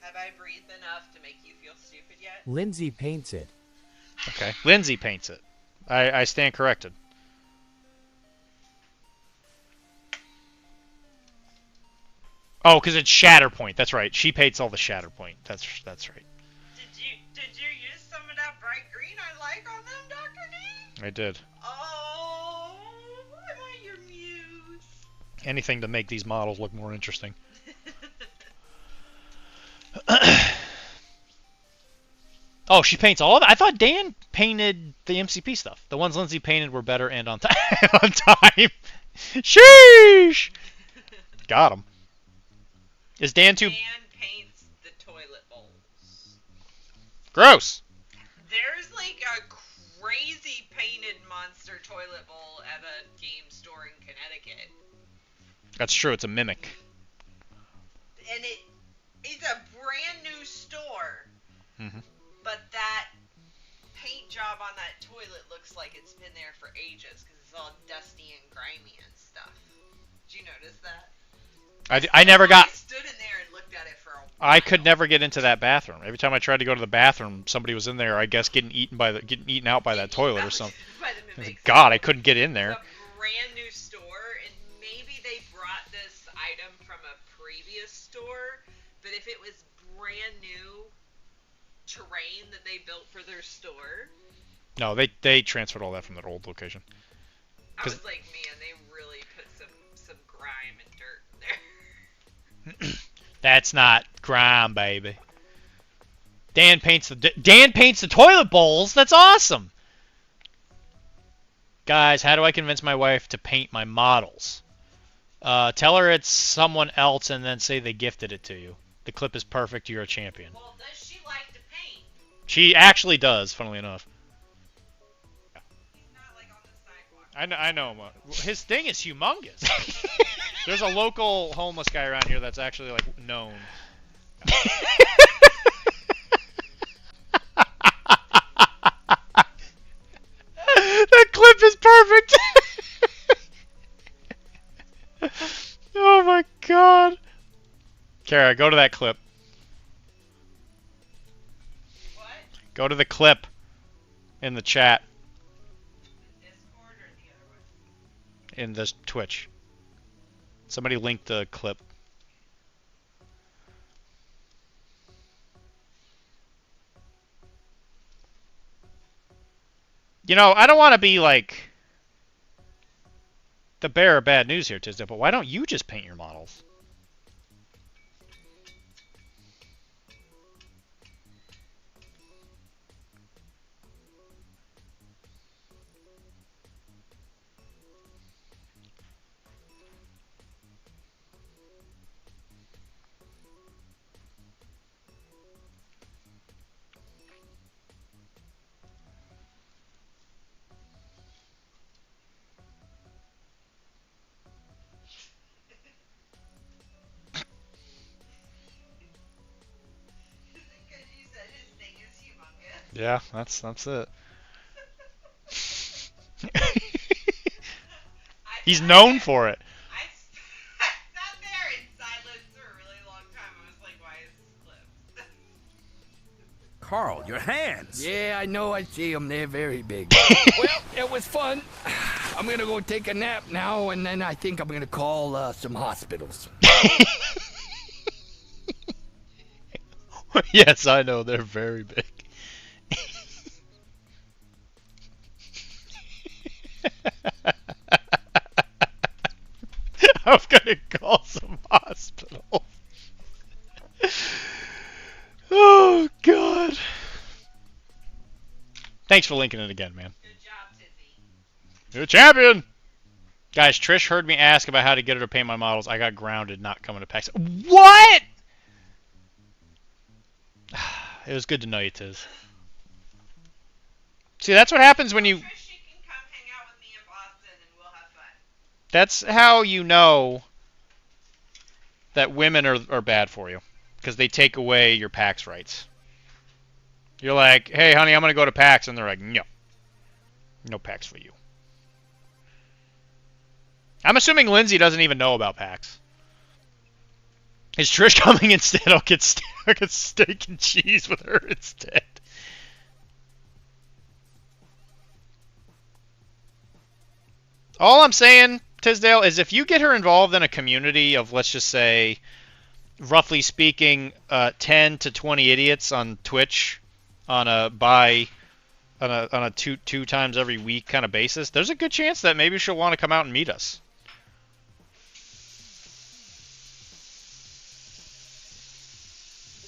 Have I breathed enough to make you feel stupid yet? Lindsay paints it. Okay, Lindsay paints it. I stand corrected. Oh, because it's Shatterpoint. That's right. She paints all the Shatterpoint. That's right. Did you use some of that bright green I like on them, Dr.D? I did. Oh, am I your muse? Anything to make these models look more interesting. Oh, she paints all of it? I thought Dan painted the MCP stuff. The ones Lindsay painted were better and on time. On time. Sheesh! Got him. Is Dan too... Dan paints the toilet bowls. Gross! There's like a crazy painted monster toilet bowl at a game store in Connecticut. That's true, it's a mimic. And it's a brand new store. Mm-hmm. But that paint job on that toilet looks like it's been there for ages because it's all dusty and grimy and stuff. Did you notice that? I never got... I stood in there and looked at it for a while. I could never get into that bathroom. Every time I tried to go to the bathroom, somebody was in there, I guess, getting eaten out by that toilet or something. God, I couldn't get in there. It's a brand new store, and maybe they brought this item from a previous store, but if it was brand new terrain that they built for their store... No, they transferred all that from their old location. I was like, man, they really put some grime and dirt in there. That's not grime, baby. Dan paints the toilet bowls. That's awesome. Guys, how do I convince my wife to paint my models? Tell her it's someone else and then say they gifted it to you. The clip is perfect. You're a champion. Well, does she like to paint? She actually does, funnily enough. He's not like on the sidewalk. I know. His thing is humongous. There's a local homeless guy around here that's actually like known. That clip is perfect. Oh my god. Kara, go to that clip. What? Go to the clip in the chat. The Discord or the other one? In this Twitch. Somebody linked the clip. You know, I don't want to be like the bearer of bad news here, Tisdale, but why don't you just paint your models? Yeah, that's it. He's known for it. I sat there in silence for a really long time. I was like, why is this clipped? Carl, your hands. Yeah, I know. I see them. They're very big. Well, it was fun. I'm gonna go take a nap now, and then I think I'm gonna call some hospitals. Yes, I know. They're very big. I'm gonna call some hospitals. Oh, God. Thanks for linking it again, man. Good job, Tizzy. You're a champion! Guys, Trish heard me ask about how to get her to paint my models. I got grounded not coming to PAX. What?! It was good to know you, Tiz. See, that's what happens when you... Trish, you can come hang out with me in Boston and we'll have fun. That's how you know that women are bad for you. Because they take away your PAX rights. You're like, hey, honey, I'm going to go to PAX. And they're like, no. No PAX for you. I'm assuming Lindsay doesn't even know about PAX. Is Trish coming instead? I'll get steak and cheese with her instead. All I'm saying, Tisdale, is if you get her involved in a community of, let's just say, roughly speaking, 10 to 20 idiots on Twitch on a two times every week kind of basis, there's a good chance that maybe she'll want to come out and meet us.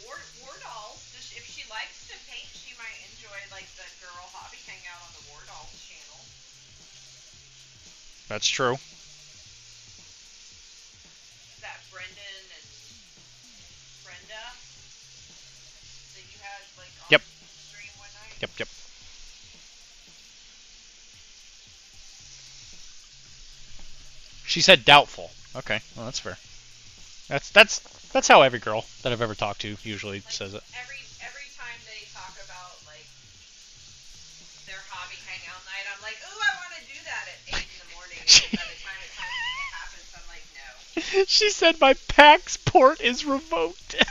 War dolls. If she likes to paint, she might enjoy like the girl hobby hangout on the War Dolls channel. That's true. Is that Brendan and Brenda that you had like on Yep. stream one night? Yep. She said doubtful. Okay, well that's fair. That's how every girl that I've ever talked to usually Like, says it. Every time they talk about like their hobby hangout night, I'm like, ooh, I want to do that at 8 in the morning. And by the time it happens, I'm like, no. She said my PAX port is revoked.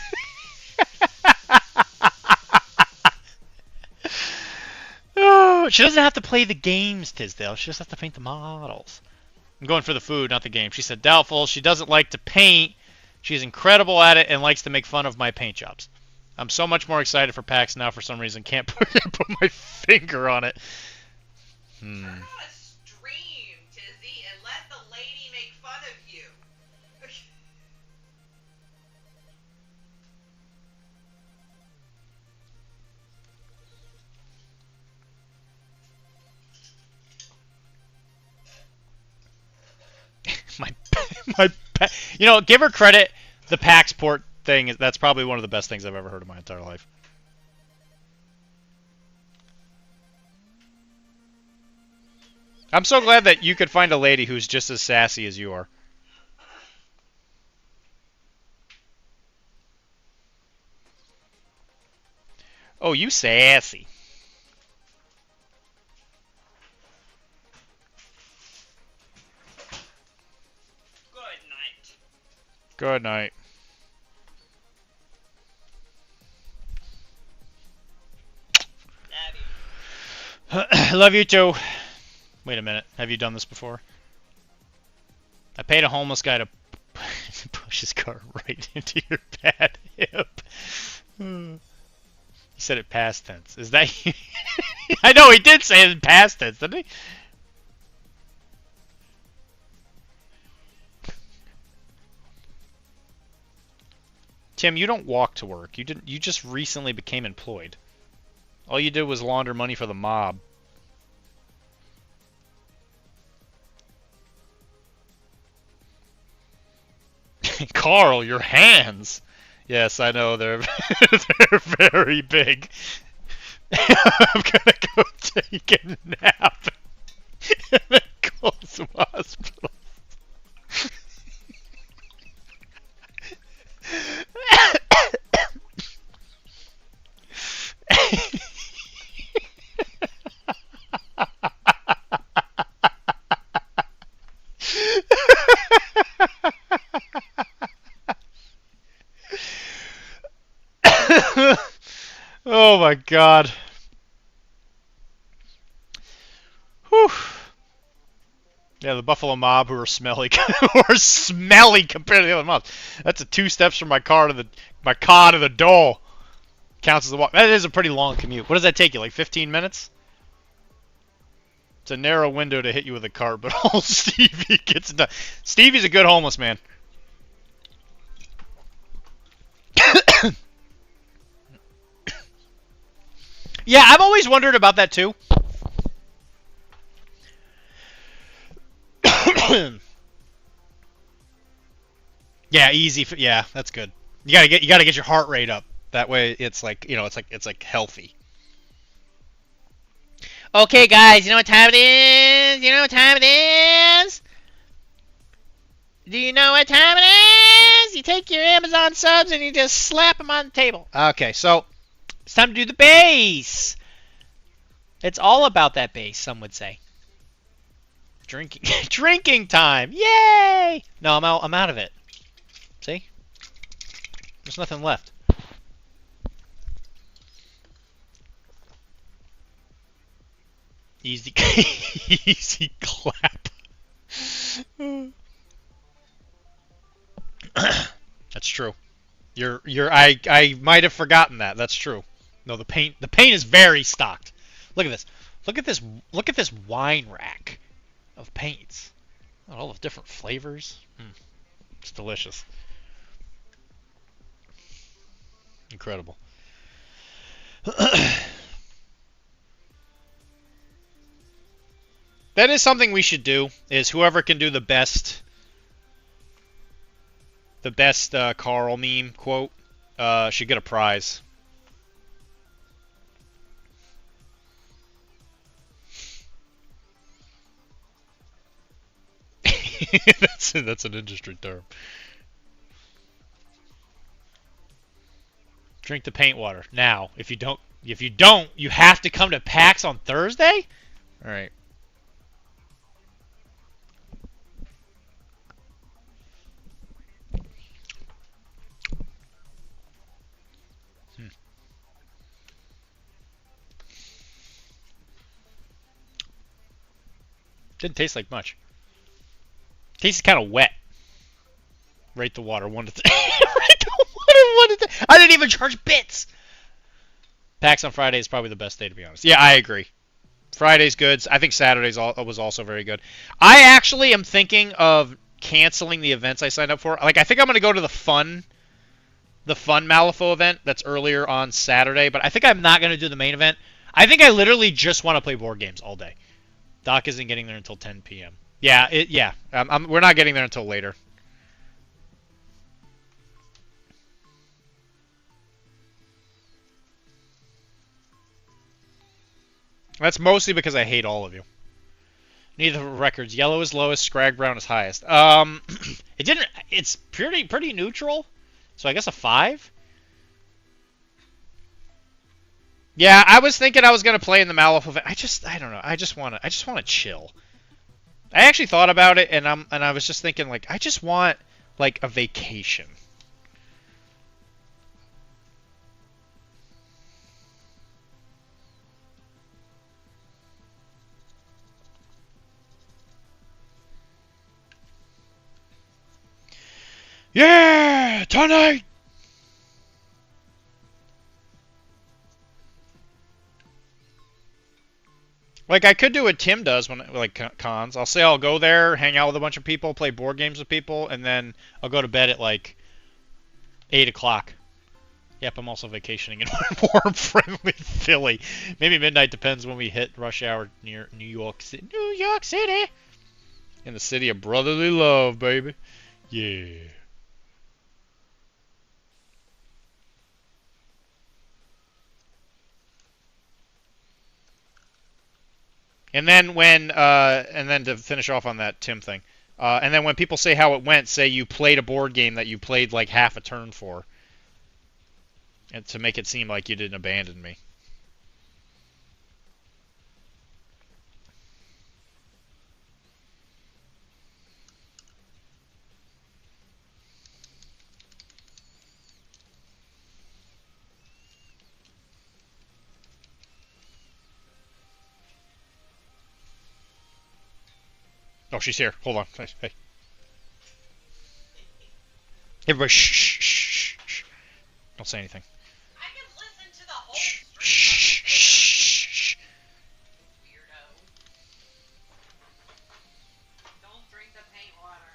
Oh, she doesn't have to play the games, Tisdale. She just has to paint the models. I'm going for the food, not the game. She said doubtful. She doesn't like to paint. She's incredible at it and likes to make fun of my paint jobs. I'm so much more excited for PAX now for some reason. Can't put my finger on it. Turn on a stream, Tizzy, and let the lady make fun of you. You know, give her credit. The PAX port thing, that's probably one of the best things I've ever heard in my entire life. I'm so glad that you could find a lady who's just as sassy as you are. Oh, you sassy. Good night. Good night. Love you too. Wait a minute. Have you done this before? I paid a homeless guy to push his car right into your bad hip. He said it past tense. Is that you? I know he did say it in past tense, didn't he? Tim, you don't walk to work. You just recently became employed. All you did was launder money for the mob. Carl, your hands. Yes, I know they're they're very big. I'm gonna go take a nap and then call some hospital. Oh my god. Whew. Yeah, the Buffalo Mob who are smelly who are smelly compared to the other mobs. That's a 2 steps from my car to the door. Counts as a walk. That is a pretty long commute. What does that take you? Like 15 minutes? It's a narrow window to hit you with a cart, but old Stevie gets done. Stevie's a good homeless man. Yeah, I've always wondered about that too. Yeah, easy. Yeah, that's good. You gotta get your heart rate up. That way, it's like it's like healthy. Okay, guys, you know what time it is? You know what time it is? Do you know what time it is? You take your Amazon subs and you just slap them on the table. Okay, so it's time to do the bass. It's all about that bass, some would say. Drinking drinking time. Yay! No, I'm out of it. See? There's nothing left. Easy easy clap. That's true. I might have forgotten that. That's true. No, the paint is very stocked. Look at this. Look at this wine rack of paints. All the different flavors. It's delicious. Incredible. That is something we should do, is whoever can do the best Carl meme quote should get a prize. That's an industry term. Drink the paint water now. If you don't, you have to come to PAX on Thursday. All right. Didn't taste like much. Tastes kind of wet. Rate the water 1 to 3. Rate the water 1 to 3. I didn't even charge bits. PAX on Friday is probably the best day, to be honest. Yeah, I agree. Friday's good. I think Saturday's was also very good. I actually am thinking of canceling the events I signed up for. Like, I think I'm going to go to the fun Malifaux event that's earlier on Saturday, but I think I'm not going to do the main event. I think I literally just want to play board games all day. Doc isn't getting there until 10 p.m. Yeah, we're not getting there until later. That's mostly because I hate all of you. Neither records. Yellow is lowest, Scrag Brown is highest. It's pretty neutral. So I guess a 5. Yeah, I was thinking I was gonna play in the Malifaux event. I don't know. I just wanna chill. I actually thought about it, and I was just thinking like I just want like a vacation. Yeah, tonight. Like I could do what Tim does when like cons. I'll say I'll go there, hang out with a bunch of people, play board games with people, and then I'll go to bed at like 8 o'clock. Yep, I'm also vacationing in warm, friendly Philly. Maybe midnight, depends when we hit rush hour near New York City. New York City! In the city of brotherly love, baby. Yeah. And then and then to finish off on that Tim thing, and then when people say how it went, say you played a board game that you played like half a turn for, and to make it seem like you didn't abandon me. Oh, she's here. Hold on. Hey. Everybody, shh, shh, shh, shh. Don't say anything. I can listen to the whole Shh, shh, shh. weirdo. Don't drink the paint water.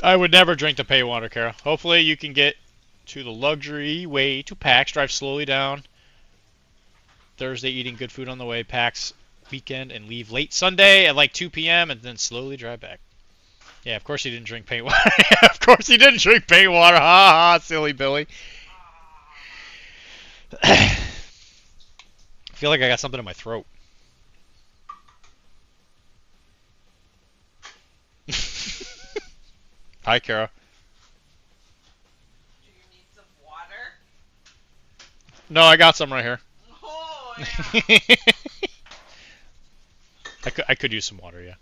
I would never drink the pay water, Kara. Hopefully you can get to the luxury way to PAX. Drive slowly down. Thursday, eating good food on the way. PAX weekend and leave late Sunday at like 2 p.m. and then slowly drive back. Yeah, of course he didn't drink paint water. Of course he didn't drink paint water. Ha ha, silly Billy. I feel like I got something in my throat. Hi, Kara. Do you need some water? No, I got some right here. Oh, yeah. I could use some water, yeah.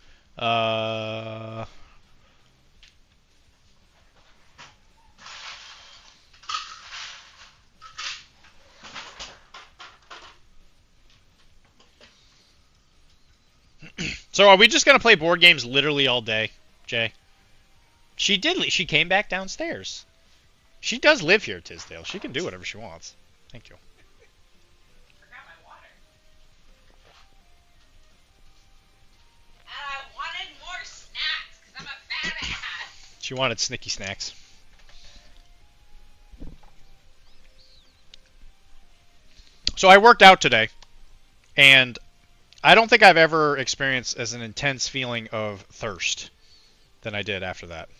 So are we just gonna play board games literally all day, Jay? She did. She came back downstairs. She does live here, Tisdale. She can do whatever she wants. Thank you. Forgot my water. And I wanted more snacks because I'm a fat ass. She wanted Snicky snacks. So I worked out today, and I don't think I've ever experienced as an intense feeling of thirst than I did after that.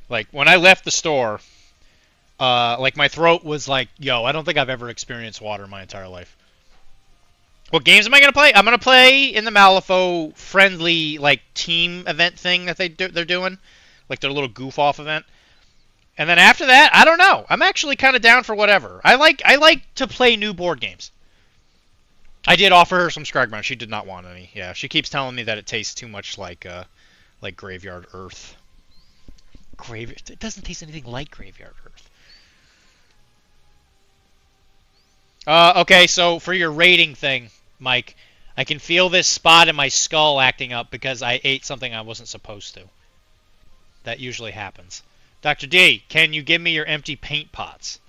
Like, when I left the store, like, my throat was like, yo, I don't think I've ever experienced water in my entire life. What games am I going to play? I'm going to play in the Malifaux friendly, like, team event thing that they're doing. Like, their little goof-off event. And then after that, I don't know. I'm actually kind of down for whatever. I like to play new board games. I did offer her some Scragmount. She did not want any. Yeah, she keeps telling me that it tastes too much like Graveyard Earth. It doesn't taste anything like Graveyard Earth. Okay, so for your rating thing, Mike, I can feel this spot in my skull acting up because I ate something I wasn't supposed to. That usually happens. Dr. D, can you give me your empty paint pots?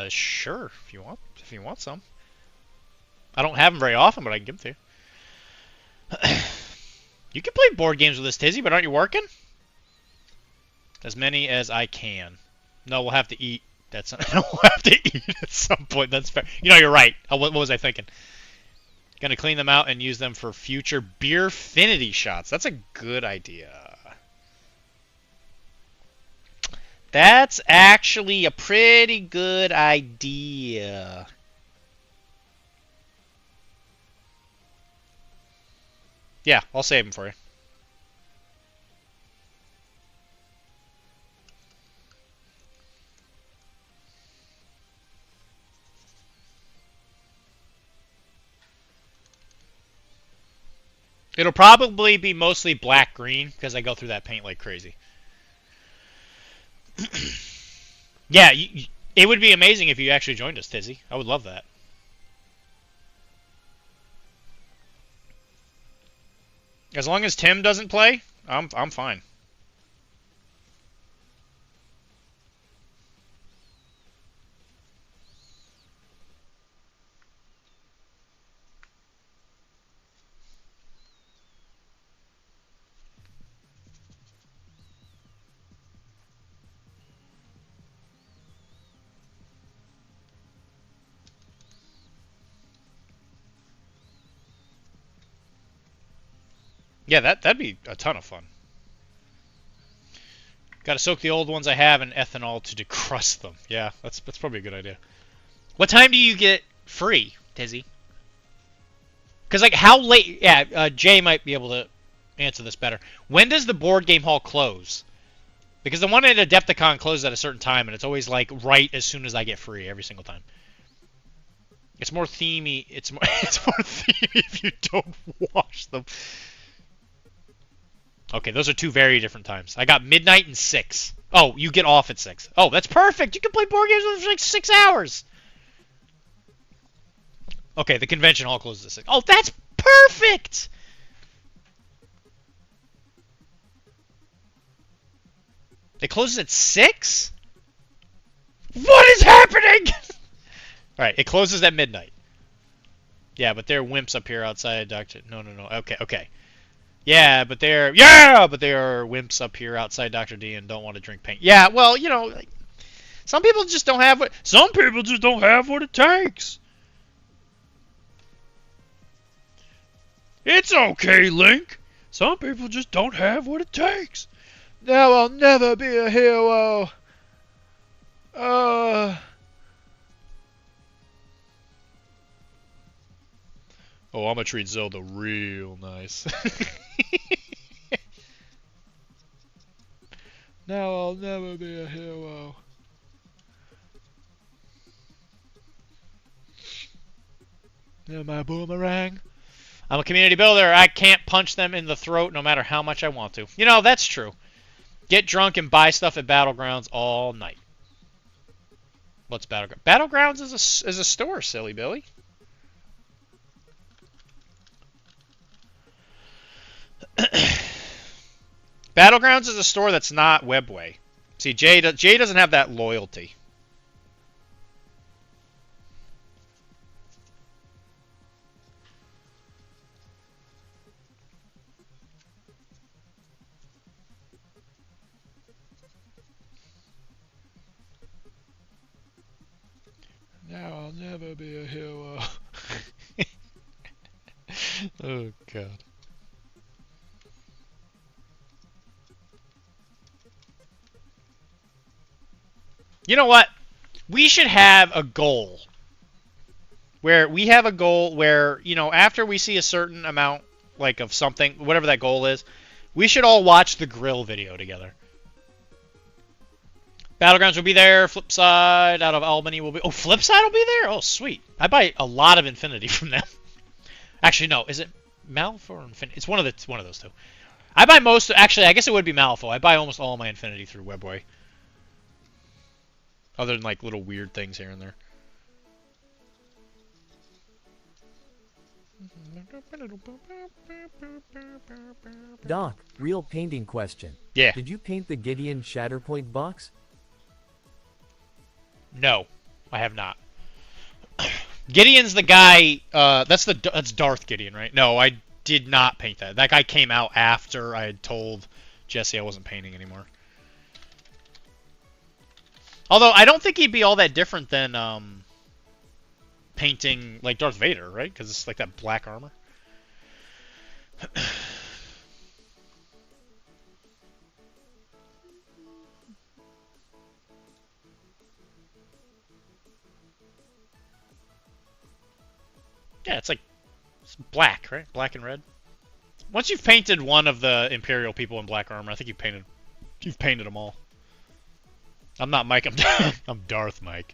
Sure, if you want some. I don't have them very often, but I can give them to you. You can play board games with this, Tizzy, but aren't you working? As many as I can. No, we'll have to eat. We'll have to eat at some point. That's fair. You know, you're right. What was I thinking? Gonna clean them out and use them for future beerfinity shots. That's a good idea. That's actually a pretty good idea. Yeah, I'll save them for you. It'll probably be mostly black-green because I go through that paint like crazy. Yeah, it would be amazing if you actually joined us, Tizzy. I would love that. As long as Tim doesn't play, I'm fine. Yeah, that'd be a ton of fun. Got to soak the old ones I have in ethanol to decrust them. Yeah, that's probably a good idea. What time do you get free, Tizzy? Because, like, how late... Yeah, Jay might be able to answer this better. When does the board game hall close? Because the one at Adepticon closes at a certain time, and it's always, like, right as soon as I get free every single time. It's more themey. It's more themey if you don't watch them. Okay, those are two very different times. I got midnight and 6. Oh, you get off at 6. Oh, that's perfect. You can play board games for like 6 hours. Okay, the convention hall closes at 6. Oh, that's perfect. It closes at 6? What is happening? Alright, it closes at midnight. Yeah, but there are wimps up here outside Dr. No. Okay. Yeah, but they're wimps up here outside Dr.D and don't want to drink paint. Yeah, well, you know, like, some people just don't have what it takes. It's okay, Link. Some people just don't have what it takes. Now I'll never be a hero. Oh, I'm gonna treat Zelda real nice. Now I'll never be a hero. My boomerang. I'm a community builder. I can't punch them in the throat no matter how much I want to. You know, that's true. Get drunk and buy stuff at Battlegrounds all night. What's Battlegrounds? Battlegrounds is a store, silly Billy. Battlegrounds is a store that's not Webway. See, Jay doesn't have that loyalty. Now I'll never be a hero. Oh, God. You know what? We should have a goal. Where we have a goal where, you know, after we see a certain amount, like, of something, whatever that goal is, we should all watch the grill video together. Battlegrounds will be there. Flipside out of Albany will be... Oh, Flipside will be there? Oh, sweet. I buy a lot of Infinity from them. Actually, no. Is it Malifaux or Infinity? It's one of those two. I buy most... Actually, I guess it would be Malifaux. I buy almost all my Infinity through Webway. Other than, like, little weird things here and there. Doc, real painting question. Yeah. Did you paint the Gideon Shatterpoint box? No, I have not. Gideon's the guy, that's Darth Gideon, right? No, I did not paint that. That guy came out after I had told Jesse I wasn't painting anymore. Although, I don't think he'd be all that different than, painting, like, Darth Vader, right? Because it's, like, that black armor. Yeah, it's like it's black, right? Black and red. Once you've painted one of the Imperial people in black armor, I think you've painted them all. I'm not Mike. I'm Darth Mike.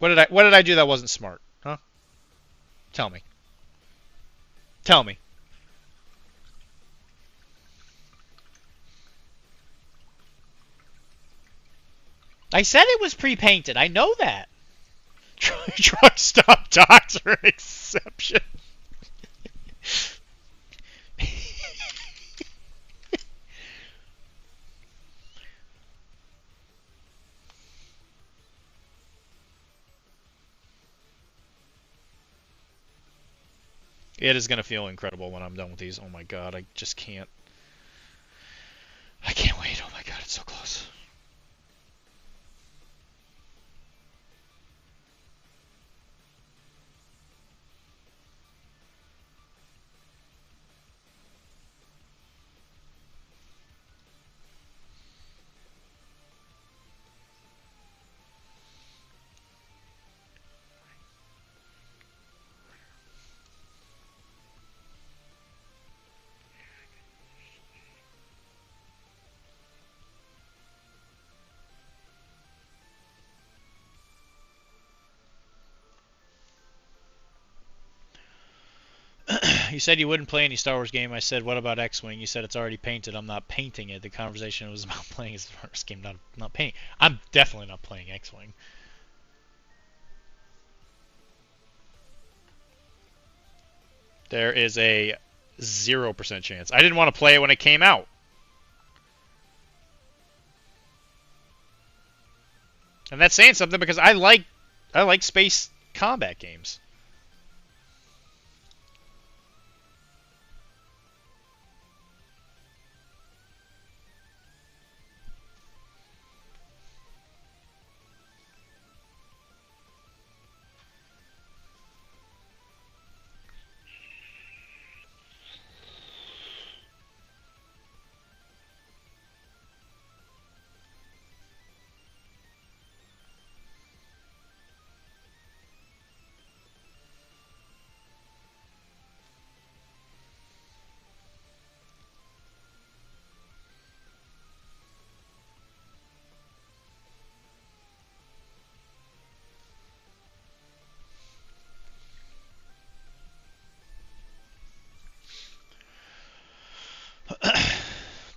What did I do that wasn't smart? Huh? Tell me. Tell me. I said it was pre-painted. I know that. Truck stop docks are an exception. It is going to feel incredible when I'm done with these. Oh my god, I just can't. I can't wait. Oh my god, it's so close. You said you wouldn't play any Star Wars game. I said, what about X-Wing? You said it's already painted. I'm not painting it. The conversation was about playing Star Wars game, not painting. I'm definitely not playing X-Wing. There is a 0% chance. I didn't want to play it when it came out. And that's saying something because I like space combat games.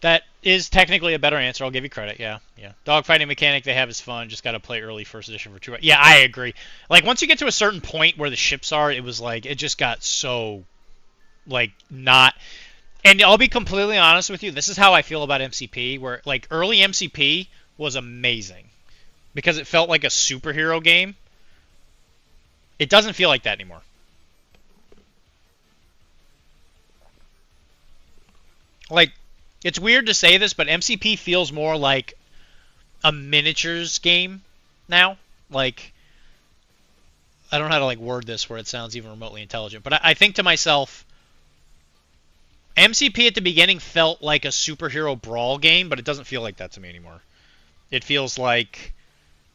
That is technically a better answer. I'll give you credit. Yeah. Dogfighting mechanic they have is fun. Just got to play early first edition for 2 hours. Yeah, I agree. Like, once you get to a certain point where the ships are, it was like, it just got so, like, not... And I'll be completely honest with you. This is how I feel about MCP, where, like, early MCP was amazing. Because it felt like a superhero game. It doesn't feel like that anymore. Like... It's weird to say this, but MCP feels more like a miniatures game now. Like, I don't know how to like word this where it sounds even remotely intelligent, but I think to myself, MCP at the beginning felt like a superhero brawl game, but it doesn't feel like that to me anymore. It feels like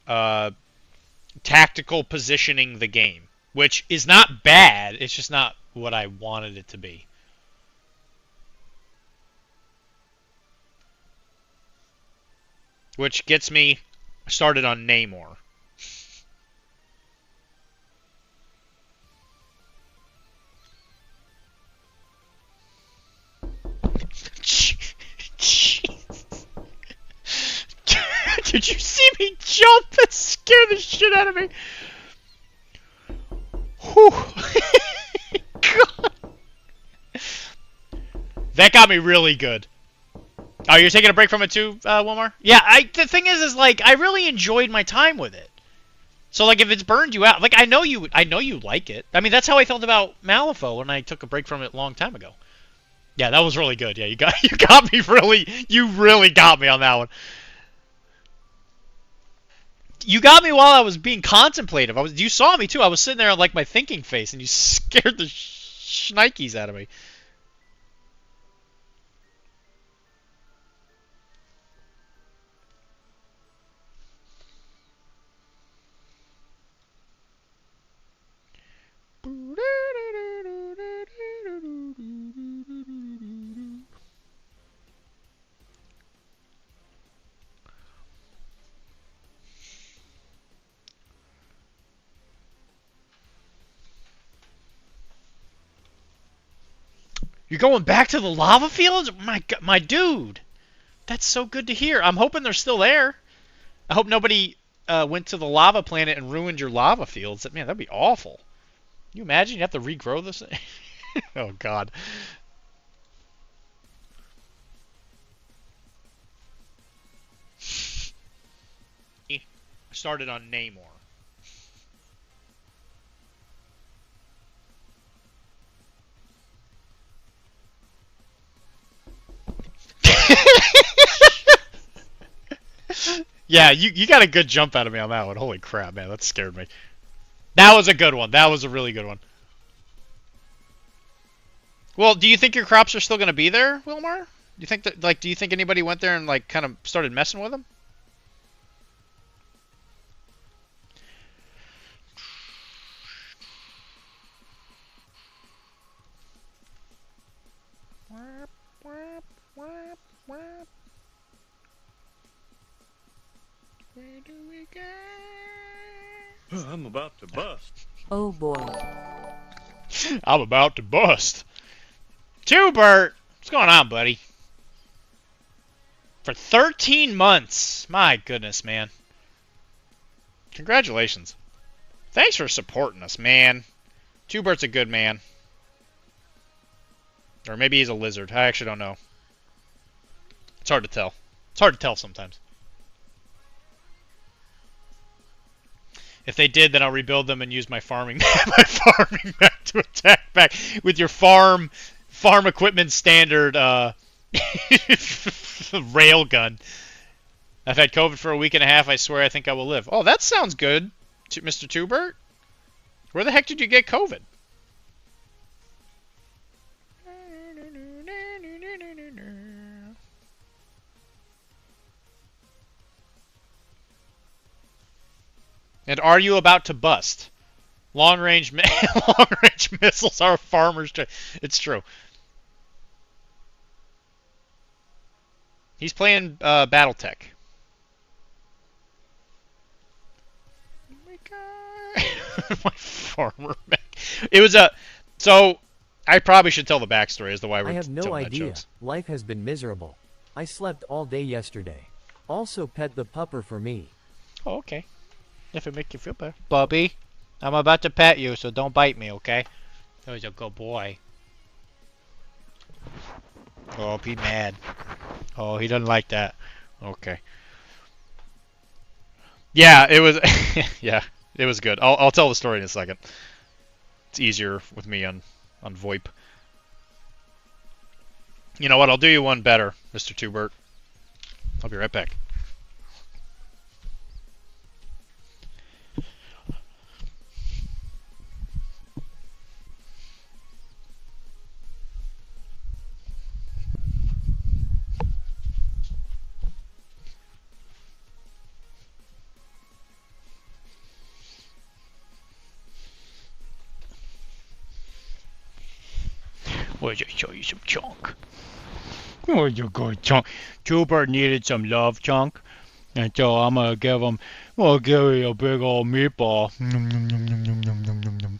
tactical positioning the game, which is not bad. It's just not what I wanted it to be. Which gets me started on Namor. Did you see me jump? That scared the shit out of me. Whew. God. That got me really good. Oh, you're taking a break from it too, Wilmar? Yeah, the thing is like I really enjoyed my time with it. So like if it's burned you out, like I know you like it. I mean that's how I felt about Malifaux when I took a break from it a long time ago. Yeah, that was really good. Yeah, you got me really got me on that one. You got me while I was being contemplative. You saw me too. I was sitting there on like my thinking face, and you scared the shnikes out of me. You're going back to the lava fields? My dude. That's so good to hear. I'm hoping they're still there. I hope nobody went to the lava planet and ruined your lava fields. Man, that'd be awful. Can you imagine you have to regrow this? Oh, God. I started on Namor. Yeah, you got a good jump out of me on that one. Holy crap, man. That scared me. That was a good one. That was a really good one. Well, do you think your crops are still going to be there, Wilmar? Do you think that, like, do you think anybody went there and, like, kind of started messing with them? Where do we go? I'm about to bust. Oh boy. I'm about to bust. Tubert! What's going on, buddy? For 13 months. My goodness, man. Congratulations. Thanks for supporting us, man. Tubert's a good man. Or maybe he's a lizard. I actually don't know. It's hard to tell. It's hard to tell sometimes. If they did, then I'll rebuild them and use my farming mech to attack back with your farm equipment standard rail gun. I've had COVID for a week and a half. I swear I think I will live. Oh, that sounds good, Mr. Tubert. Where the heck did you get COVID? And are you about to bust? Long-range missiles are farmers. It's true. He's playing BattleTech. My farmer mech. It was a. So I probably should tell the backstory as to why we're. I have no idea. Jokes. Life has been miserable. I slept all day yesterday. Also pet the pupper for me. Oh, okay. If it make you feel better. Bubby, I'm about to pet you, so don't bite me, okay? That was a good boy. Oh, be mad. Oh, he doesn't like that. Okay. Yeah, it was. Yeah, it was good. I'll tell the story in a second. It's easier with me on VoIP. You know what? I'll do you one better, Mr. Tubert. I'll be right back. We'll just show you some chunk. Oh, you good chunk. Tubert needed some love, chunk. And so I'm gonna give him, we'll give you a big old meatball. Nom, nom, nom, nom, nom, nom, nom, nom, nom.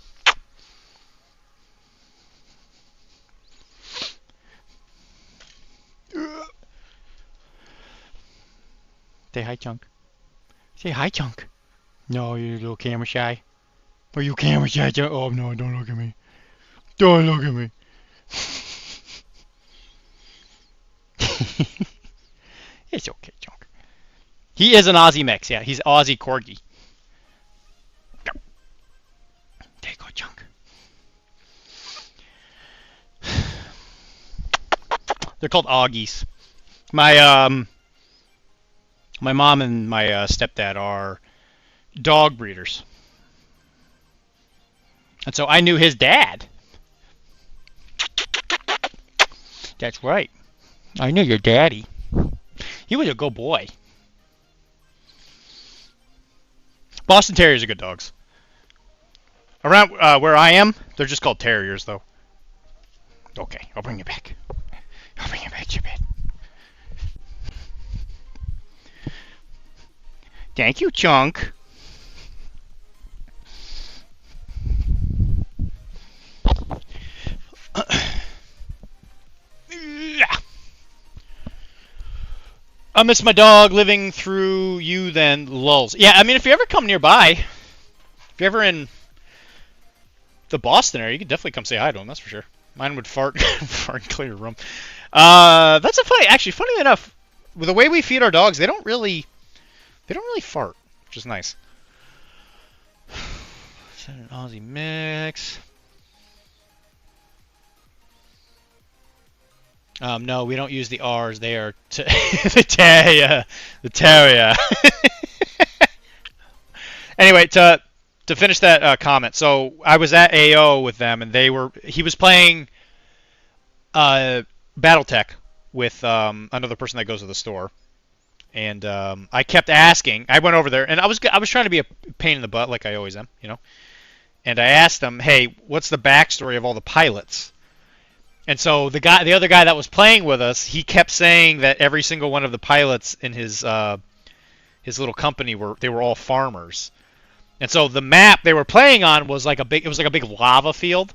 Say hi, chunk. Say hi, chunk. No, you little camera shy. Are you camera shy, chunk? Oh no, don't look at me. Don't look at me. It's okay, Chunk. He is an Aussie mix, yeah. He's Aussie Corgi. Go. There you go, Chunk. They're called Augies. My mom and my stepdad are dog breeders. And so I knew his dad. That's right. I knew your daddy. He was a good boy. Boston Terriers are good dogs. Around where I am, they're just called Terriers, though. Okay, I'll bring you back. I'll bring you back to your bed. Thank you, Chunk. I miss my dog living through you then, lulz. Yeah, I mean, if you ever come nearby, if you're ever in the Boston area, you could definitely come say hi to him, that's for sure. Mine would fart, fart and clear your room. That's a funny enough, with the way we feed our dogs, they don't really fart, which is nice. Set an Aussie mix. No, we don't use the R's. They are the terrier. The terrier. Anyway, to finish that comment, so I was at AO with them, and he was playing BattleTech with another person that goes to the store, and I kept asking. I went over there, and I was trying to be a pain in the butt, like I always am, you know. And I asked them, "Hey, what's the backstory of all the pilots?" And so the other guy that was playing with us, he kept saying that every single one of the pilots in his little company were all farmers. And so the map they were playing on was like a big lava field.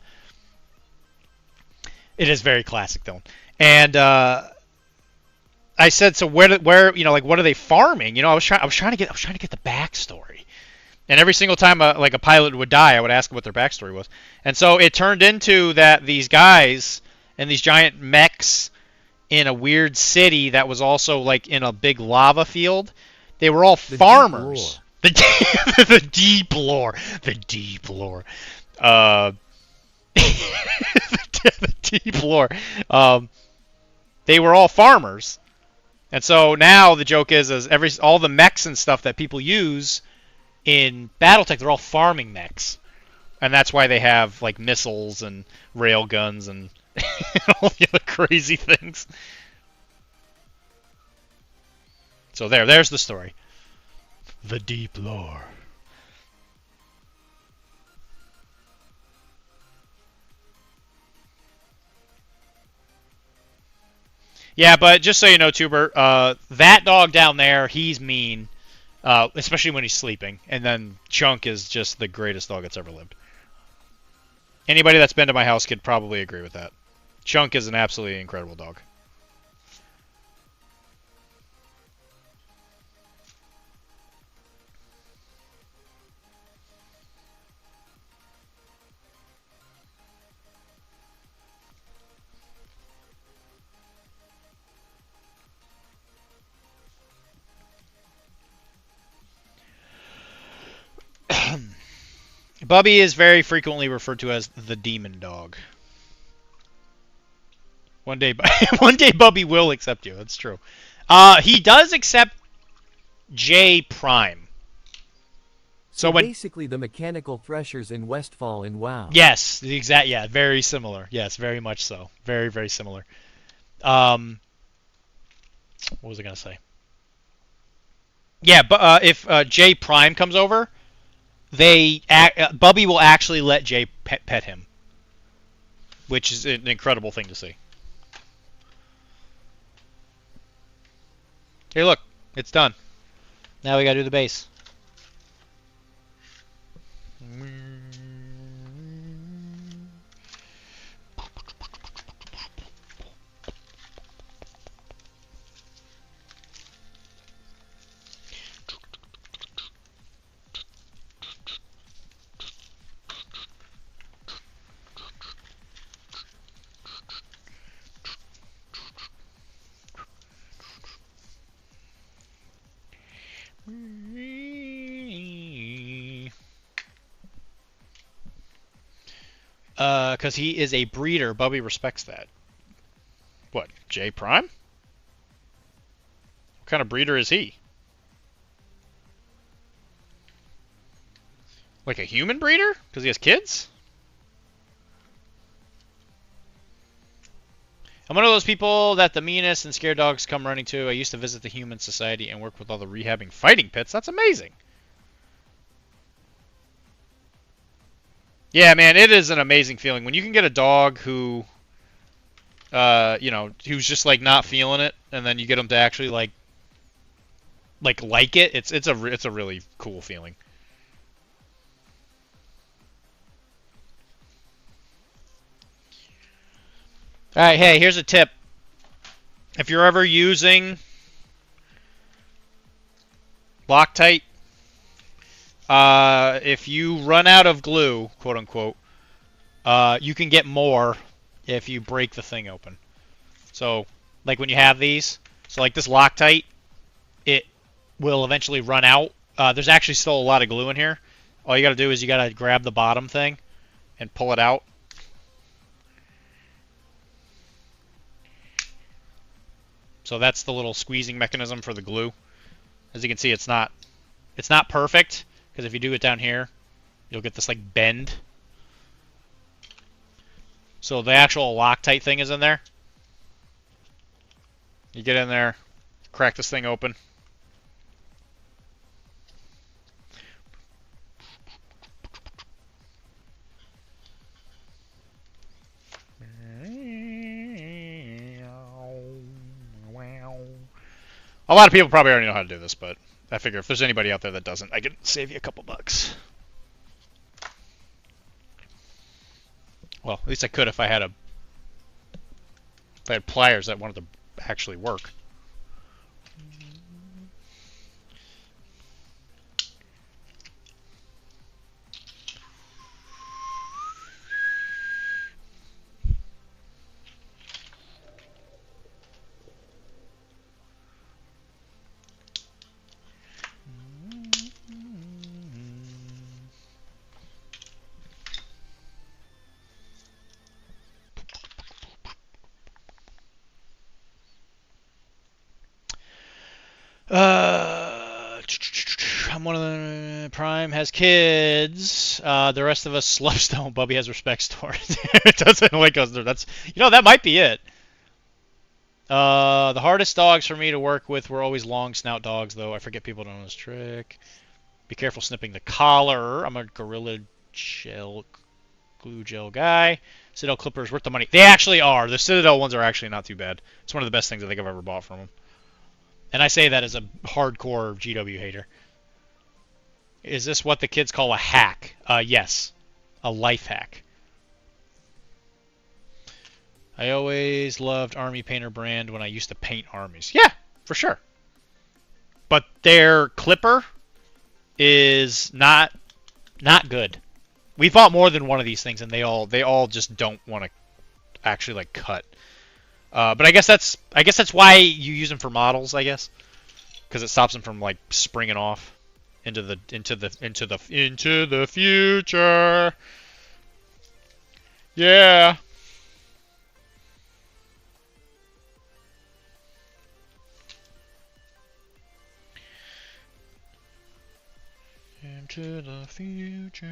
It is very classic though. And I said, so where you know, like, what are they farming? You know, I was trying to get the backstory. And every single time a pilot would die, I would ask them what their backstory was. And so it turned into that these guys and these giant mechs in a weird city that was also like in a big lava field, they were all farmers. The deep lore. The deep lore. The deep lore. They were all farmers. And so now the joke is all the mechs and stuff that people use in BattleTech, they're all farming mechs. And that's why they have like missiles and rail guns and all the other crazy things. So there's the story. The deep lore. Yeah, but just so you know, Tuber, that dog down there, he's mean, especially when he's sleeping. And then Chunk is just the greatest dog that's ever lived. Anybody that's been to my house could probably agree with that. Chunk is an absolutely incredible dog. Bubby is very frequently referred to as the demon dog. One day Bubby will accept you. That's true. He does accept J Prime. So basically the mechanical threshers in Westfall in WoW. Yes, the exact. Yeah, very similar. Yes, very much so. Very, very similar. What was I gonna say? Yeah, but if J Prime comes over, Bubby will actually let Jay pet him, which is an incredible thing to see. Here, look, it's done. Now we gotta do the base. Because he is a breeder. Bubby respects that. What, J Prime? What kind of breeder is he? Like a human breeder? Because he has kids? I'm one of those people that the meanest and scared dogs come running to. I used to visit the Human Society and work with all the rehabbing fighting pits. That's amazing. Yeah, man, it is an amazing feeling when you can get a dog who, you know, who's just like not feeling it, and then you get them to actually like it. It's a really cool feeling. All right, hey, here's a tip. If you're ever using Loctite. If you run out of glue, quote unquote, you can get more if you break the thing open. So, like when you have these, so like this Loctite, it will eventually run out. There's actually still a lot of glue in here. All you got to do is you got to grab the bottom thing and pull it out. So that's the little squeezing mechanism for the glue. As you can see, it's not perfect, because if you do it down here, you'll get this like bend. So the actual Loctite thing is in there. You get in there, crack this thing open. A lot of people probably already know how to do this, but I figure if there's anybody out there that doesn't, I can save you a couple bucks. Well, at least I could if I had pliers that wanted to actually work. I'm one of the Prime has kids. The rest of us slups don't. Bubby has respect stories. It doesn't like us. That's that might be it. The hardest dogs for me to work with were always long snout dogs, though. I forget people don't know this trick. Be careful snipping the collar. I'm a Gorilla glue gel guy. Citadel clippers worth the money. They actually are. The Citadel ones are actually not too bad. It's one of the best things I think I've ever bought from them. And I say that as a hardcore GW hater. Is this what the kids call a hack? Yes. A life hack. I always loved Army Painter brand when I used to paint armies. Yeah, for sure. But their clipper is not good. We bought more than one of these things, and they all just don't want to actually like cut. But I guess that's why you use them for models, I guess, because it stops them from like springing off into the future. Yeah. Into the future.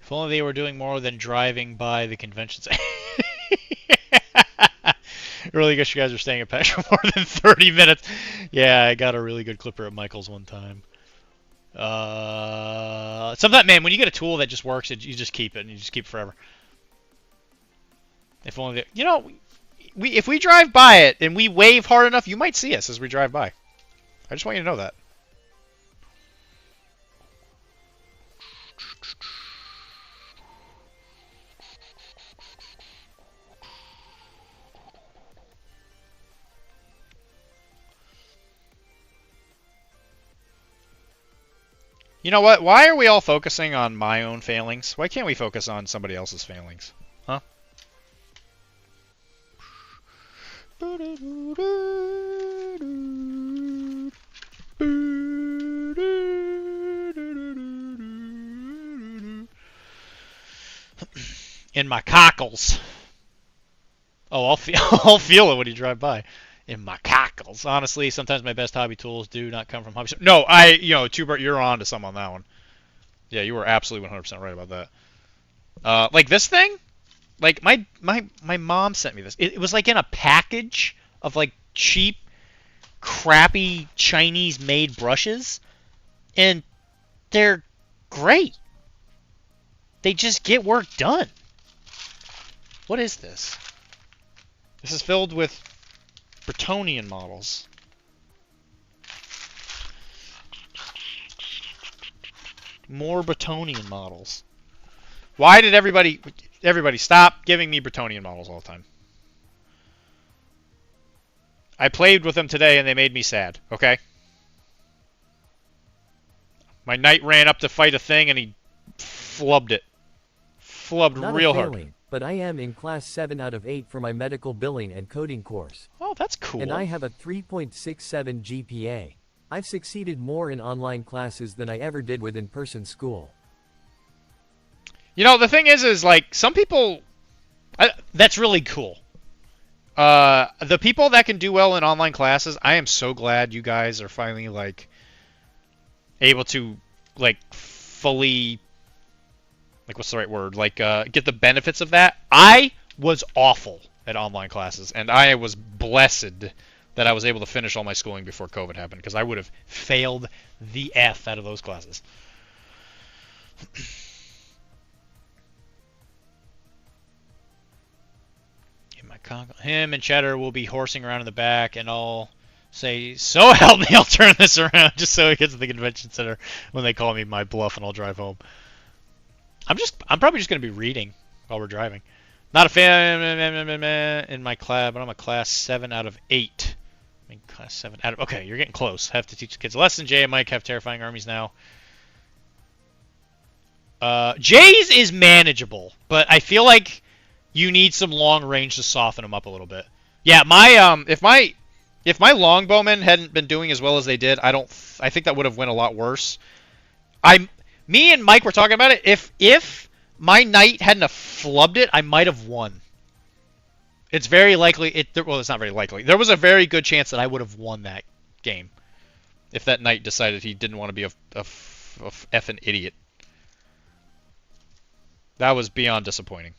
If only they were doing more than driving by the conventions. Really guess you guys are staying at Patch for more than 30 minutes. Yeah, I got a really good clipper at Michael's one time. Sometimes, man, when you get a tool that just works, you just keep it, and you just keep it forever. If only, if we drive by it and we wave hard enough, you might see us as we drive by. I just want you to know that. You know what? Why are we all focusing on my own failings? Why can't we focus on somebody else's failings? Huh? In my cockles. Oh, I'll feel it when you drive by. In my cockles. Honestly, sometimes my best hobby tools do not come from hobby. No, Tubert, you're on to something on that one. Yeah, you were absolutely 100% right about that. Like this thing? Like my mom sent me this. It was like in a package of like cheap, crappy Chinese made brushes, and they're great. They just get work done. What is this? This is filled with Bretonian models. More Bretonian models. Why did everybody stop giving me Bretonian models all the time? I played with them today and they made me sad, okay? My knight ran up to fight a thing and he flubbed it. Flubbed Not real a hard. failing, but I am in class 7 out of 8 for my medical billing and coding course. Oh, that's cool. And I have a 3.67 GPA. I've succeeded more in online classes than I ever did with in-person school. You know, the thing is like, some people... that's really cool. The people that can do well in online classes, I am so glad you guys are finally, like, able to, like, fully... Like, what's the right word? Like, get the benefits of that. I was awful at online classes, and I was blessed that I was able to finish all my schooling before COVID happened, because I would have failed the F out of those classes. Him and Cheddar will be horsing around in the back, and I'll say, "So help me, I'll turn this around," just so he gets to the convention center when they call me my bluff, and I'll drive home. I'm probably just gonna be reading while we're driving. Not a fan in my class, but I'm a class 7 out of 8. I mean, class 7 out of... Okay, you're getting close. Have to teach the kids a lesson. Jay and Mike have terrifying armies now. Jay's is manageable, but I feel like you need some long range to soften them up a little bit. Yeah, my if my longbowmen hadn't been doing as well as they did, I think that would have went a lot worse. Me and Mike were talking about it. If my knight hadn't have flubbed it, I might have won. It's very likely. Well, it's not very likely. There was a very good chance that I would have won that game if that knight decided he didn't want to be a effing idiot. That was beyond disappointing.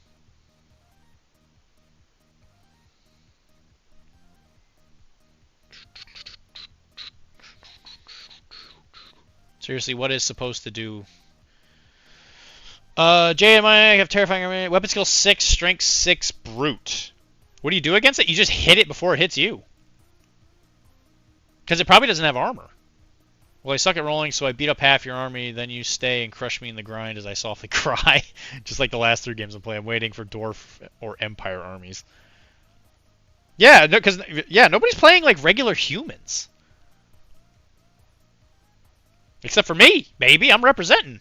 Seriously, what is supposed to do? Jay and I have terrifying army. Weapon skill 6, strength 6, brute. What do you do against it? You just hit it before it hits you. Because it probably doesn't have armor. Well, I suck at rolling, so I beat up half your army, then you stay and crush me in the grind as I softly cry. Just like the last 3 games I play. I'm waiting for dwarf or empire armies. Yeah, because nobody's playing like regular humans. Except for me. Maybe I'm representing.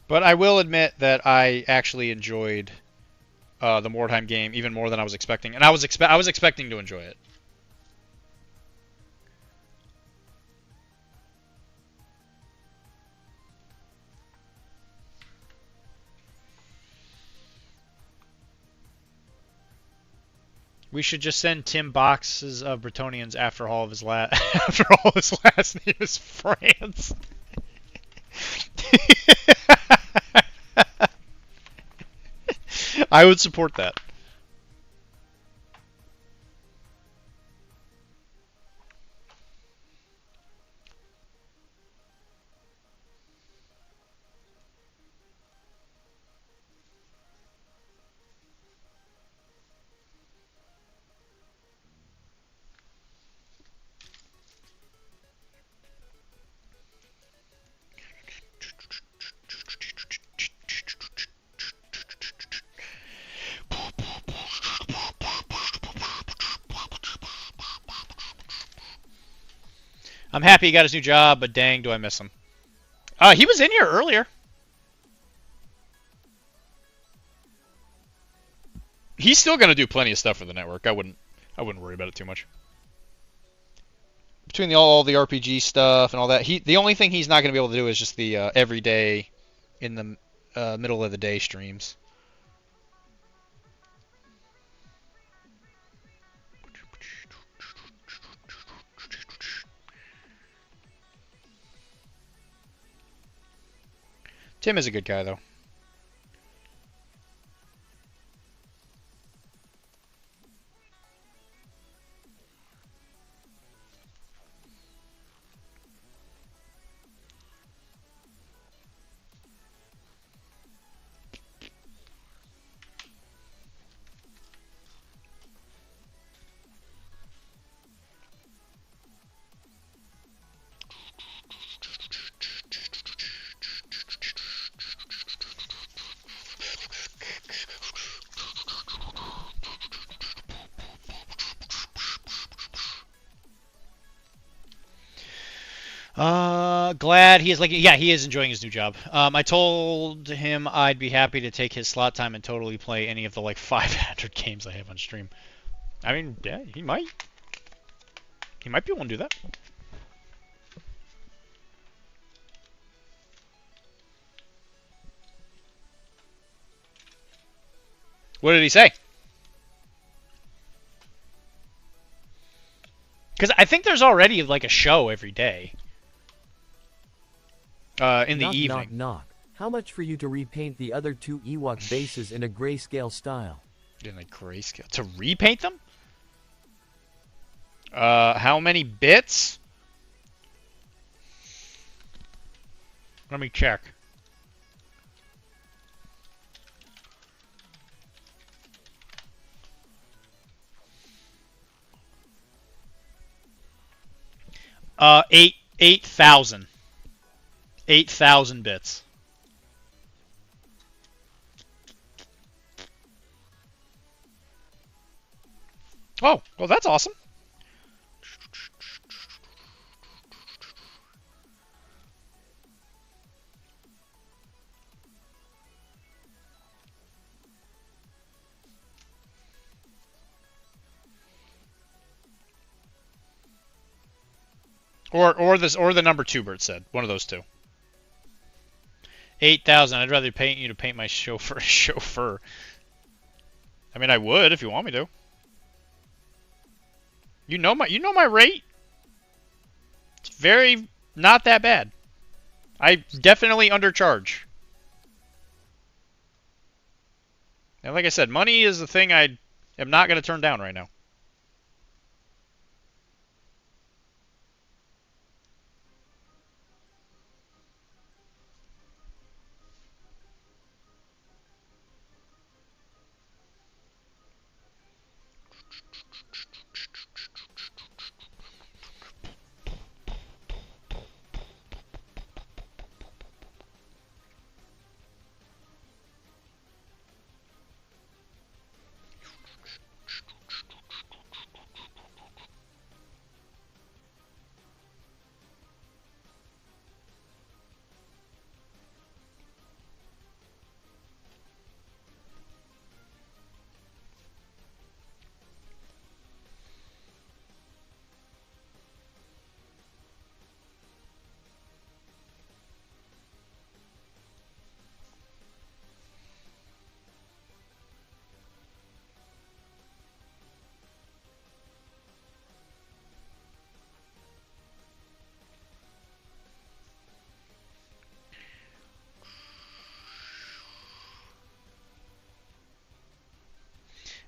But I will admit that I actually enjoyed the Mordheim game even more than I was expecting, and I was expecting to enjoy it. We should just send Tim boxes of Bretonians after all his last name is France. I would support that. I'm happy he got his new job, but dang, do I miss him. He was in here earlier. He's still gonna do plenty of stuff for the network. I wouldn't worry about it too much. Between all the RPG stuff and all that, the only thing he's not gonna be able to do is just the everyday, in the middle of the day streams. Tim is a good guy, though. Glad he is yeah, he is enjoying his new job. I told him I'd be happy to take his slot time and totally play any of the like 500 games I have on stream. I mean, yeah, he might be able to do that. What did he say? Because I think there's already like a show every day. In the evening. Knock, knock. How much for you to repaint the other 2 Ewok bases in a grayscale style? In a grayscale? To repaint them? How many bits? Let me check. Eight 8,000. 8,000 bits. Oh, well, that's awesome. Or the number 2, Bert said. One of those two. 8,000. I'd rather paint you to paint my chauffeur. I mean, I would if you want me to. You know my rate. It's very not that bad. I definitely undercharge. And like I said, money is the thing I am not going to turn down right now.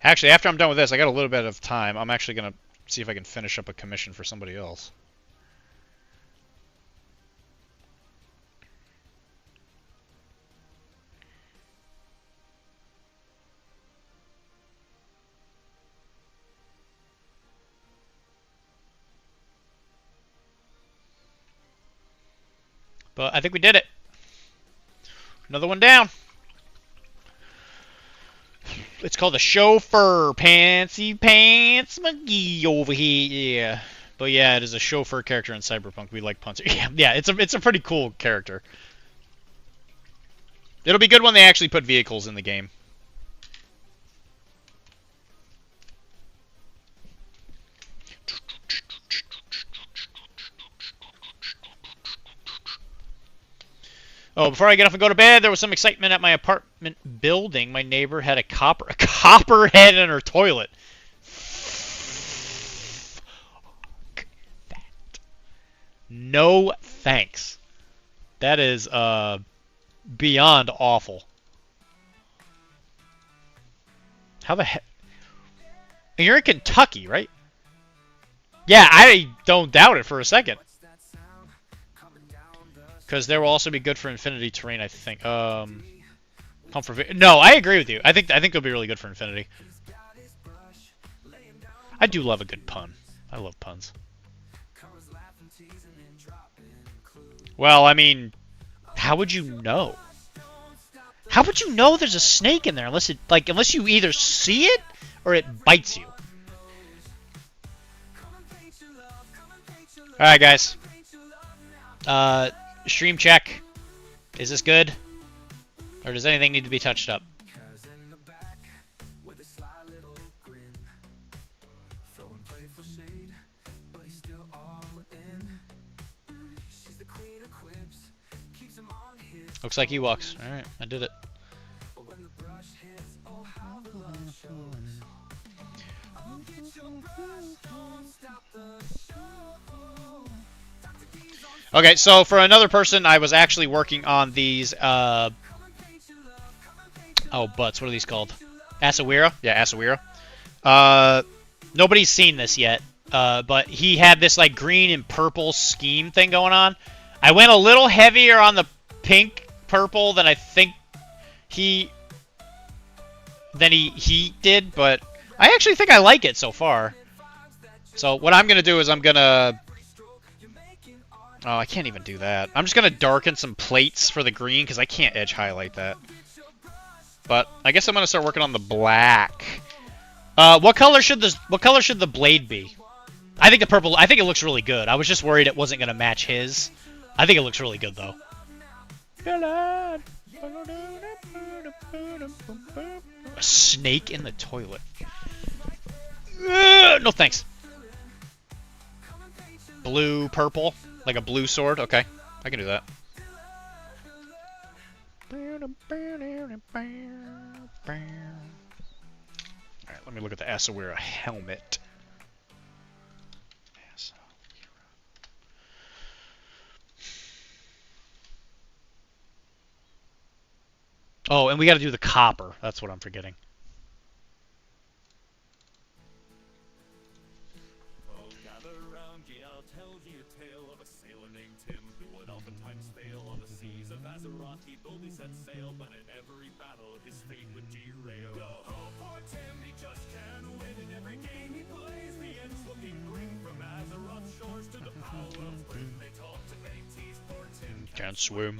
Actually, after I'm done with this, I got a little bit of time. I'm actually going to see if I can finish up a commission for somebody else. But I think we did it. Another one down. It's called the Chauffeur Pantsy Pants McGee over here. Yeah. But yeah, it is a chauffeur character in Cyberpunk. We like punts. Yeah, it's a pretty cool character. It'll be good when they actually put vehicles in the game. Oh, before I get off and go to bed, there was some excitement at my apartment building. My neighbor had a copper head in her toilet. Fuck that. No thanks. That is beyond awful. How the heck? You're in Kentucky, right? Yeah, I don't doubt it for a second. Because there will also be good for Infinity terrain, I think. No, I agree with you. I think it'll be really good for Infinity. I do love a good pun. I love puns. Well, I mean, how would you know? How would you know there's a snake in there unless you either see it or it bites you? All right, guys. Stream check. Is this good? Or does anything need to be touched up? Looks like Ewoks. Alright, I did it. Okay, so for another person, I was actually working on these, oh, butts, what are these called? Asawira? Yeah, Asawira. Nobody's seen this yet, but he had this, like, green and purple scheme thing going on. I went a little heavier on the pink-purple than I think he did, but I actually think I like it so far. So what I'm going to do is I'm going to... Oh, I can't even do that. I'm just going to darken some plates for the green because I can't edge highlight that. But I guess I'm going to start working on the black. What color should the blade be? I think the purple, I think it looks really good. I was just worried it wasn't going to match his. I think it looks really good though. A snake in the toilet. No thanks. Blue, purple. Like a blue sword? Okay. I can do that. Alright, let me look at the Asawira helmet. Oh, and we gotta do the copper. That's what I'm forgetting. Can't swim.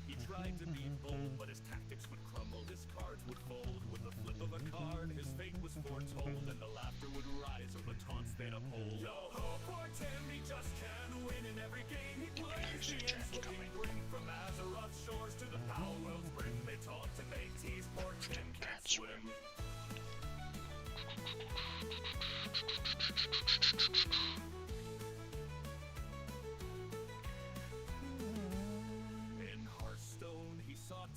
He tried to be bold, but his tactics would crumble. His cards would fold with the flip of a card. His fate was foretold, and the laughter would rise from the taunts they'd uphold. Yo ho, poor Tim, he just can't win in every game he plays. The ends looking grim from Azeroth's shores to the Power World's brim. They taunt and they tease, poor Tim can't swim.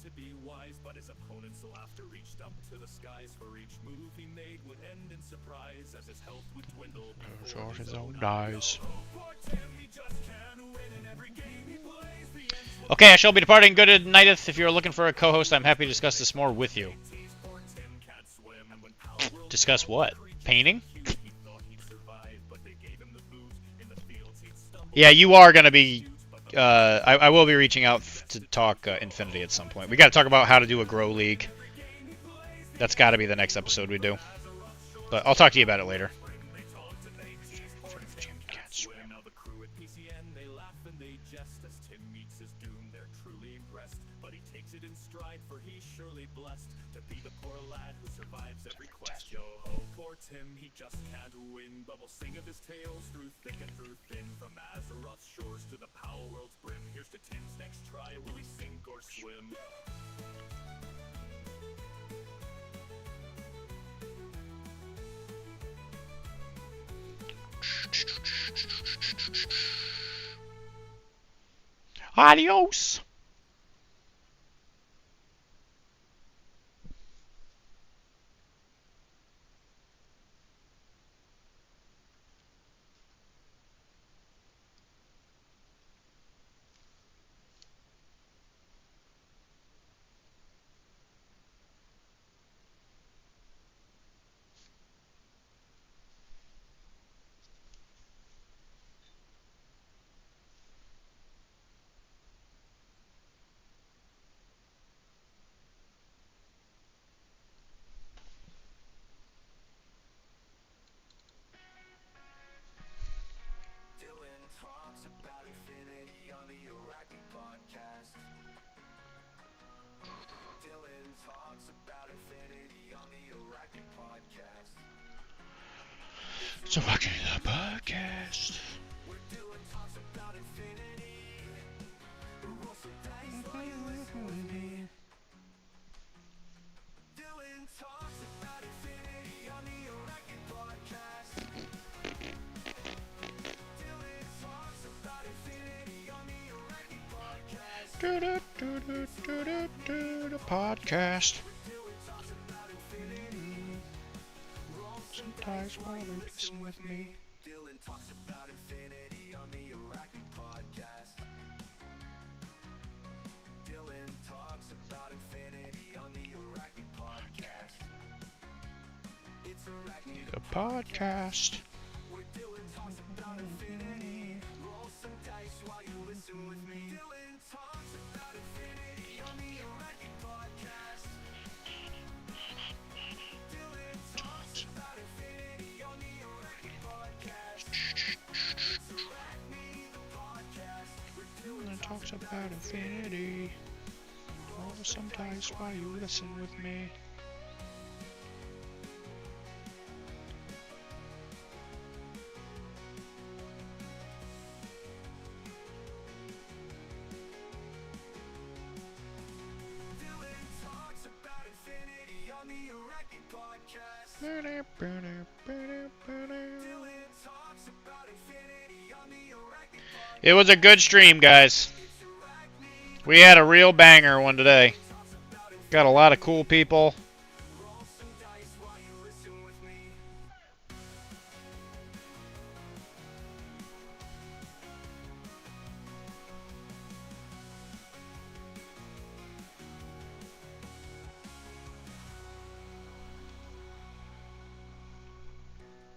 To be wise, but his opponent's laughter reached up to the skies. For each move he made would end in surprise as his health would dwindle before his own eyes. Okay, I shall be departing. Good nighteth. If you're looking for a co-host, I'm happy to discuss this more with you. Discuss what? Painting? Yeah, you are going to be... I will be reaching out to talk Infinity at some point. We got to talk about how to do a grow league. That's got to be the next episode we do. But I'll talk to you about it later. takes it in stride, for he's surely blessed to be the poor lad who survives every quest. Yo ho, poor Tim, he just can't win, but we'll sing of his tales through thick and through thin. From Azeroth's shores to the Power World's brim, here's to Tim's next try, will he sink or swim? Adios! Dylan talks about infinity on the Iraqi podcast. Dylan talks about infinity on the Iraqi podcast. So welcome to the podcast. Where Dylan talks about infinity. Roll some dice while you listen with me. Dylan talks about infinity on the Iraqi podcast. Dylan talks about infinity on the Iraqi podcast. The podcast. Sometimes while you listen with me. Dylan talks about infinity on the Iraqi podcast. Dylan talks about infinity on the Iraqi podcast. It's Iraqi The podcast. where Dylan talks about infinity. Roll some dice while you listen with me. Dylan talks about infinity on the Iraqi podcast. Dylan talks about infinity on the Iraqi podcast. It's Iraqi, the podcast. Where Dylan It talks about infinity. Roll sometimes while you listen with me. Dylan talks about infinity on the Iraqi podcast. Dylan talks about infinity on the Iraqi podcast. It was a good stream, guys. We had a real banger one today. Got a lot of cool people. Roll some dice while you listen with me.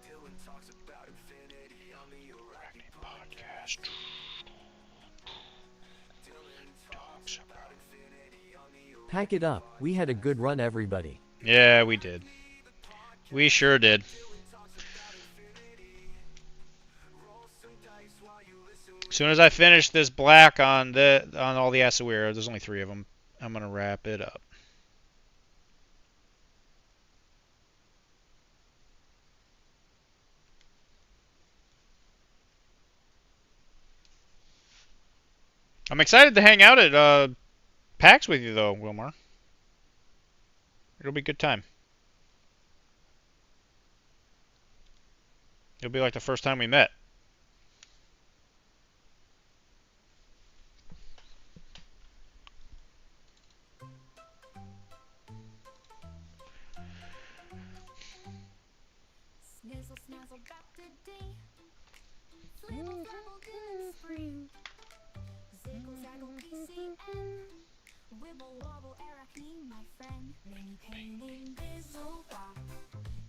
Dylan talks about infinity on the Iraqi podcast. Dylan talks about infinity on the Pack it up, we had a good run everybody. Yeah, we did. We sure did. As soon as I finish this black on all the Asawira, there's only 3 of them, I'm gonna wrap it up. I'm excited to hang out at PAX with you though, Wilmar. It'll be a good time. It'll be like the first time we met. Snizzle, snazzle, Dr.D. Flibble, flabble, good spring. Ziggle, zaggle, PCN. Wibble, wobble, Arachne, my friend. Mini painting, bizzle, bop.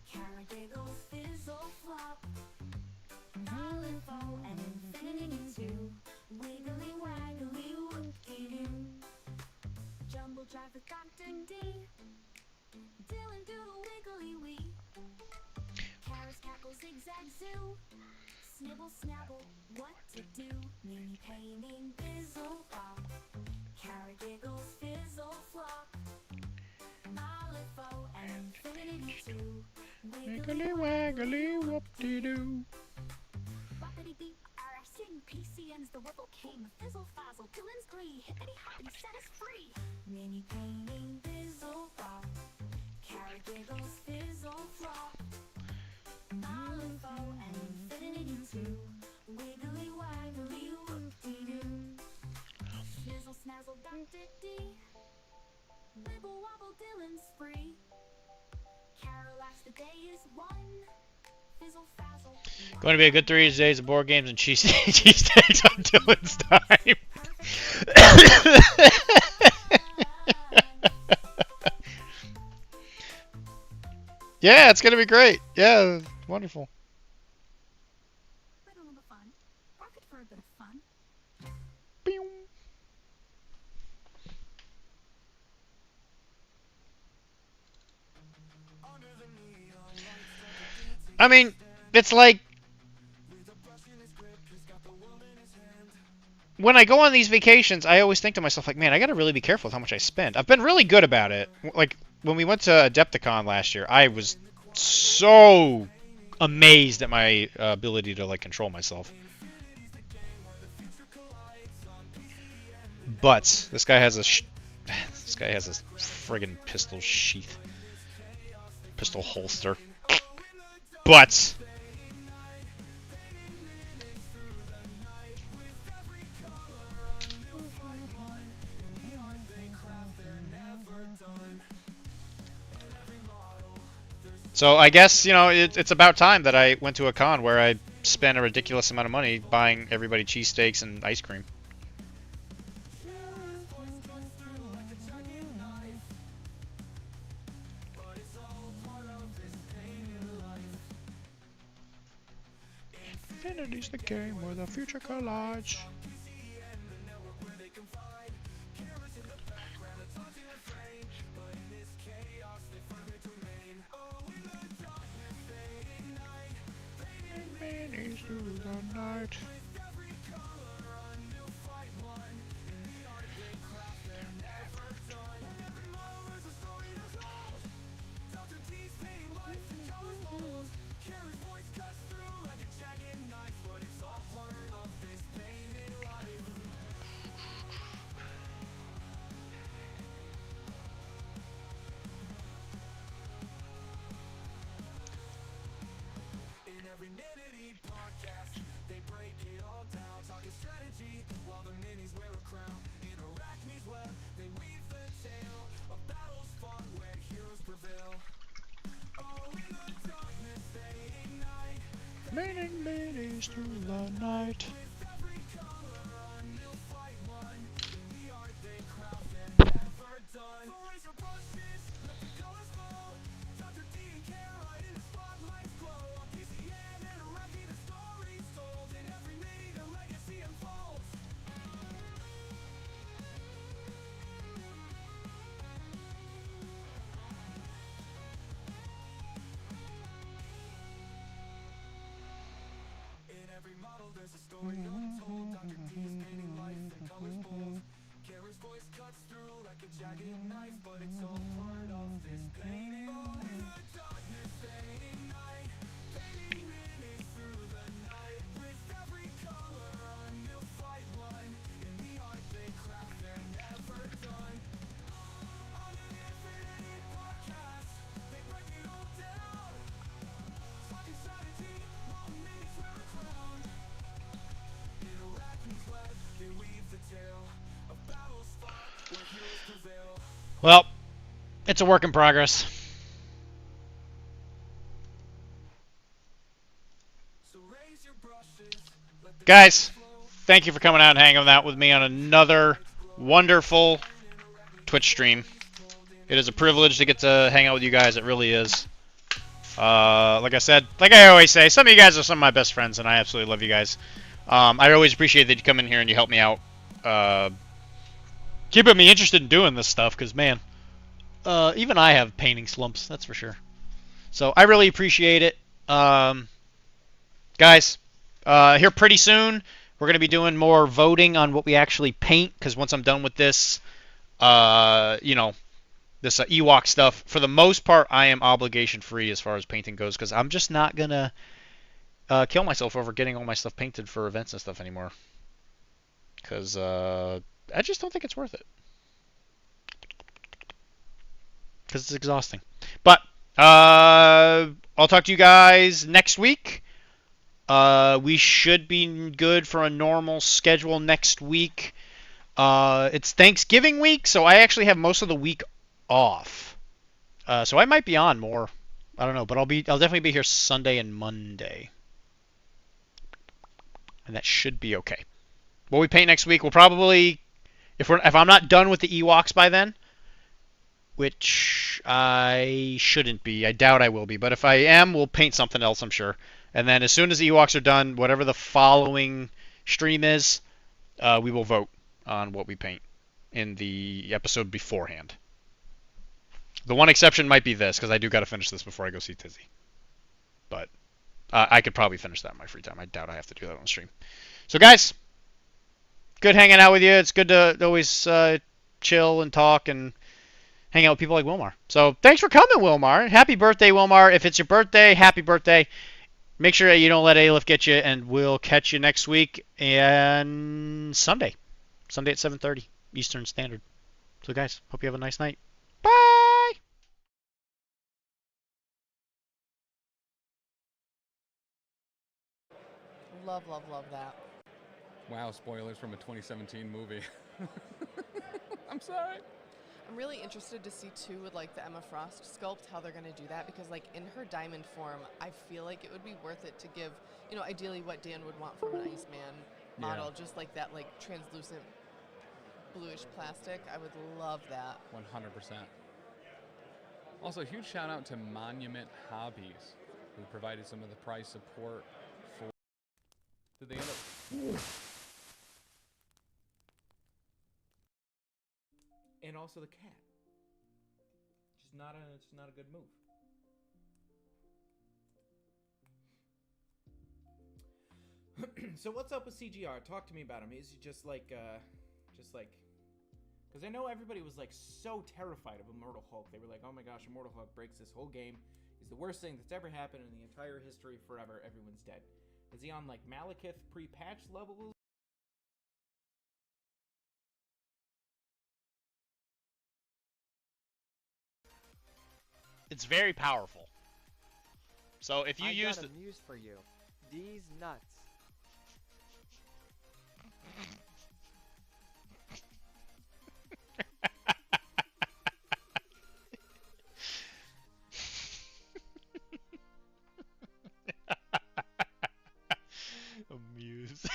Cara, giggle, fizzle, flop. Null info and infinity too. Wiggly, waggly, whoop-de-doo. Jumble drive with Dr.D. Dylan doodle, wiggly, wee. Karas, cackle, zigzag, zoo. Snibble, snabble, what to do? Mini painting, bizzle, bop. Cara, giggle, fizzle, Wiggly waggly whoop-de-doo. Our student PCN's the Whipple came. Fizzle fazzle, Dylan's glee, hippity hoppity set us free. Mini painting, fizzle pop. Carrot giggles, fizzle flop. Olive bow and infinity too. Wiggly waggly whoop-de-doo. Shizzle snazzle Dr.D. Wibble wobble Dylan's free. Carol asks the day is one. Fizzle fazzle. Going to be a good 3 days of board games and cheesesteaks on Dylan's time. Yeah, it's going to be great. Yeah, wonderful. Riddle of fun. Rocket for a bit of fun. I mean, it's like when I go on these vacations, I always think to myself, like, man, I got to really be careful with how much I spend. I've been really good about it. Like, when we went to Adepticon last year, I was so amazed at my ability to, like, control myself. But this guy has a friggin' pistol sheath, pistol holster. But so I guess, you know, it's about time that I went to a con where I spent a ridiculous amount of money buying everybody cheesesteaks and ice cream. Infinity's the game where the future collides. Minis through the night. Raining ladies through the night. There's a story untold. Dr.D's painting life in colors bold. Kara's voice cuts through like a jagged knife, but it's all part of this painting. Oh, in the darkness, fading night, painting minis through the night. With every color, a new fight won. In the art they craft, they're never done. On an infinity podcast, they break it all down. Talking strategy, while minis wear a crown. Well, it's a work in progress. Guys, thank you for coming out and hanging out with me on another wonderful Twitch stream. It is a privilege to get to hang out with you guys. It really is. Like I said, like I always say, some of you guys are some of my best friends, and I absolutely love you guys. I always appreciate that you come in here and you help me out. Keeping me interested in doing this stuff, because, man, even I have painting slumps, that's for sure. So I really appreciate it. Guys, here pretty soon, we're going to be doing more voting on what we actually paint, because once I'm done with this, you know, this Ewok stuff. For the most part, I am obligation free as far as painting goes because I'm just not gonna kill myself over getting all my stuff painted for events and stuff anymore. Because I just don't think it's worth it. Because it's exhausting. But I'll talk to you guys next week. We should be good for a normal schedule next week. It's Thanksgiving week, so I actually have most of the week off. So I might be on more. I don't know, but I'll definitely be here Sunday and Monday. And that should be okay. What we paint next week, we'll probably, if I'm not done with the Ewoks by then, which I shouldn't be. I doubt I will be. But if I am, we'll paint something else, I'm sure. And then as soon as the Ewoks are done, whatever the following stream is, we will vote on what we paint in the episode beforehand. The one exception might be this, because I do got to finish this before I go see Tizzy. But I could probably finish that in my free time. I doubt I have to do that on stream. So guys, good hanging out with you. It's good to always chill and talk and hang out with people like Wilmar. So thanks for coming, Wilmar. Happy birthday, Wilmar. If it's your birthday, happy birthday. Make sure you don't let Aleph get you, and we'll catch you next week and Sunday at 7:30 Eastern Standard. So guys, hope you have a nice night. Bye! Love, love, love that. Wow, spoilers from a 2017 movie. I'm sorry. I'm really interested to see too with like the Emma Frost sculpt how they're going to do that, because like in her diamond form, I feel like it would be worth it to give, you know, ideally what Dan would want from an Iceman model, just like that like translucent bluish plastic. I would love that. 100%. Also, huge shout out to Monument Hobbies, who provided some of the price support for. Did they end up? And also the cat. Just not a good move. So what's up with CGR? Talk to me about him. Is he just like, because I know everybody was like so terrified of Immortal Hulk. They were like, oh my gosh, Immortal Hulk breaks this whole game. He's the worst thing that's ever happened in the entire history forever. Everyone's dead. Is he on like Malekith pre-patch levels? It's very powerful. So if you use I got a news for you. These nuts. A muse.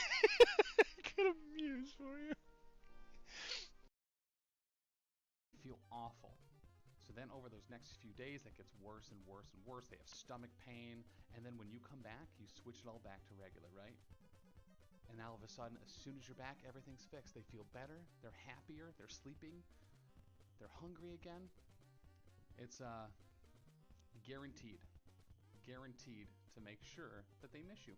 Got a muse for you. Feel awful. So then over those next few days, that gets worse and worse and worse. They have stomach pain. And then when you come back, you switch it all back to regular, right? And now all of a sudden, as soon as you're back, everything's fixed. They feel better. They're happier. They're sleeping. They're hungry again. It's guaranteed to make sure that they miss you.